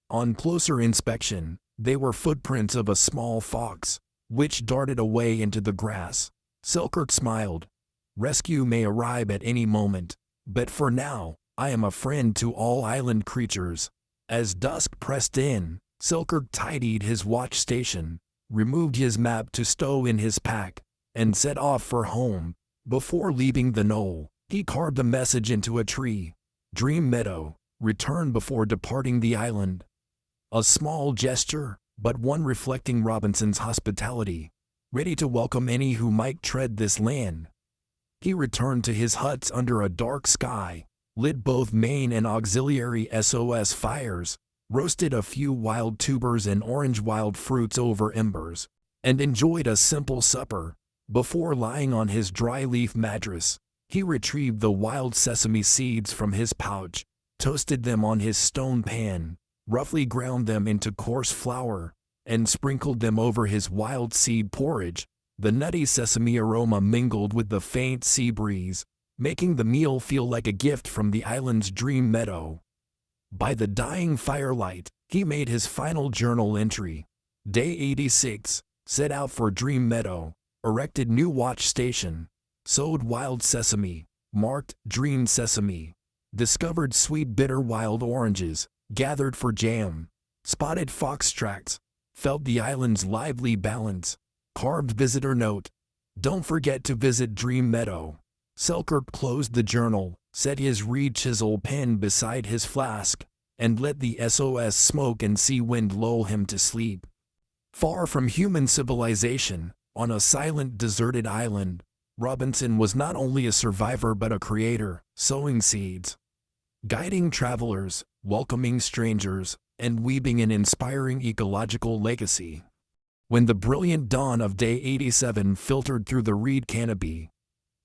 On closer inspection, they were footprints of a small fox, which darted away into the grass. Selkirk smiled. Rescue may arrive at any moment, but for now, I am a friend to all island creatures. As dusk pressed in, Selkirk tidied his watch station, removed his map to stow in his pack, and set off for home. Before leaving the knoll, he carved a message into a tree. Dream Meadow, return before departing the island. A small gesture, but one reflecting Robinson's hospitality, ready to welcome any who might tread this land. He returned to his huts under a dark sky, lit both main and auxiliary SOS fires, roasted a few wild tubers and orange wild fruits over embers, and enjoyed a simple supper. Before lying on his dry leaf mattress, he retrieved the wild sesame seeds from his pouch, toasted them on his stone pan, roughly ground them into coarse flour, and sprinkled them over his wild seed porridge. The nutty sesame aroma mingled with the faint sea breeze, making the meal feel like a gift from the island's dream meadow. By the dying firelight, he made his final journal entry. Day 86, set out for Dream Meadow, erected new watch station, sowed wild sesame, marked Dream Sesame, discovered sweet bitter wild oranges, gathered for jam, spotted fox tracks, felt the island's lively balance, carved visitor note. Don't forget to visit Dream Meadow. Selkirk closed the journal, set his reed chisel pen beside his flask, and let the SOS smoke and sea wind lull him to sleep. Far from human civilization, On a silent, deserted island, Robinson was not only a survivor but a creator, sowing seeds, guiding travelers, welcoming strangers, and weaving an inspiring ecological legacy. When the brilliant dawn of day 87 filtered through the reed canopy,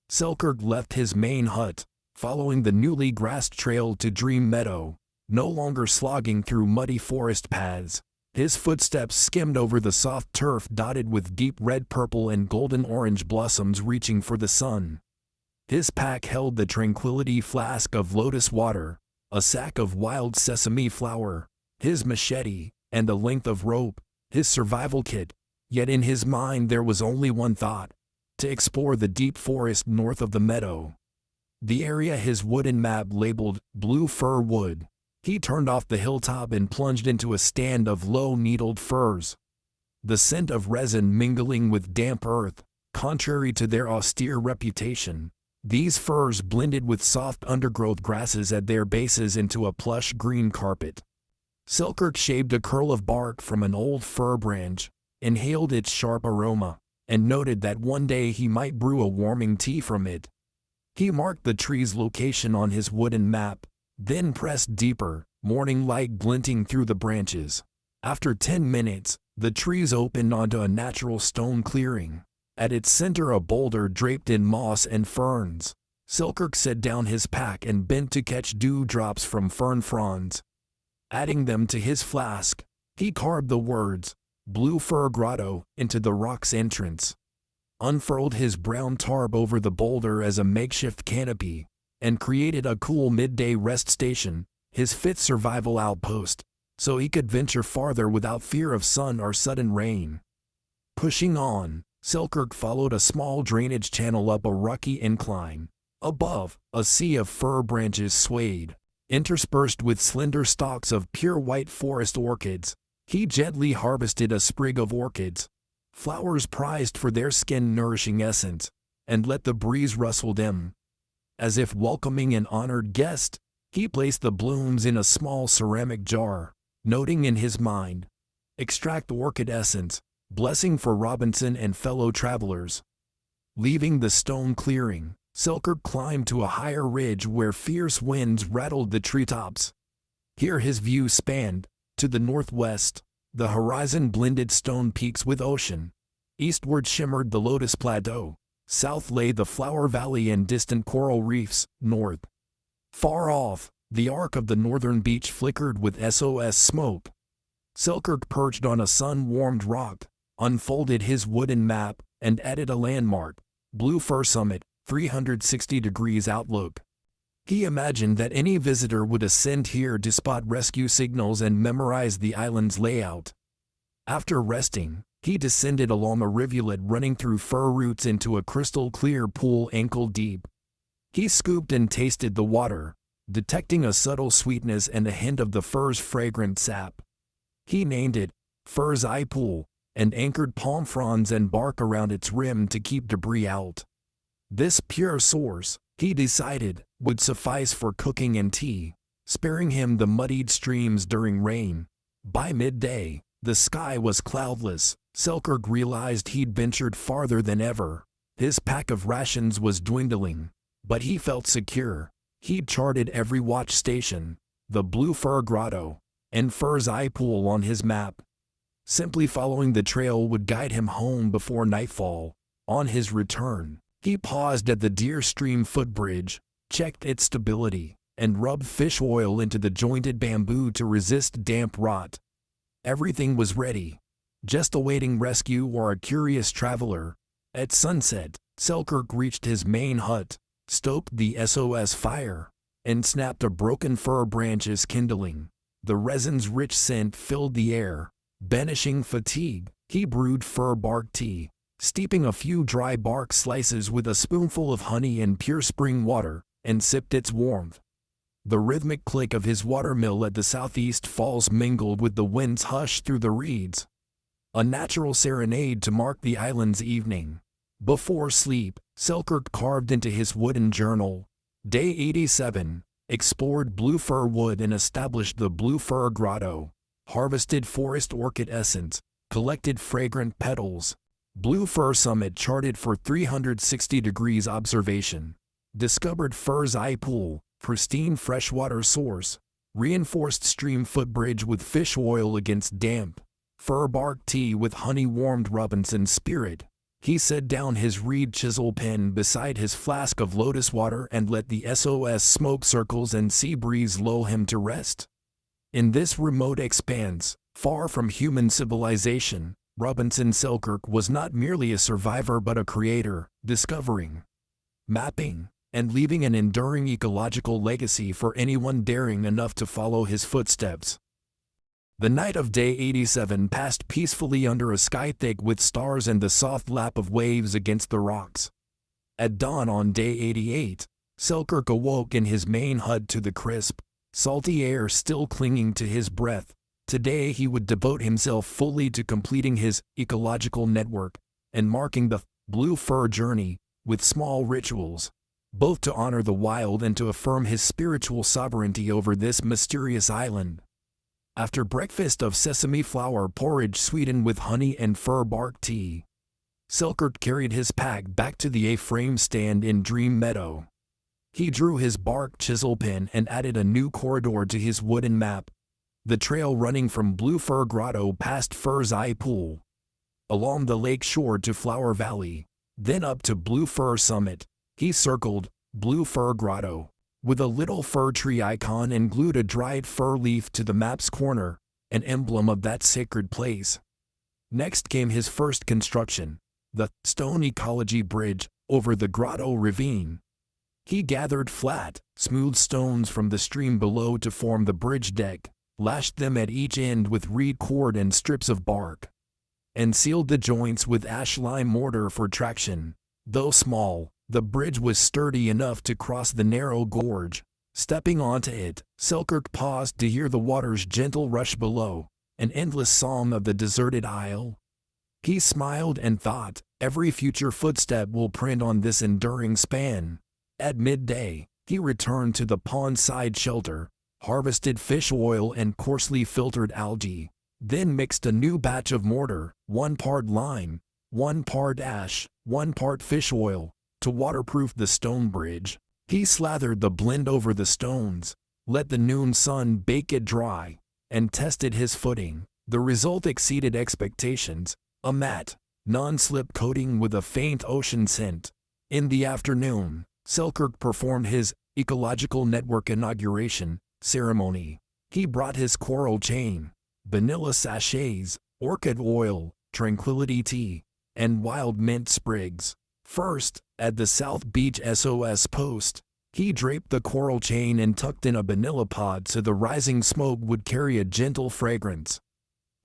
Selkirk left his main hut, following the newly grassed trail to Dream Meadow, no longer slogging through muddy forest paths. His footsteps skimmed over the soft turf dotted with deep red, purple, and golden orange blossoms reaching for the sun. His pack held the tranquility flask of lotus water, a sack of wild sesame flour, his machete, and a length of rope, his survival kit. Yet in his mind there was only one thought: to explore the deep forest north of the meadow. The area his wooden map labeled Blue Fir Wood. He turned off the hilltop and plunged into a stand of low-needled firs. The scent of resin mingling with damp earth, contrary to their austere reputation. These firs blended with soft undergrowth grasses at their bases into a plush green carpet. Selkirk shaved a curl of bark from an old fir branch, inhaled its sharp aroma, and noted that one day he might brew a warming tea from it. He marked the tree's location on his wooden map, then pressed deeper, morning light glinting through the branches. After 10 minutes, the trees opened onto a natural stone clearing. At its center, a boulder draped in moss and ferns. Selkirk set down his pack and bent to catch dewdrops from fern fronds. Adding them to his flask, he carved the words, "Blue Fir Grotto," into the rock's entrance, unfurled his brown tarp over the boulder as a makeshift canopy, and created a cool midday rest station, his fifth survival outpost, so he could venture farther without fear of sun or sudden rain. Pushing on, Selkirk followed a small drainage channel up a rocky incline. Above, a sea of fir branches swayed, interspersed with slender stalks of pure white forest orchids. He gently harvested a sprig of orchids, flowers prized for their skin-nourishing essence, and let the breeze rustle them. As if welcoming an honored guest, he placed the blooms in a small ceramic jar, noting in his mind, "Extract orchid essence, blessing for Robinson and fellow travelers." Leaving the stone clearing, Selkirk climbed to a higher ridge where fierce winds rattled the treetops. Here his view spanned. To the northwest, the horizon blended stone peaks with ocean. Eastward shimmered the Lotus Plateau. South lay the Flower Valley and distant coral reefs. North, far off, the arc of the northern beach flickered with SOS smoke. Selkirk perched on a sun-warmed rock, unfolded his wooden map, and added a landmark, Blue Fir Summit, 360 degrees outlook. He imagined that any visitor would ascend here to spot rescue signals and memorize the island's layout. After resting, he descended along a rivulet running through fir roots into a crystal-clear pool ankle deep. He scooped and tasted the water, detecting a subtle sweetness and a hint of the fir's fragrant sap. He named it Fir's Eye Pool, and anchored palm fronds and bark around its rim to keep debris out. This pure source, he decided, would suffice for cooking and tea, sparing him the muddied streams during rain. By midday, the sky was cloudless. Selkirk realized he'd ventured farther than ever. His pack of rations was dwindling, but he felt secure. He'd charted every watch station, the Blue Fir Grotto, and Fir's Eye Pool on his map. Simply following the trail would guide him home before nightfall. On his return, he paused at the Deer Stream footbridge, checked its stability, and rubbed fish oil into the jointed bamboo to resist damp rot. Everything was ready, just awaiting rescue or a curious traveler. At sunset, Selkirk reached his main hut, stoked the SOS fire, and snapped a broken fir branch's kindling. The resin's rich scent filled the air. Banishing fatigue, he brewed fir bark tea, steeping a few dry bark slices with a spoonful of honey and pure spring water, and sipped its warmth. The rhythmic click of his watermill at the southeast falls mingled with the wind's hush through the reeds. A natural serenade to mark the island's evening. Before sleep, Selkirk carved into his wooden journal, Day 87, explored Blue Fir Wood and established the Blue Fir Grotto, harvested forest orchid essence, collected fragrant petals, Blue Fir Summit charted for 360 degrees observation. Discovered Fir's Eye Pool, pristine freshwater source. Reinforced stream footbridge with fish oil against damp. Fir bark tea with honey warmed Robinson's spirit. He set down his reed chisel pen beside his flask of lotus water and let the SOS smoke circles and sea breeze lull him to rest. In this remote expanse, far from human civilization, Robinson Selkirk was not merely a survivor but a creator, discovering, mapping, and leaving an enduring ecological legacy for anyone daring enough to follow his footsteps. The night of day 87 passed peacefully under a sky thick with stars and the soft lap of waves against the rocks. At dawn on day 88, Selkirk awoke in his main hut to the crisp, salty air still clinging to his breath. Today he would devote himself fully to completing his ecological network and marking the Blue Fir journey with small rituals, both to honor the wild and to affirm his spiritual sovereignty over this mysterious island. After breakfast of sesame flour porridge sweetened with honey and fir bark tea, Selkirk carried his pack back to the A-frame stand in Dream Meadow. He drew his bark chisel pen and added a new corridor to his wooden map, the trail running from Blue Fir Grotto past Fir's Eye Pool, along the lake shore to Flower Valley, then up to Blue Fir Summit. He circled Blue Fir Grotto with a little fir tree icon and glued a dried fir leaf to the map's corner, an emblem of that sacred place. Next came his first construction, the stone ecology bridge over the Grotto Ravine. He gathered flat, smooth stones from the stream below to form the bridge deck, lashed them at each end with reed cord and strips of bark, and sealed the joints with ash-lime mortar for traction. Though small, the bridge was sturdy enough to cross the narrow gorge. Stepping onto it, Selkirk paused to hear the water's gentle rush below, an endless song of the deserted isle. He smiled and thought, every future footstep will print on this enduring span. At midday, he returned to the pond-side shelter, harvested fish oil and coarsely filtered algae, then mixed a new batch of mortar, 1 part lime, 1 part ash, 1 part fish oil, to waterproof the stone bridge. He slathered the blend over the stones, let the noon sun bake it dry, and tested his footing. The result exceeded expectations, a matte, non-slip coating with a faint ocean scent. In the afternoon, Selkirk performed his ecological network inauguration ceremony. He brought his coral chain, vanilla sachets, orchid oil, tranquility tea, and wild mint sprigs. First, at the South Beach SOS post, he draped the coral chain and tucked in a vanilla pod so the rising smoke would carry a gentle fragrance.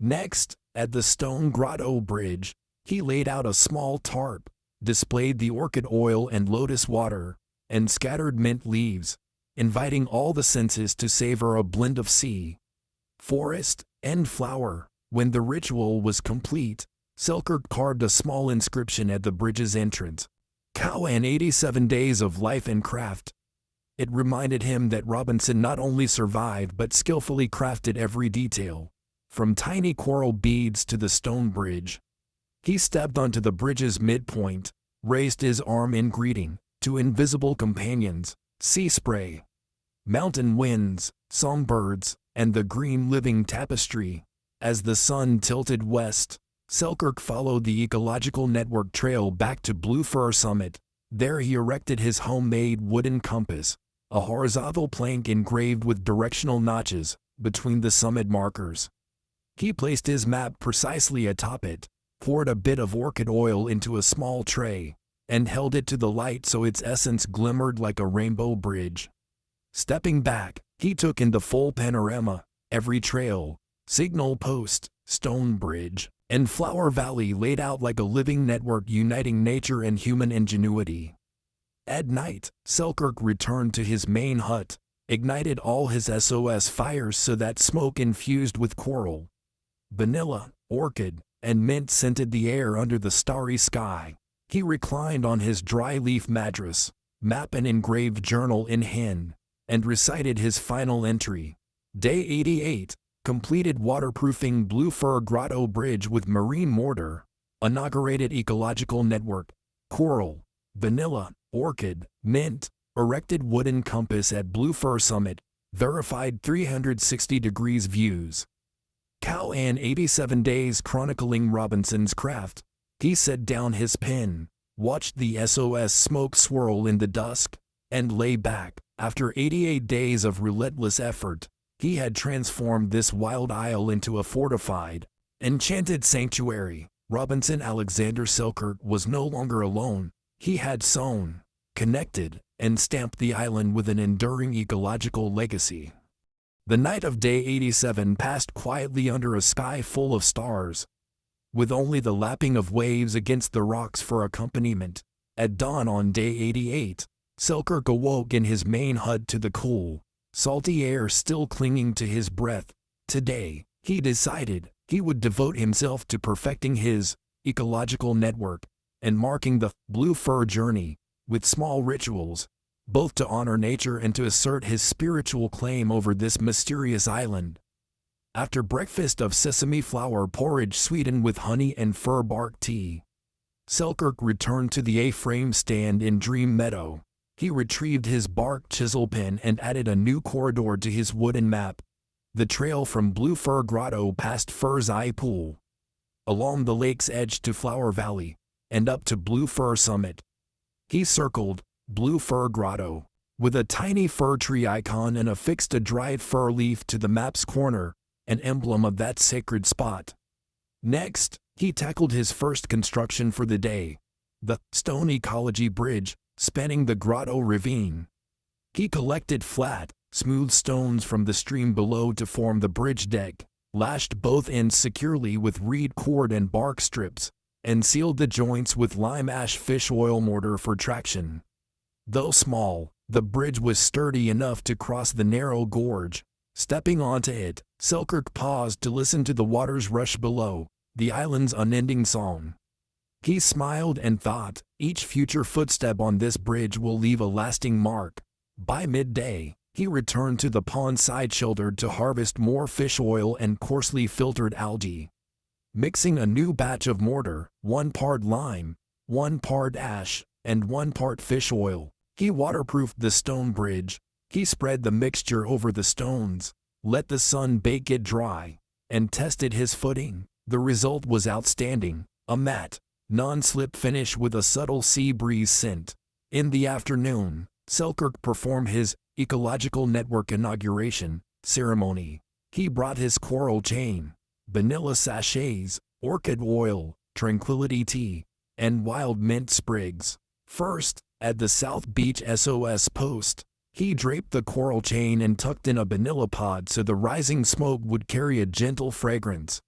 Next, at the Stone Grotto Bridge, he laid out a small tarp, displayed the orchid oil and lotus water, and scattered mint leaves, inviting all the senses to savor a blend of sea, forest, and flower. When the ritual was complete, Selkirk carved a small inscription at the bridge's entrance, "Cow and 87 days of life and craft." It reminded him that Robinson not only survived but skillfully crafted every detail, from tiny coral beads to the stone bridge. He stepped onto the bridge's midpoint, raised his arm in greeting to invisible companions, sea spray, mountain winds, songbirds, and the green living tapestry. As the sun tilted west, Selkirk followed the ecological network trail back to Blue Fir Summit. There he erected his homemade wooden compass, a horizontal plank engraved with directional notches between the summit markers. He placed his map precisely atop it, poured a bit of orchid oil into a small tray, and held it to the light so its essence glimmered like a rainbow bridge. Stepping back, he took in the full panorama, every trail, signal post, stone bridge, and Flower Valley laid out like a living network uniting nature and human ingenuity. At night, Selkirk returned to his main hut, ignited all his SOS fires so that smoke infused with coral, vanilla, orchid, and mint scented the air under the starry sky. He reclined on his dry leaf mattress, map and engraved journal in hand, and recited his final entry. Day 88. Completed waterproofing Blue Fir Grotto Bridge with marine mortar. inaugurated ecological network, coral, vanilla, orchid, mint, erected wooden compass at Blue Fir Summit, verified 360 degrees views. Cal and 87 days chronicling Robinson's craft. He set down his pen, watched the SOS smoke swirl in the dusk, and lay back. After 88 days of relentless effort, he had transformed this wild isle into a fortified, enchanted sanctuary. Robinson Alexander Selkirk was no longer alone. He had sown, connected, and stamped the island with an enduring ecological legacy. The night of day 87 passed quietly under a sky full of stars, with only the lapping of waves against the rocks for accompaniment. At dawn on day 88, Selkirk awoke in his main hut to the cool, salty air still clinging to his breath. Today, he decided, he would devote himself to perfecting his ecological network and marking the Blue Fir journey with small rituals, both to honor nature and to assert his spiritual claim over this mysterious island. After breakfast of sesame flour porridge sweetened with honey and fir bark tea, Selkirk returned to the A-frame stand in Dream Meadow. He retrieved his bark chisel pen and added a new corridor to his wooden map. The trail from Blue Fir Grotto past Fir's Eye Pool, along the lake's edge to Flower Valley, and up to Blue Fir Summit. He circled Blue Fir Grotto with a tiny fir tree icon and affixed a dried fir leaf to the map's corner, an emblem of that sacred spot. Next, he tackled his first construction for the day, the stone ecology bridge spanning the grotto ravine. He collected flat, smooth stones from the stream below to form the bridge deck, lashed both ends securely with reed cord and bark strips, and sealed the joints with lime ash fish oil mortar for traction. Though small, the bridge was sturdy enough to cross the narrow gorge. Stepping onto it, Selkirk paused to listen to the water's rush below, the island's unending song. He smiled and thought, each future footstep on this bridge will leave a lasting mark. By midday, he returned to the pond-side shelter to harvest more fish oil and coarsely filtered algae. Mixing a new batch of mortar, 1 part lime, 1 part ash, and 1 part fish oil, he waterproofed the stone bridge. He spread the mixture over the stones, let the sun bake it dry, and tested his footing. The result was outstanding, a matte, non-slip finish with a subtle sea breeze scent. In the afternoon, Selkirk performed his ecological network inauguration ceremony. He brought his coral chain, vanilla sachets, orchid oil, tranquility tea, and wild mint sprigs. First, at the South Beach SOS post, he draped the coral chain and tucked in a vanilla pod so the rising smoke would carry a gentle fragrance.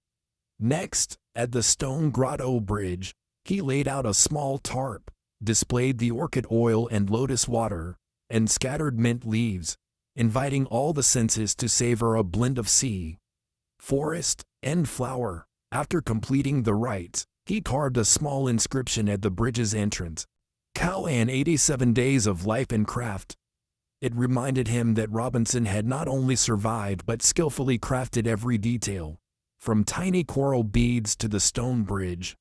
Next, at the Stone Grotto Bridge, he laid out a small tarp, displayed the orchid oil and lotus water, and scattered mint leaves, inviting all the senses to savor a blend of sea, forest, and flower. After completing the rites, he carved a small inscription at the bridge's entrance. Cal and 87 days of life and craft. It reminded him that Robinson had not only survived but skillfully crafted every detail, from tiny coral beads to the stone bridge.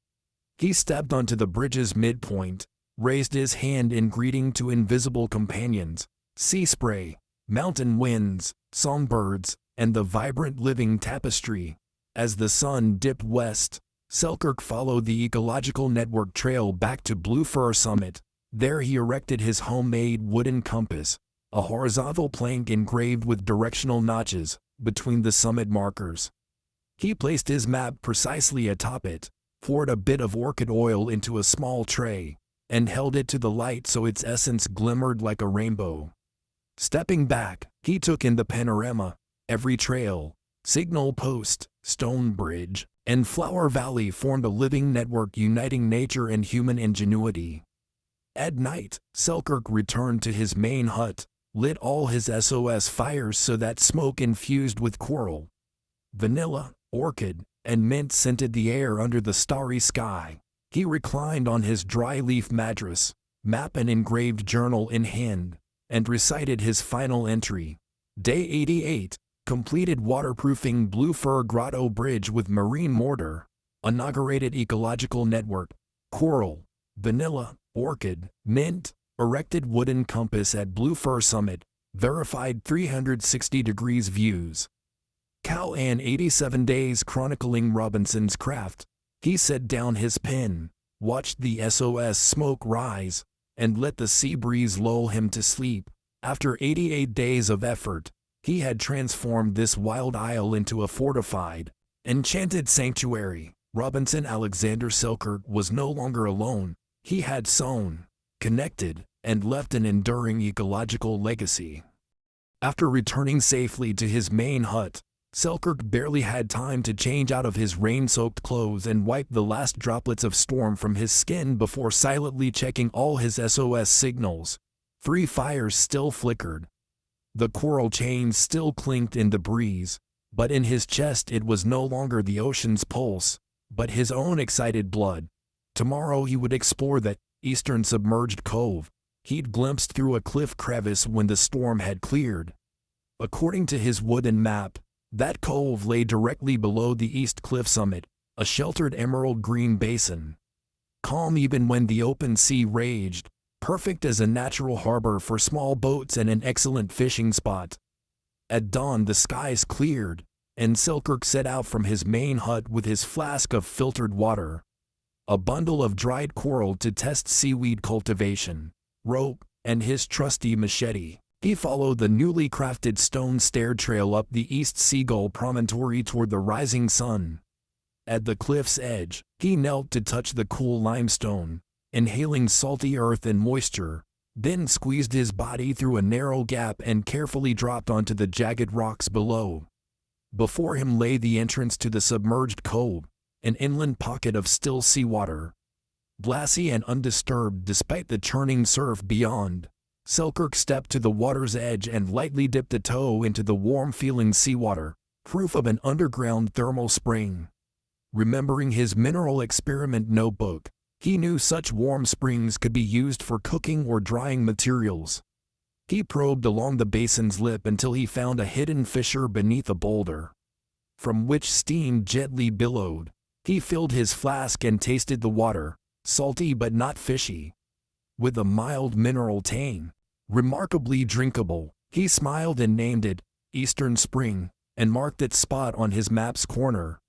He stepped onto the bridge's midpoint, raised his hand in greeting to invisible companions, sea spray, mountain winds, songbirds, and the vibrant living tapestry. As the sun dipped west, Selkirk followed the ecological network trail back to Blue Fir Summit. There he erected his homemade wooden compass, a horizontal plank engraved with directional notches between the summit markers. He placed his map precisely atop it, poured a bit of orchid oil into a small tray, and held it to the light so its essence glimmered like a rainbow. Stepping back, he took in the panorama. Every trail, signal post, stone bridge, and Flower Valley formed a living network uniting nature and human ingenuity. At night, Selkirk returned to his main hut, lit all his SOS fires so that smoke infused with coral, vanilla, orchid, and mint scented the air under the starry sky. He reclined on his dry leaf mattress, map and engraved journal in hand, and recited his final entry. Day 88, completed waterproofing Blue Fir Grotto Bridge with marine mortar, inaugurated ecological network, coral, vanilla, orchid, mint, erected wooden compass at Blue Fir Summit, verified 360 degrees views. Cal and 87 days chronicling Robinson's craft. He set down his pen, watched the SOS smoke rise, and let the sea breeze lull him to sleep. After 88 days of effort, he had transformed this wild isle into a fortified, enchanted sanctuary. Robinson Alexander Selkirk was no longer alone. He had sown, connected, and left an enduring ecological legacy. After returning safely to his main hut, Selkirk barely had time to change out of his rain-soaked clothes and wipe the last droplets of storm from his skin before silently checking all his SOS signals. 3 fires still flickered. The coral chains still clinked in the breeze, but in his chest it was no longer the ocean's pulse, but his own excited blood. Tomorrow he would explore that eastern submerged cove he'd glimpsed through a cliff crevice when the storm had cleared. According to his wooden map, that cove lay directly below the east cliff summit, a sheltered emerald green basin. Calm even when the open sea raged, perfect as a natural harbor for small boats and an excellent fishing spot. At dawn the skies cleared, and Selkirk set out from his main hut with his flask of filtered water, a bundle of dried coral to test seaweed cultivation, rope, and his trusty machete. He followed the newly crafted stone stair trail up the East Seagull promontory toward the rising sun. At the cliff's edge, he knelt to touch the cool limestone, inhaling salty earth and moisture, then squeezed his body through a narrow gap and carefully dropped onto the jagged rocks below. Before him lay the entrance to the submerged cove, an inland pocket of still seawater. Glassy and undisturbed despite the churning surf beyond, Selkirk stepped to the water's edge and lightly dipped a toe into the warm-feeling seawater, proof of an underground thermal spring. Remembering his mineral experiment notebook, he knew such warm springs could be used for cooking or drying materials. He probed along the basin's lip until he found a hidden fissure beneath a boulder, from which steam gently billowed. He filled his flask and tasted the water, salty but not fishy, with a mild mineral tang. Remarkably drinkable. He smiled and named it Eastern Spring, and marked its spot on his map's corner.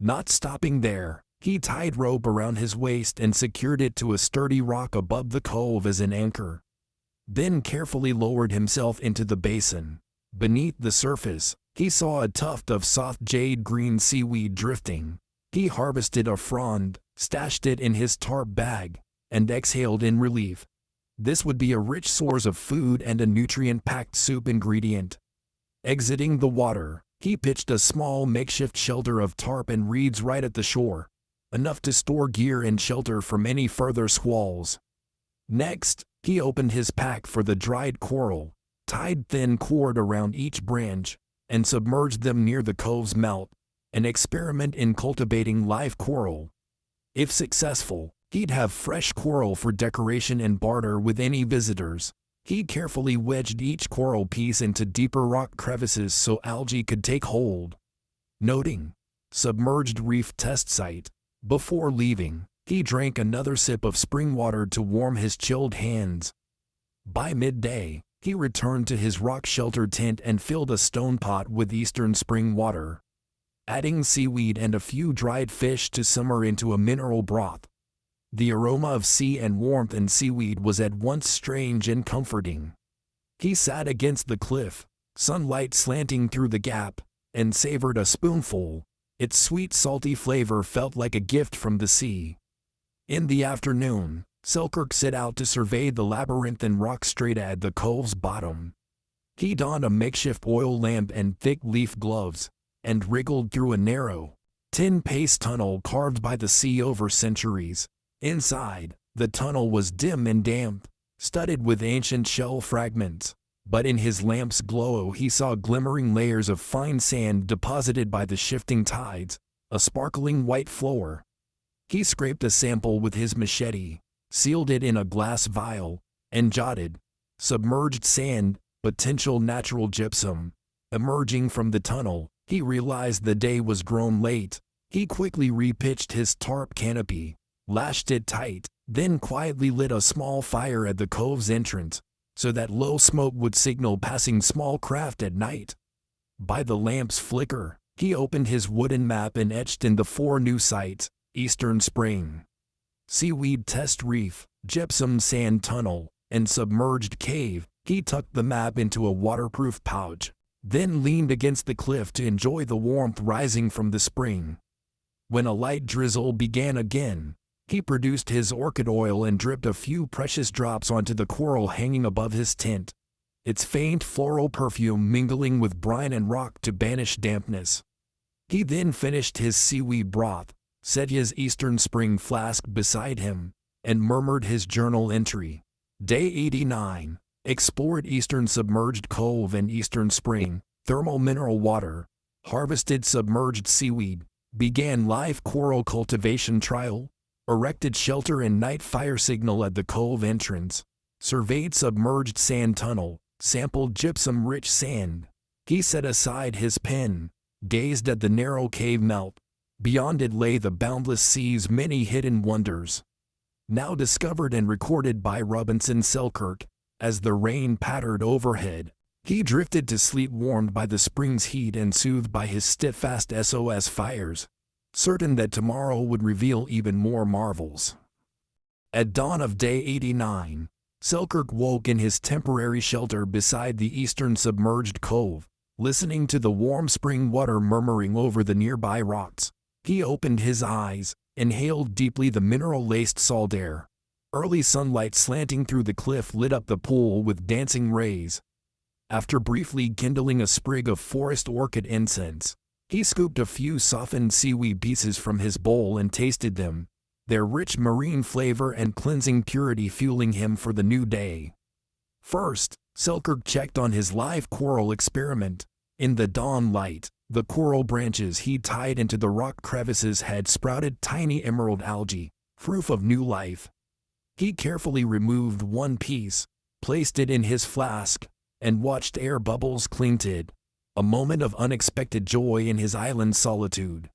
Not stopping there, he tied rope around his waist and secured it to a sturdy rock above the cove as an anchor. Then carefully lowered himself into the basin. Beneath the surface, he saw a tuft of soft jade-green seaweed drifting. He harvested a frond, stashed it in his tarp bag, and exhaled in relief. This would be a rich source of food and a nutrient-packed soup ingredient. Exiting the water, he pitched a small makeshift shelter of tarp and reeds right at the shore, enough to store gear and shelter from any further squalls. Next, he opened his pack for the dried coral, tied thin cord around each branch, and submerged them near the cove's mouth, an experiment in cultivating live coral. If successful, he'd have fresh coral for decoration and barter with any visitors. He carefully wedged each coral piece into deeper rock crevices so algae could take hold. Noting, submerged reef test site. Before leaving, he drank another sip of spring water to warm his chilled hands. By midday, he returned to his rock-sheltered tent and filled a stone pot with Eastern Spring water, adding seaweed and a few dried fish to simmer into a mineral broth. The aroma of sea and warmth and seaweed was at once strange and comforting. He sat against the cliff, sunlight slanting through the gap, and savored a spoonful. Its sweet salty flavor felt like a gift from the sea. In the afternoon, Selkirk set out to survey the labyrinthine rock strata at the cove's bottom. He donned a makeshift oil lamp and thick leaf gloves, and wriggled through a narrow, tin paste tunnel carved by the sea over centuries. Inside, the tunnel was dim and damp, studded with ancient shell fragments, but in his lamp's glow he saw glimmering layers of fine sand deposited by the shifting tides, a sparkling white floor. He scraped a sample with his machete, sealed it in a glass vial, and jotted, "Submerged sand, potential natural gypsum." Emerging from the tunnel, he realized the day was grown late. He quickly repitched his tarp canopy, lashed it tight, then quietly lit a small fire at the cove's entrance, so that low smoke would signal passing small craft at night. By the lamp's flicker, he opened his wooden map and etched in the 4 new sites: Eastern Spring, Seaweed Test Reef, Gypsum Sand Tunnel, and Submerged Cave. He tucked the map into a waterproof pouch, then leaned against the cliff to enjoy the warmth rising from the spring. When a light drizzle began again, he produced his orchid oil and dripped a few precious drops onto the coral hanging above his tent, its faint floral perfume mingling with brine and rock to banish dampness. He then finished his seaweed broth, set his Eastern Spring flask beside him, and murmured his journal entry. Day 89. Explored Eastern Submerged Cove and Eastern Spring, thermal mineral water, harvested submerged seaweed, began live coral cultivation trial, erected shelter and night fire signal at the cove entrance, surveyed submerged sand tunnel, sampled gypsum-rich sand. He set aside his pen, gazed at the narrow cave mouth. Beyond it lay the boundless sea's many hidden wonders. Now discovered and recorded by Robinson Selkirk. As the rain pattered overhead, he drifted to sleep warmed by the spring's heat and soothed by his steadfast SOS fires, certain that tomorrow would reveal even more marvels. At dawn of day 89, Selkirk woke in his temporary shelter beside the eastern submerged cove, listening to the warm spring water murmuring over the nearby rocks. He opened his eyes, inhaled deeply the mineral-laced salt air. Early sunlight slanting through the cliff lit up the pool with dancing rays. After briefly kindling a sprig of forest orchid incense, he scooped a few softened seaweed pieces from his bowl and tasted them, their rich marine flavor and cleansing purity fueling him for the new day. First, Selkirk checked on his live coral experiment. In the dawn light, the coral branches he tied into the rock crevices had sprouted tiny emerald algae, proof of new life. He carefully removed one piece, placed it in his flask, and watched air bubbles cling to it, a moment of unexpected joy in his island solitude.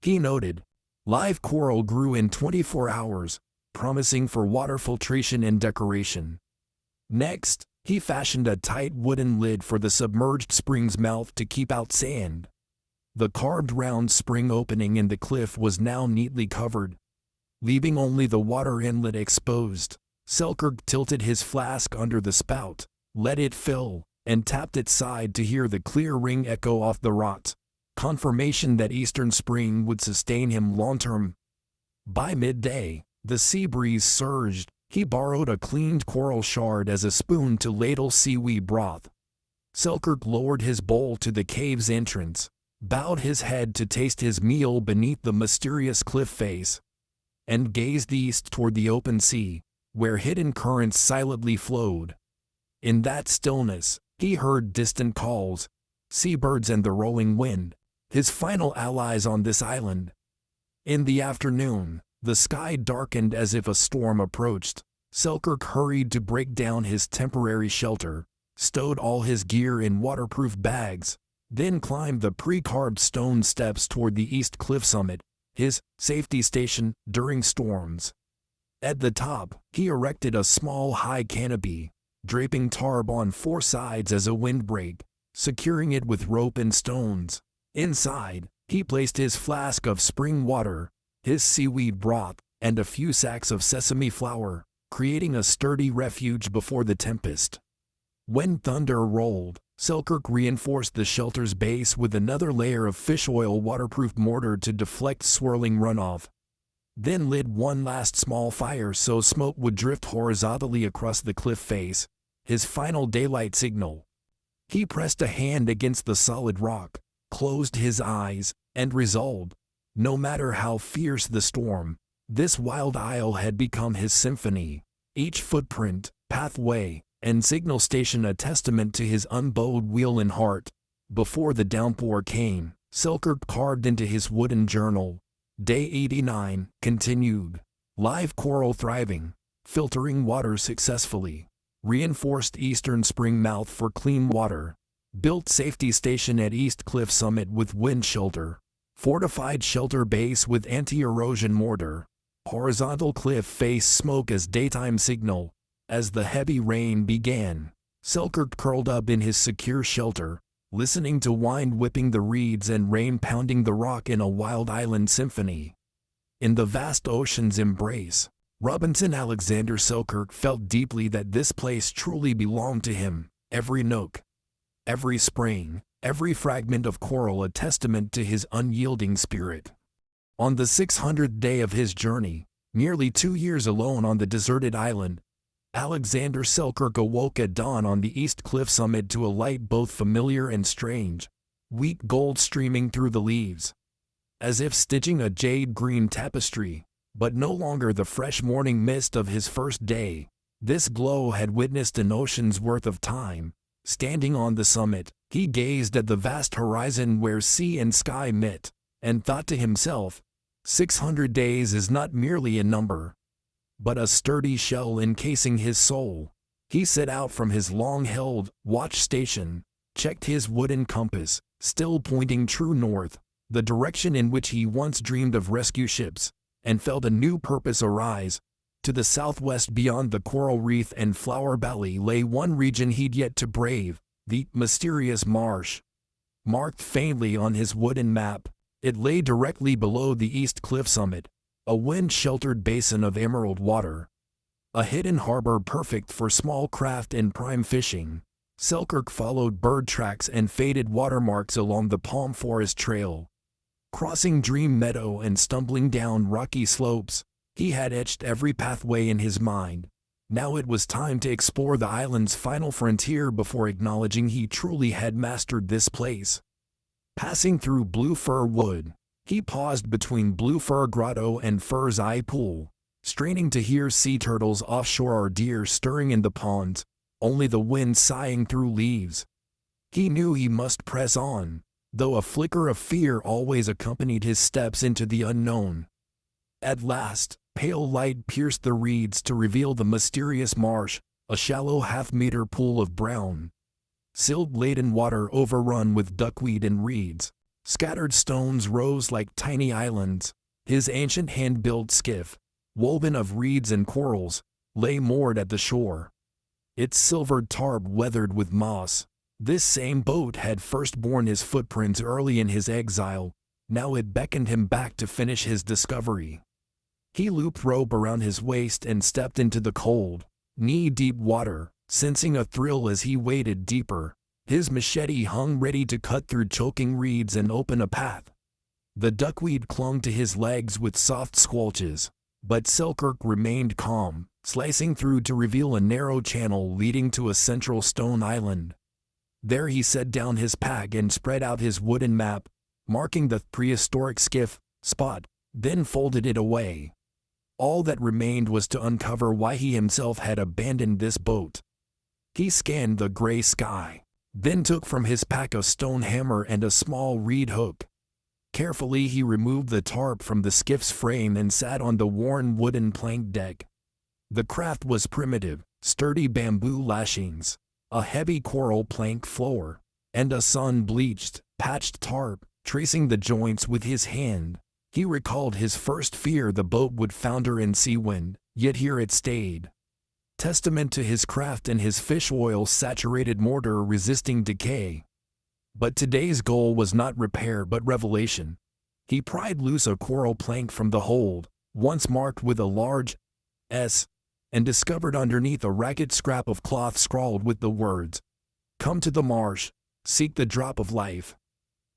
He noted, live coral grew in 24 hours, promising for water filtration and decoration. Next, he fashioned a tight wooden lid for the submerged spring's mouth to keep out sand. The carved round spring opening in the cliff was now neatly covered, leaving only the water inlet exposed. Selkirk tilted his flask under the spout, let it fill, and tapped its side to hear the clear ring echo off the rocks, confirmation that Eastern Spring would sustain him long-term. By midday, the sea breeze surged. He borrowed a cleaned coral shard as a spoon to ladle seaweed broth. Selkirk lowered his bowl to the cave's entrance, bowed his head to taste his meal beneath the mysterious cliff face, and gazed east toward the open sea, where hidden currents silently flowed. In that stillness, he heard distant calls, seabirds and the rolling wind, his final allies on this island. In the afternoon, the sky darkened as if a storm approached. Selkirk hurried to break down his temporary shelter, stowed all his gear in waterproof bags, then climbed the pre-carved stone steps toward the east cliff summit, his safety station during storms. At the top, he erected a small high canopy, draping tarp on 4 sides as a windbreak, securing it with rope and stones. Inside, he placed his flask of spring water, his seaweed broth, and a few sacks of sesame flour, creating a sturdy refuge before the tempest. When thunder rolled, Selkirk reinforced the shelter's base with another layer of fish oil waterproof mortar to deflect swirling runoff, then lit one last small fire so smoke would drift horizontally across the cliff face, his final daylight signal. He pressed a hand against the solid rock, closed his eyes, and resolved, no matter how fierce the storm, this wild isle had become his symphony, each footprint, pathway, and signal station a testament to his unbowed will and heart. Before the downpour came, Selkirk carved into his wooden journal. Day 89 continued. Live coral thriving, filtering water successfully. Reinforced Eastern Spring mouth for clean water. Built safety station at East Cliff Summit with wind shelter. Fortified shelter base with anti-erosion mortar. Horizontal cliff face smoke as daytime signal. As the heavy rain began, Selkirk curled up in his secure shelter, listening to wind whipping the reeds and rain pounding the rock in a wild island symphony. In the vast ocean's embrace, Robinson Alexander Selkirk felt deeply that this place truly belonged to him, every nook, every spring, every fragment of coral a testament to his unyielding spirit. On the 600th day of his journey, nearly 2 years alone on the deserted island, Alexander Selkirk awoke at dawn on the east cliff summit to a light both familiar and strange, weak gold streaming through the leaves, as if stitching a jade-green tapestry, but no longer the fresh morning mist of his first day. This glow had witnessed an ocean's worth of time. Standing on the summit, he gazed at the vast horizon where sea and sky met, and thought to himself, 600 days is not merely a number, but a sturdy shell encasing his soul. He set out from his long-held watch station, checked his wooden compass, still pointing true north, the direction in which he once dreamed of rescue ships, and felt a new purpose arise. To the southwest beyond the coral reef and flower valley lay one region he'd yet to brave, the mysterious marsh. Marked faintly on his wooden map, it lay directly below the east cliff summit, a wind-sheltered basin of emerald water, a hidden harbor perfect for small craft and prime fishing. Selkirk followed bird tracks and faded watermarks along the palm forest trail. Crossing Dream Meadow and stumbling down rocky slopes, he had etched every pathway in his mind. Now it was time to explore the island's final frontier before acknowledging he truly had mastered this place. Passing through Blue Fir Wood, he paused between Blue Fir Grotto and Fir's Eye Pool, straining to hear sea turtles offshore or deer stirring in the ponds, only the wind sighing through leaves. He knew he must press on, though a flicker of fear always accompanied his steps into the unknown. At last, pale light pierced the reeds to reveal the mysterious marsh, a shallow half-meter pool of brown, silt-laden water overrun with duckweed and reeds. Scattered stones rose like tiny islands. His ancient hand-built skiff, woven of reeds and corals, lay moored at the shore, its silvered tarp weathered with moss. This same boat had first borne his footprints early in his exile. Now it beckoned him back to finish his discovery. He looped rope around his waist and stepped into the cold, knee-deep water, sensing a thrill as he waded deeper. His machete hung ready to cut through choking reeds and open a path. The duckweed clung to his legs with soft squelches, but Selkirk remained calm, slicing through to reveal a narrow channel leading to a central stone island. There he set down his pack and spread out his wooden map, marking the prehistoric skiff spot, then folded it away. All that remained was to uncover why he himself had abandoned this boat. He scanned the gray sky, then took from his pack a stone hammer and a small reed hook. Carefully he removed the tarp from the skiff's frame and sat on the worn wooden plank deck. The craft was primitive, sturdy bamboo lashings, a heavy coral plank floor, and a sun-bleached, patched tarp, tracing the joints with his hand. He recalled his first fear the boat would founder in sea wind, yet here it stayed. Testament to his craft and his fish oil-saturated mortar resisting decay. But today's goal was not repair but revelation. He pried loose a coral plank from the hold, once marked with a large S, and discovered underneath a ragged scrap of cloth scrawled with the words, "Come to the marsh, seek the drop of life."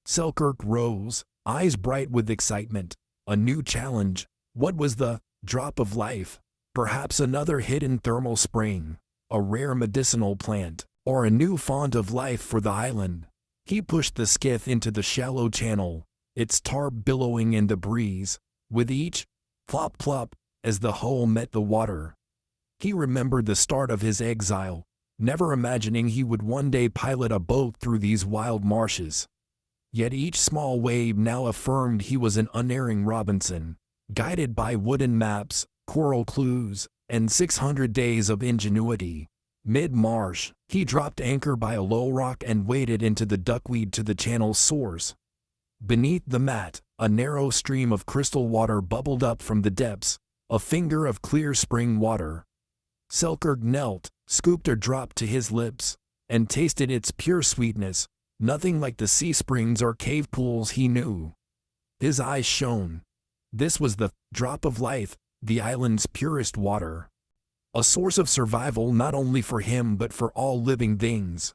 Selkirk rose, eyes bright with excitement. A new challenge. What was the drop of life? Perhaps another hidden thermal spring, a rare medicinal plant, or a new font of life for the island. He pushed the skiff into the shallow channel, its tarp billowing in the breeze, with each plop-plop as the hull met the water. He remembered the start of his exile, never imagining he would one day pilot a boat through these wild marshes. Yet each small wave now affirmed he was an unerring Robinson, guided by wooden maps, coral clues, and 600 days of ingenuity. Mid-marsh, he dropped anchor by a low rock and waded into the duckweed to the channel's source. Beneath the mat, a narrow stream of crystal water bubbled up from the depths, a finger of clear spring water. Selkirk knelt, scooped a drop to his lips, and tasted its pure sweetness, nothing like the sea springs or cave pools he knew. His eyes shone. This was the drop of life, the island's purest water. A source of survival not only for him but for all living things.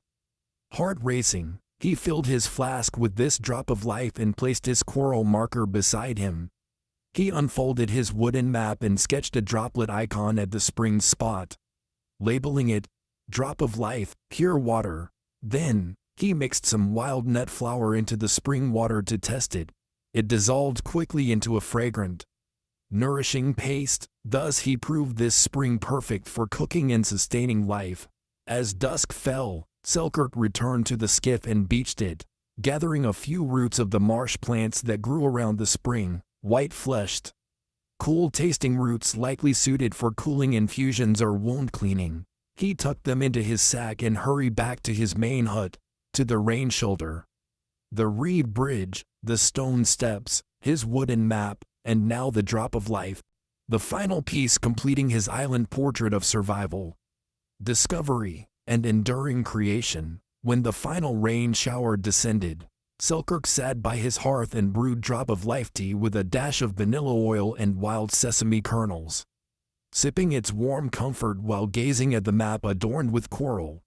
Heart racing, he filled his flask with this drop of life and placed his coral marker beside him. He unfolded his wooden map and sketched a droplet icon at the spring's spot, labeling it, "Drop of Life, Pure Water." Then, he mixed some wild nut flour into the spring water to test it. It dissolved quickly into a fragrant, nourishing paste. Thus he proved this spring perfect for cooking and sustaining life. As dusk fell, Selkirk returned to the skiff and beached it, gathering a few roots of the marsh plants that grew around the spring, white-fleshed, cool-tasting roots likely suited for cooling infusions or wound cleaning. He tucked them into his sack and hurried back to his main hut, to the rain shoulder. The reed bridge, the stone steps, his wooden map, and now the drop of life, the final piece completing his island portrait of survival, discovery, and enduring creation. When the final rain shower descended, Selkirk sat by his hearth and brewed drop of life tea with a dash of vanilla oil and wild sesame kernels, sipping its warm comfort while gazing at the map adorned with coral,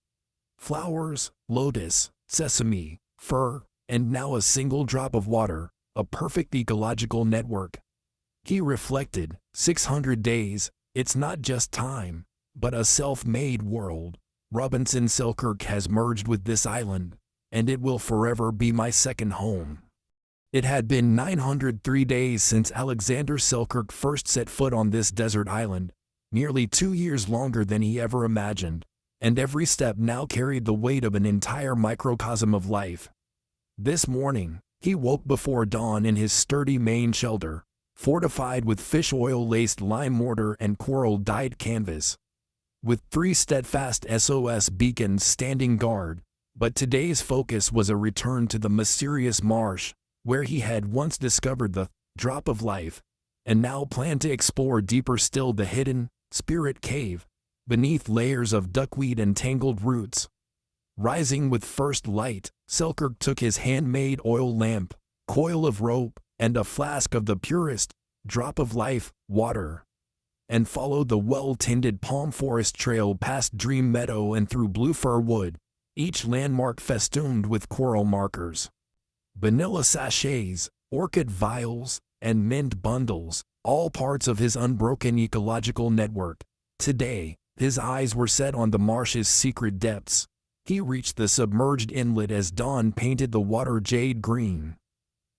flowers, lotus, sesame, fir, and now a single drop of water, a perfect ecological network. He reflected, 600 days, it's not just time, but a self-made world. Robinson Selkirk has merged with this island, and it will forever be my second home. It had been 903 days since Alexander Selkirk first set foot on this desert island, nearly 2 years longer than he ever imagined, and every step now carried the weight of an entire microcosm of life. This morning, he woke before dawn in his sturdy main shelter, fortified with fish oil-laced lime mortar and coral-dyed canvas, with 3 steadfast SOS beacons standing guard. But today's focus was a return to the mysterious marsh, where he had once discovered the drop of life, and now planned to explore deeper still the hidden, spirit cave, beneath layers of duckweed and tangled roots. Rising with first light, Selkirk took his handmade oil lamp, coil of rope, and a flask of the purest drop of life water, and followed the well-tended palm forest trail past Dream Meadow and through Blue Fir Wood, each landmark festooned with coral markers, vanilla sachets, orchid vials, and mint bundles, all parts of his unbroken ecological network. Today, his eyes were set on the marsh's secret depths. He reached the submerged inlet as dawn painted the water jade green.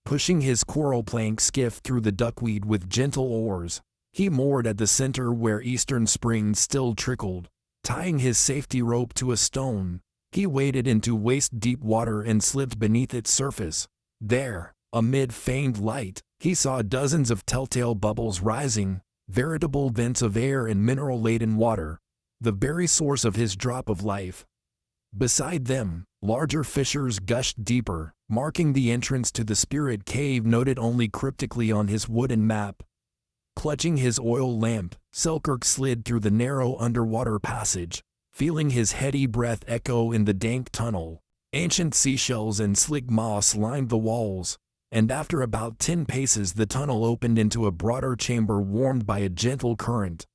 Pushing his coral plank skiff through the duckweed with gentle oars, he moored at the center where eastern spring still trickled. Tying his safety rope to a stone, he waded into waist-deep water and slipped beneath its surface. There, amid faint light, he saw dozens of telltale bubbles rising, veritable vents of air and mineral-laden water, the very source of his drop of life. Beside them, larger fissures gushed deeper, marking the entrance to the spirit cave noted only cryptically on his wooden map. Clutching his oil lamp, Selkirk slid through the narrow underwater passage, feeling his heady breath echo in the dank tunnel. Ancient seashells and slick moss lined the walls, and after about 10 paces the tunnel opened into a broader chamber warmed by a gentle current.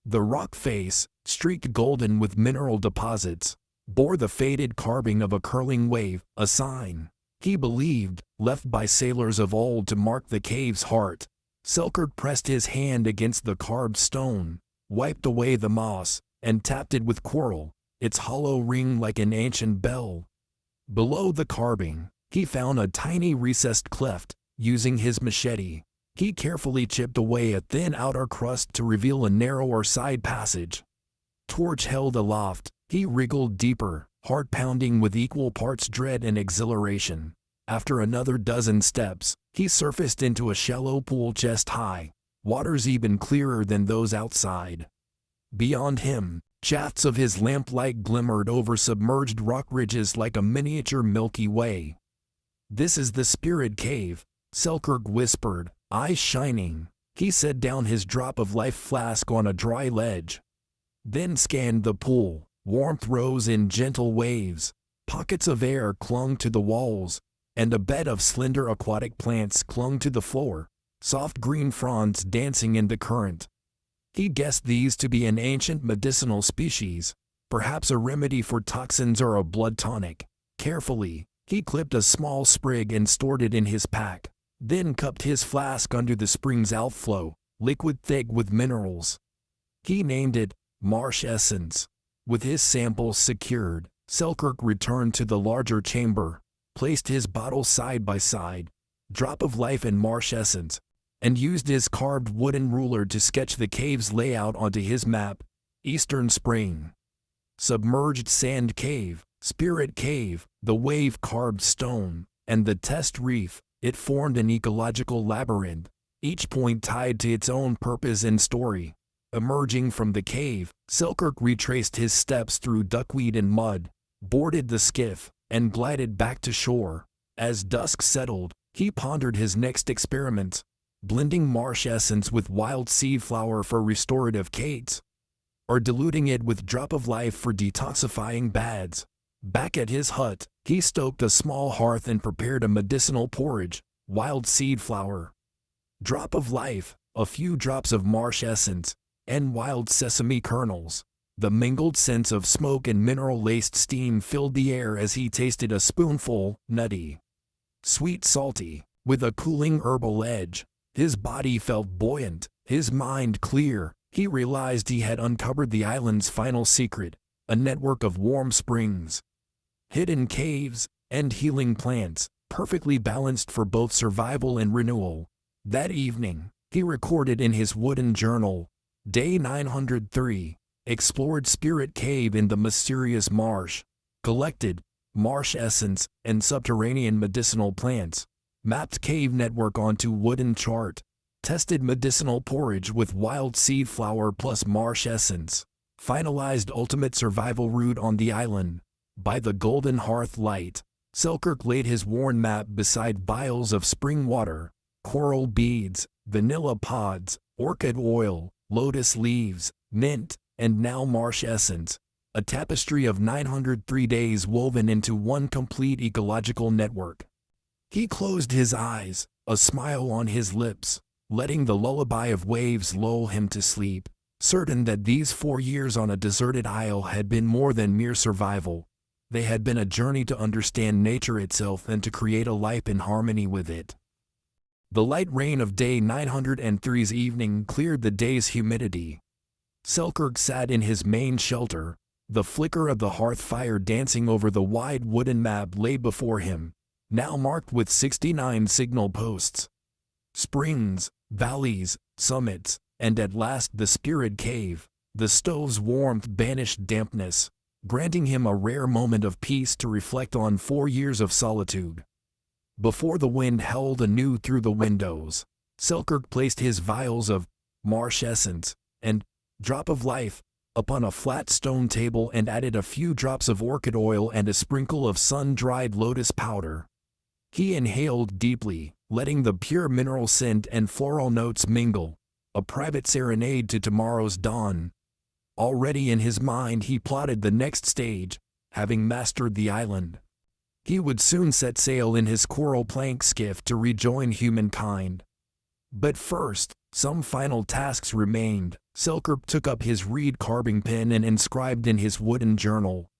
The rock face, streaked golden with mineral deposits, bore the faded carving of a curling wave, a sign, he believed, left by sailors of old to mark the cave's heart. Selkirk pressed his hand against the carved stone, wiped away the moss, and tapped it with coral, its hollow ring like an ancient bell. Below the carving, he found a tiny recessed cleft. Using his machete, he carefully chipped away a thin outer crust to reveal a narrower side passage. Torch held aloft, he wriggled deeper, heart pounding with equal parts dread and exhilaration. After another dozen steps, he surfaced into a shallow pool chest high, waters even clearer than those outside. Beyond him, shafts of his lamplight glimmered over submerged rock ridges like a miniature Milky Way. "This is the spirit cave," Selkirk whispered, eyes shining. He set down his drop-of-life flask on a dry ledge, then scanned the pool. Warmth rose in gentle waves, pockets of air clung to the walls, and a bed of slender aquatic plants clung to the floor, soft green fronds dancing in the current. He guessed these to be an ancient medicinal species, perhaps a remedy for toxins or a blood tonic. Carefully, he clipped a small sprig and stored it in his pack, then cupped his flask under the spring's outflow, liquid thick with minerals. He named it marsh essence. With his samples secured, Selkirk returned to the larger chamber, placed his bottle side by side, drop of life and marsh essence, and used his carved wooden ruler to sketch the cave's layout onto his map. Eastern Spring. Submerged sand cave, spirit cave, the wave-carved stone, and the test reef. It formed an ecological labyrinth, each point tied to its own purpose and story. Emerging from the cave, Selkirk retraced his steps through duckweed and mud, boarded the skiff, and glided back to shore. As dusk settled, he pondered his next experiment, blending marsh essence with wild seed flower for restorative cates, or diluting it with drop of life for detoxifying bads. Back at his hut, he stoked a small hearth and prepared a medicinal porridge, wild seed flower, drop of life, a few drops of marsh essence, and wild sesame kernels. The mingled scents of smoke and mineral-laced steam filled the air as he tasted a spoonful, nutty, sweet salty, with a cooling herbal edge. His body felt buoyant, his mind clear. He realized he had uncovered the island's final secret, a network of warm springs, hidden caves, and healing plants, perfectly balanced for both survival and renewal. That evening, he recorded in his wooden journal, Day 903, explored Spirit Cave in the mysterious marsh, collected marsh essence and subterranean medicinal plants, mapped cave network onto wooden chart, tested medicinal porridge with wild seed flower plus marsh essence, finalized ultimate survival route on the island. By the golden hearth light, Selkirk laid his worn map beside vials of spring water, coral beads, vanilla pods, orchid oil, lotus leaves, mint, and now marsh essence, a tapestry of 903 days woven into one complete ecological network. He closed his eyes, a smile on his lips, letting the lullaby of waves lull him to sleep, certain that these 4 years on a deserted isle had been more than mere survival. They had been a journey to understand nature itself and to create a life in harmony with it. The light rain of day 903's evening cleared the day's humidity. Selkirk sat in his main shelter, the flicker of the hearth fire dancing over the wide wooden map laid before him, now marked with 69 signal posts. Springs, valleys, summits, and at last the spirit cave. The stove's warmth banished dampness, granting him a rare moment of peace to reflect on 4 years of solitude. Before the wind howled anew through the windows, Selkirk placed his vials of marsh essence and drop of life upon a flat stone table and added a few drops of orchid oil and a sprinkle of sun-dried lotus powder. He inhaled deeply, letting the pure mineral scent and floral notes mingle, a private serenade to tomorrow's dawn. Already in his mind he plotted the next stage, having mastered the island. He would soon set sail in his coral plank skiff to rejoin humankind. But first, some final tasks remained. Selkirk took up his reed carving pen and inscribed in his wooden journal,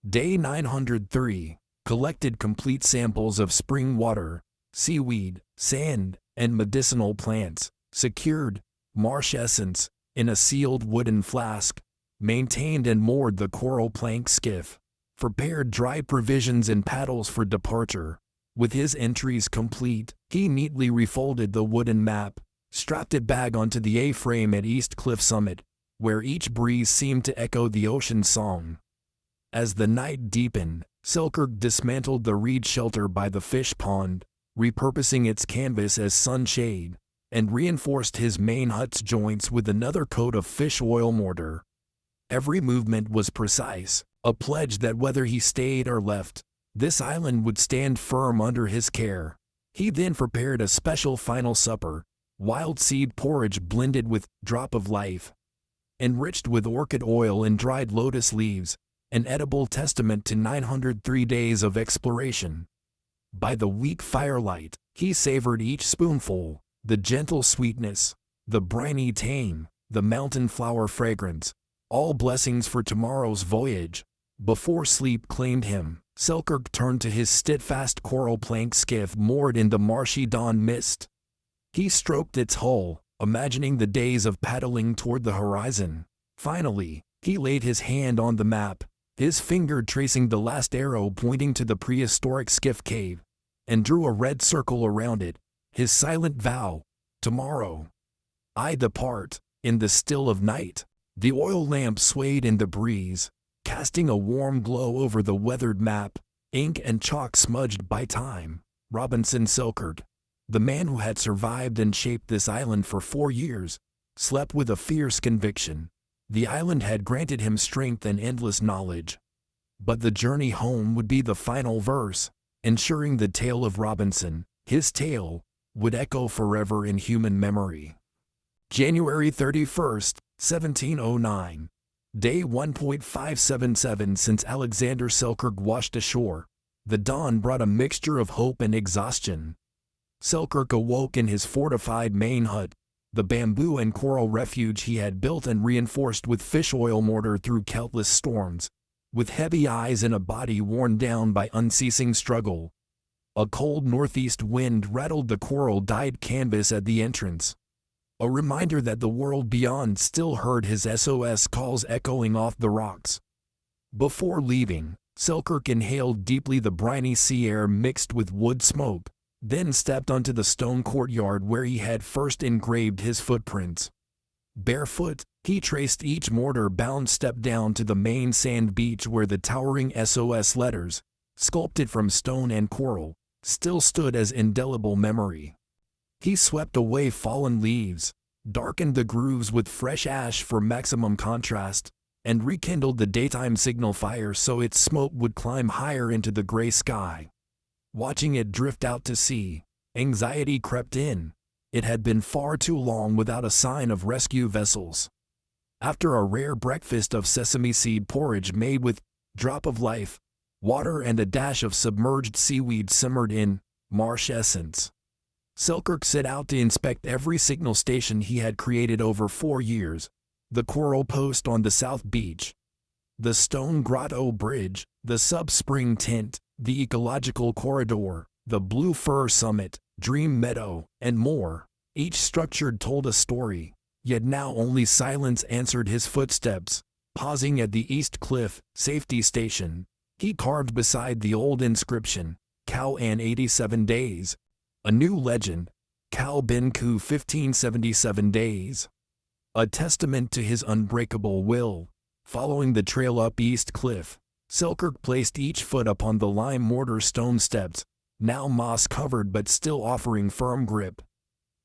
Day 903, collected complete samples of spring water, seaweed, sand, and medicinal plants, secured marsh essence in a sealed wooden flask, maintained and moored the coral plank skiff, prepared dried provisions and paddles for departure. With his entries complete, he neatly refolded the wooden map, strapped it back onto the A-frame at East Cliff Summit, where each breeze seemed to echo the ocean's song. As the night deepened, Selkirk dismantled the reed shelter by the fish pond, repurposing its canvas as sunshade, and reinforced his main hut's joints with another coat of fish oil mortar. Every movement was precise, a pledge that whether he stayed or left, This island would stand firm under his care. He then prepared a special final supper, wild seed porridge blended with drop of life, enriched with orchid oil and dried lotus leaves, an edible testament to 903 days of exploration. By the weak firelight, he savored each spoonful, the gentle sweetness, the briny tang, the mountain flower fragrance, all blessings for tomorrow's voyage. Before sleep claimed him, Selkirk turned to his steadfast coral plank skiff moored in the marshy dawn mist. He stroked its hull, imagining the days of paddling toward the horizon. Finally, he laid his hand on the map, his finger tracing the last arrow pointing to the prehistoric skiff cave, and drew a red circle around it, his silent vow, tomorrow I depart. In the still of night, the oil lamp swayed in the breeze, casting a warm glow over the weathered map, ink and chalk smudged by time. Robinson Selkirk, the man who had survived and shaped this island for 4 years, slept with a fierce conviction. The island had granted him strength and endless knowledge. But the journey home would be the final verse, ensuring the tale of Robinson, his tale, would echo forever in human memory. January 31st, 1709. Day 1.577 since Alexander Selkirk washed ashore. The dawn brought a mixture of hope and exhaustion. Selkirk awoke in his fortified main hut, the bamboo and coral refuge he had built and reinforced with fish oil mortar through countless storms, with heavy eyes and a body worn down by unceasing struggle. A cold northeast wind rattled the coral-dyed canvas at the entrance, a reminder that the world beyond still heard his SOS calls echoing off the rocks. Before leaving, Selkirk inhaled deeply the briny sea air mixed with wood smoke, then stepped onto the stone courtyard where he had first engraved his footprints. Barefoot, he traced each mortar-bound step down to the main sand beach where the towering SOS letters, sculpted from stone and coral, still stood as indelible memory. He swept away fallen leaves, darkened the grooves with fresh ash for maximum contrast, and rekindled the daytime signal fire so its smoke would climb higher into the gray sky. Watching it drift out to sea, anxiety crept in. It had been far too long without a sign of rescue vessels. After a rare breakfast of sesame seed porridge made with drop of life, water and a dash of submerged seaweed simmered in marsh essence, Selkirk set out to inspect every signal station he had created over 4 years, the coral post on the south beach, the stone grotto bridge, the sub-spring tent, the ecological corridor, the blue fir summit, dream meadow, and more. Each structure told a story, yet now only silence answered his footsteps. Pausing at the East Cliff safety station, he carved beside the old inscription, Cow An 87 days. A new legend, Cal Ben Ku 1577 days. A testament to his unbreakable will. Following the trail up East Cliff, Selkirk placed each foot upon the lime mortar stone steps, now moss-covered but still offering firm grip.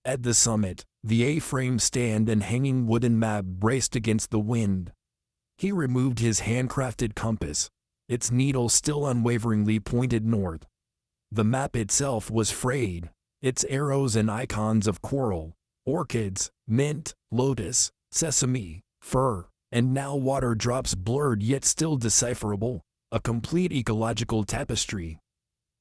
At the summit, the A-frame stand and hanging wooden map braced against the wind. He removed his handcrafted compass, its needle still unwaveringly pointed north. The map itself was frayed, its arrows and icons of coral, orchids, mint, lotus, sesame, fir, and now water drops blurred yet still decipherable, a complete ecological tapestry.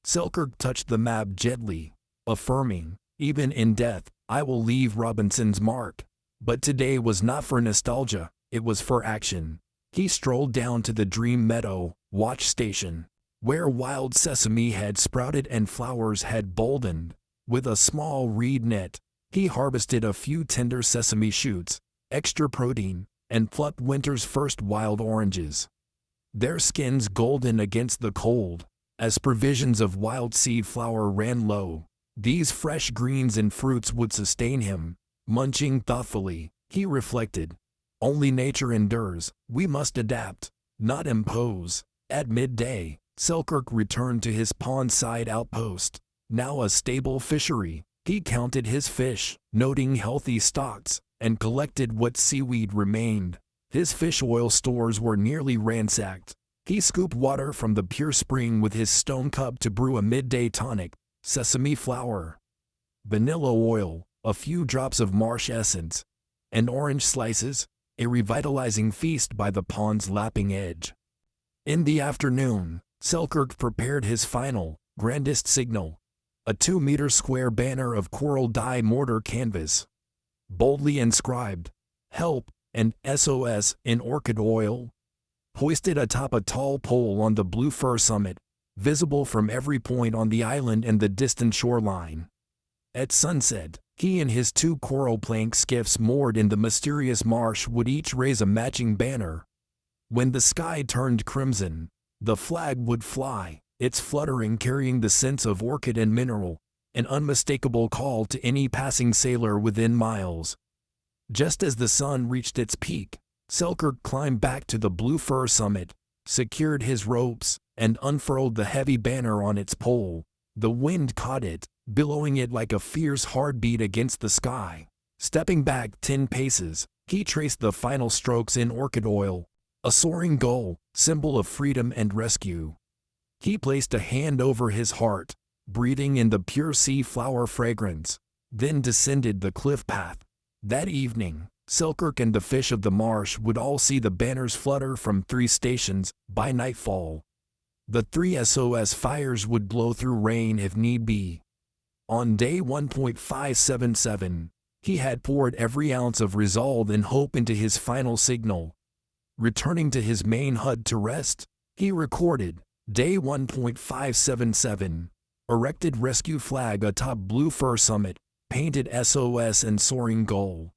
Selkirk touched the map gently, affirming, even in death, I will leave Robinson's mark. But today was not for nostalgia, it was for action. He strolled down to the Dream Meadow watch station, where wild sesame had sprouted and flowers had boldened. With a small reed net, he harvested a few tender sesame shoots, extra protein, and plucked winter's first wild oranges, their skins golden against the cold. As provisions of wild seed flour ran low, these fresh greens and fruits would sustain him. Munching thoughtfully, he reflected, only nature endures, we must adapt, not impose. At midday, Selkirk returned to his pond-side outpost, now a stable fishery. He counted his fish, noting healthy stocks, and collected what seaweed remained. His fish oil stores were nearly ransacked. He scooped water from the pure spring with his stone cup to brew a midday tonic: sesame flour, vanilla oil, a few drops of marsh essence, and orange slices, a revitalizing feast by the pond's lapping edge. In the afternoon, Selkirk prepared his final, grandest signal: a 2-meter square banner of coral dye mortar canvas, boldly inscribed, "Help," and "SOS" in orchid oil, hoisted atop a tall pole on the blue fir summit, visible from every point on the island and the distant shoreline. At sunset, he and his 2 coral plank skiffs moored in the mysterious marsh would each raise a matching banner. When the sky turned crimson, the flag would fly, its fluttering carrying the scents of orchid and mineral, an unmistakable call to any passing sailor within miles. Just as the sun reached its peak, Selkirk climbed back to the blue fir summit, secured his ropes, and unfurled the heavy banner on its pole. The wind caught it, billowing it like a fierce heartbeat against the sky. Stepping back 10 paces, he traced the final strokes in orchid oil, a soaring gull, symbol of freedom and rescue. He placed a hand over his heart, breathing in the pure sea flower fragrance, then descended the cliff path. That evening, Selkirk and the fish of the marsh would all see the banners flutter from 3 stations. By nightfall, the 3 SOS fires would blow through rain if need be. On day 1.577, he had poured every ounce of resolve and hope into his final signal. Returning to his main hut to rest, he recorded, day 1.577, erected rescue flag atop blue fir summit, painted SOS and soaring gull.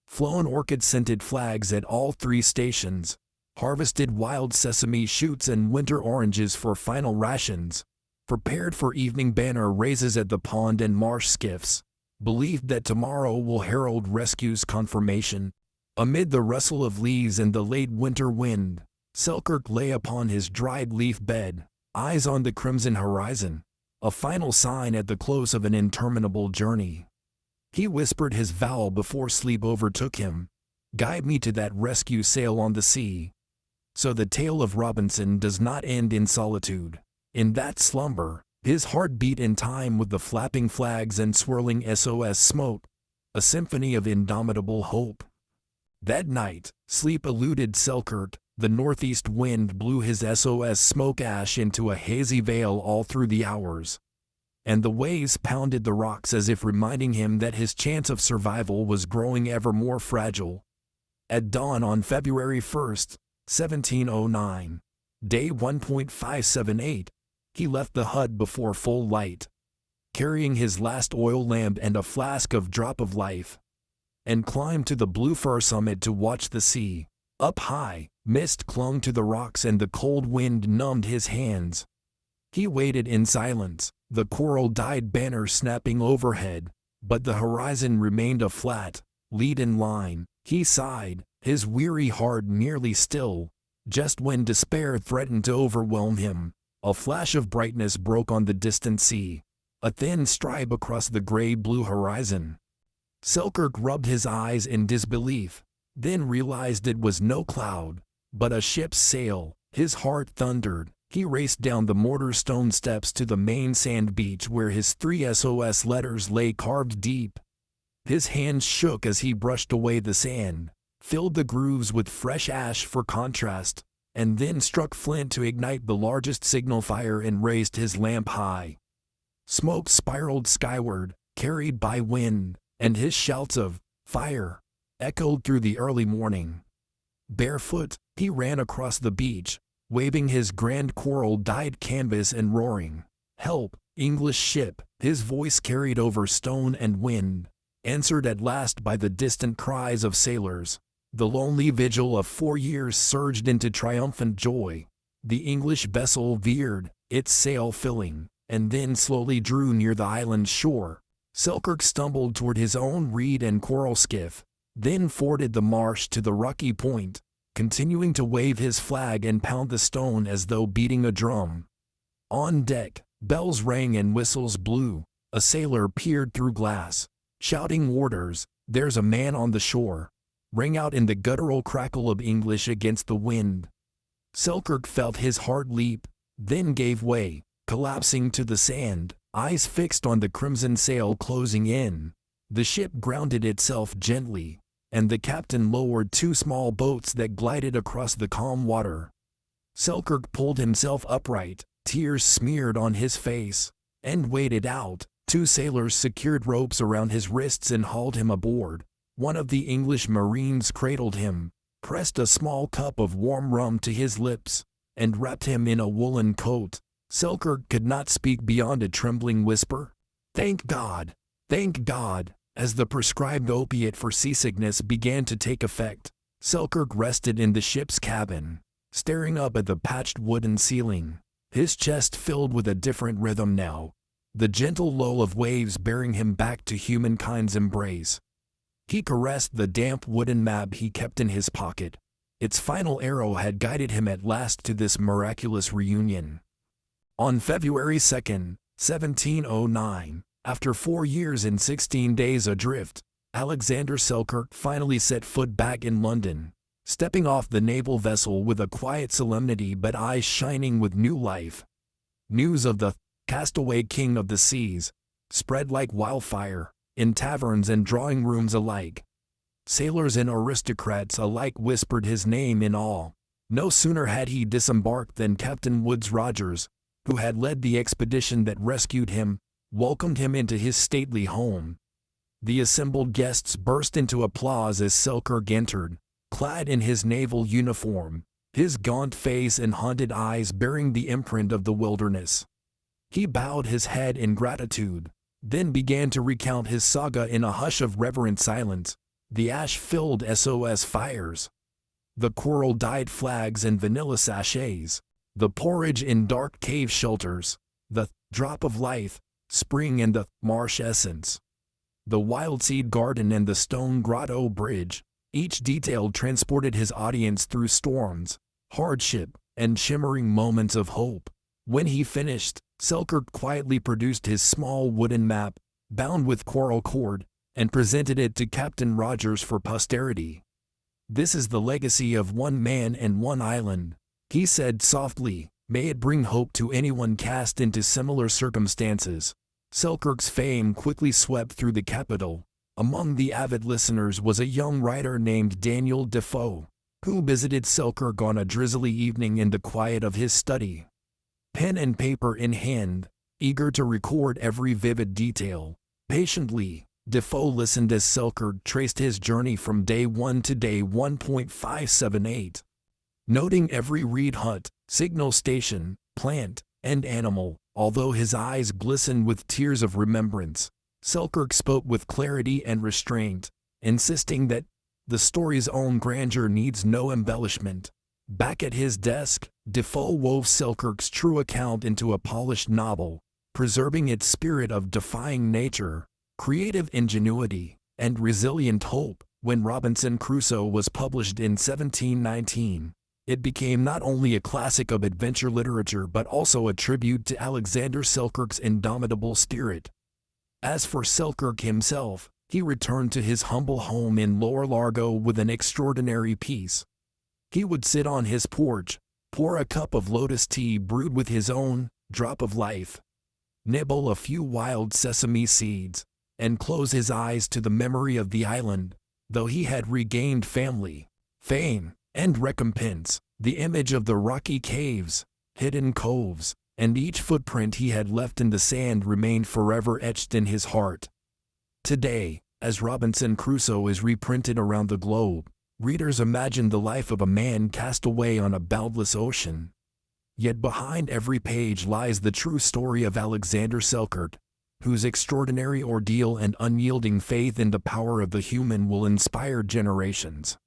Flown orchid-scented flags at all 3 stations, harvested wild sesame shoots and winter oranges for final rations, prepared for evening banner raises at the pond and marsh skiffs, believed that tomorrow will herald rescue's confirmation. Amid the rustle of leaves and the late winter wind, Selkirk lay upon his dried leaf bed, eyes on the crimson horizon, a final sign at the close of an interminable journey. He whispered his vow before sleep overtook him: "Guide me to that rescue sail on the sea." So the tale of Robinson does not end in solitude. In that slumber, his heart beat in time with the flapping flags and swirling SOS smoke, a symphony of indomitable hope. That night, sleep eluded Selkirk. The northeast wind blew his SOS smoke ash into a hazy veil all through the hours, and the waves pounded the rocks as if reminding him that his chance of survival was growing ever more fragile. At dawn on February 1st, 1709, day 1.578, he left the hut before full light, carrying his last oil lamp and a flask of drop of life, and climbed to the blue fir summit to watch the sea. Up high, mist clung to the rocks and the cold wind numbed his hands. He waited in silence, the coral-dyed banner snapping overhead, but the horizon remained a flat, leaden line. He sighed, his weary heart nearly still. Just when despair threatened to overwhelm him, a flash of brightness broke on the distant sea, a thin stripe across the gray-blue horizon. Selkirk rubbed his eyes in disbelief, then realized it was no cloud, but a ship's sail. His heart thundered. He raced down the mortar stone steps to the main sand beach where his 3 SOS letters lay carved deep. His hands shook as he brushed away the sand, filled the grooves with fresh ash for contrast, and then struck flint to ignite the largest signal fire and raised his lamp high. Smoke spiraled skyward, carried by wind, and his shouts of "Fire!" echoed through the early morning. Barefoot, he ran across the beach, waving his grand coral-dyed canvas and roaring, "Help, English ship!" His voice carried over stone and wind, answered at last by the distant cries of sailors. The lonely vigil of 4 years surged into triumphant joy. The English vessel veered, its sail filling, and then slowly drew near the island's shore. Selkirk stumbled toward his own reed and coral skiff, then forded the marsh to the rocky point, continuing to wave his flag and pound the stone as though beating a drum. On deck, bells rang and whistles blew. A sailor peered through glass, shouting orders, "There's a man on the shore," rang out in the guttural crackle of English against the wind. Selkirk felt his heart leap, then gave way, collapsing to the sand, eyes fixed on the crimson sail closing in. The ship grounded itself gently, and the captain lowered two small boats that glided across the calm water. Selkirk pulled himself upright, tears smeared on his face, and waded out. Two sailors secured ropes around his wrists and hauled him aboard. One of the English Marines cradled him, pressed a small cup of warm rum to his lips, and wrapped him in a woolen coat. Selkirk could not speak beyond a trembling whisper. "Thank God! Thank God!" As the prescribed opiate for seasickness began to take effect, Selkirk rested in the ship's cabin, staring up at the patched wooden ceiling, his chest filled with a different rhythm now, the gentle lull of waves bearing him back to humankind's embrace. He caressed the damp wooden map he kept in his pocket. Its final arrow had guided him at last to this miraculous reunion. On February 2, 1709, after 4 years and 16 days adrift, Alexander Selkirk finally set foot back in London, stepping off the naval vessel with a quiet solemnity but eyes shining with new life. News of the castaway king of the seas spread like wildfire, in taverns and drawing rooms alike. Sailors and aristocrats alike whispered his name in awe. No sooner had he disembarked than Captain Woodes Rogers, who had led the expedition that rescued him, welcomed him into his stately home. The assembled guests burst into applause as Selkirk entered, clad in his naval uniform, his gaunt face and haunted eyes bearing the imprint of the wilderness. He bowed his head in gratitude, then began to recount his saga in a hush of reverent silence. The ash-filled SOS fires, the coral-dyed flags and vanilla sachets, the porridge in dark cave shelters, the drop of life, spring and the marsh essence, the wild seed garden and the stone grotto bridge. Each detail transported his audience through storms, hardship, and shimmering moments of hope. When he finished, Selkirk quietly produced his small wooden map, bound with coral cord, and presented it to Captain Rogers for posterity. "This is the legacy of one man and one island," he said softly. "May it bring hope to anyone cast into similar circumstances." Selkirk's fame quickly swept through the capital. Among the avid listeners was a young writer named Daniel Defoe, who visited Selkirk on a drizzly evening in the quiet of his study. Pen and paper in hand, eager to record every vivid detail. Patiently, Defoe listened as Selkirk traced his journey from day 1 to day 1.578, noting every reed hut, signal station, plant, and animal. Although his eyes glistened with tears of remembrance, Selkirk spoke with clarity and restraint, insisting that the story's own grandeur needs no embellishment. Back at his desk, Defoe wove Selkirk's true account into a polished novel, preserving its spirit of defying nature, creative ingenuity, and resilient hope. When Robinson Crusoe was published in 1719, it became not only a classic of adventure literature but also a tribute to Alexander Selkirk's indomitable spirit. As for Selkirk himself, he returned to his humble home in Lower Largo with an extraordinary peace. He would sit on his porch, pour a cup of lotus tea brewed with his own drop of life, nibble a few wild sesame seeds, and close his eyes to the memory of the island. Though he had regained family, fame, and recompense, the image of the rocky caves, hidden coves, and each footprint he had left in the sand remained forever etched in his heart. Today, as Robinson Crusoe is reprinted around the globe, readers imagine the life of a man cast away on a boundless ocean. Yet behind every page lies the true story of Alexander Selkirk, whose extraordinary ordeal and unyielding faith in the power of the human will inspire generations.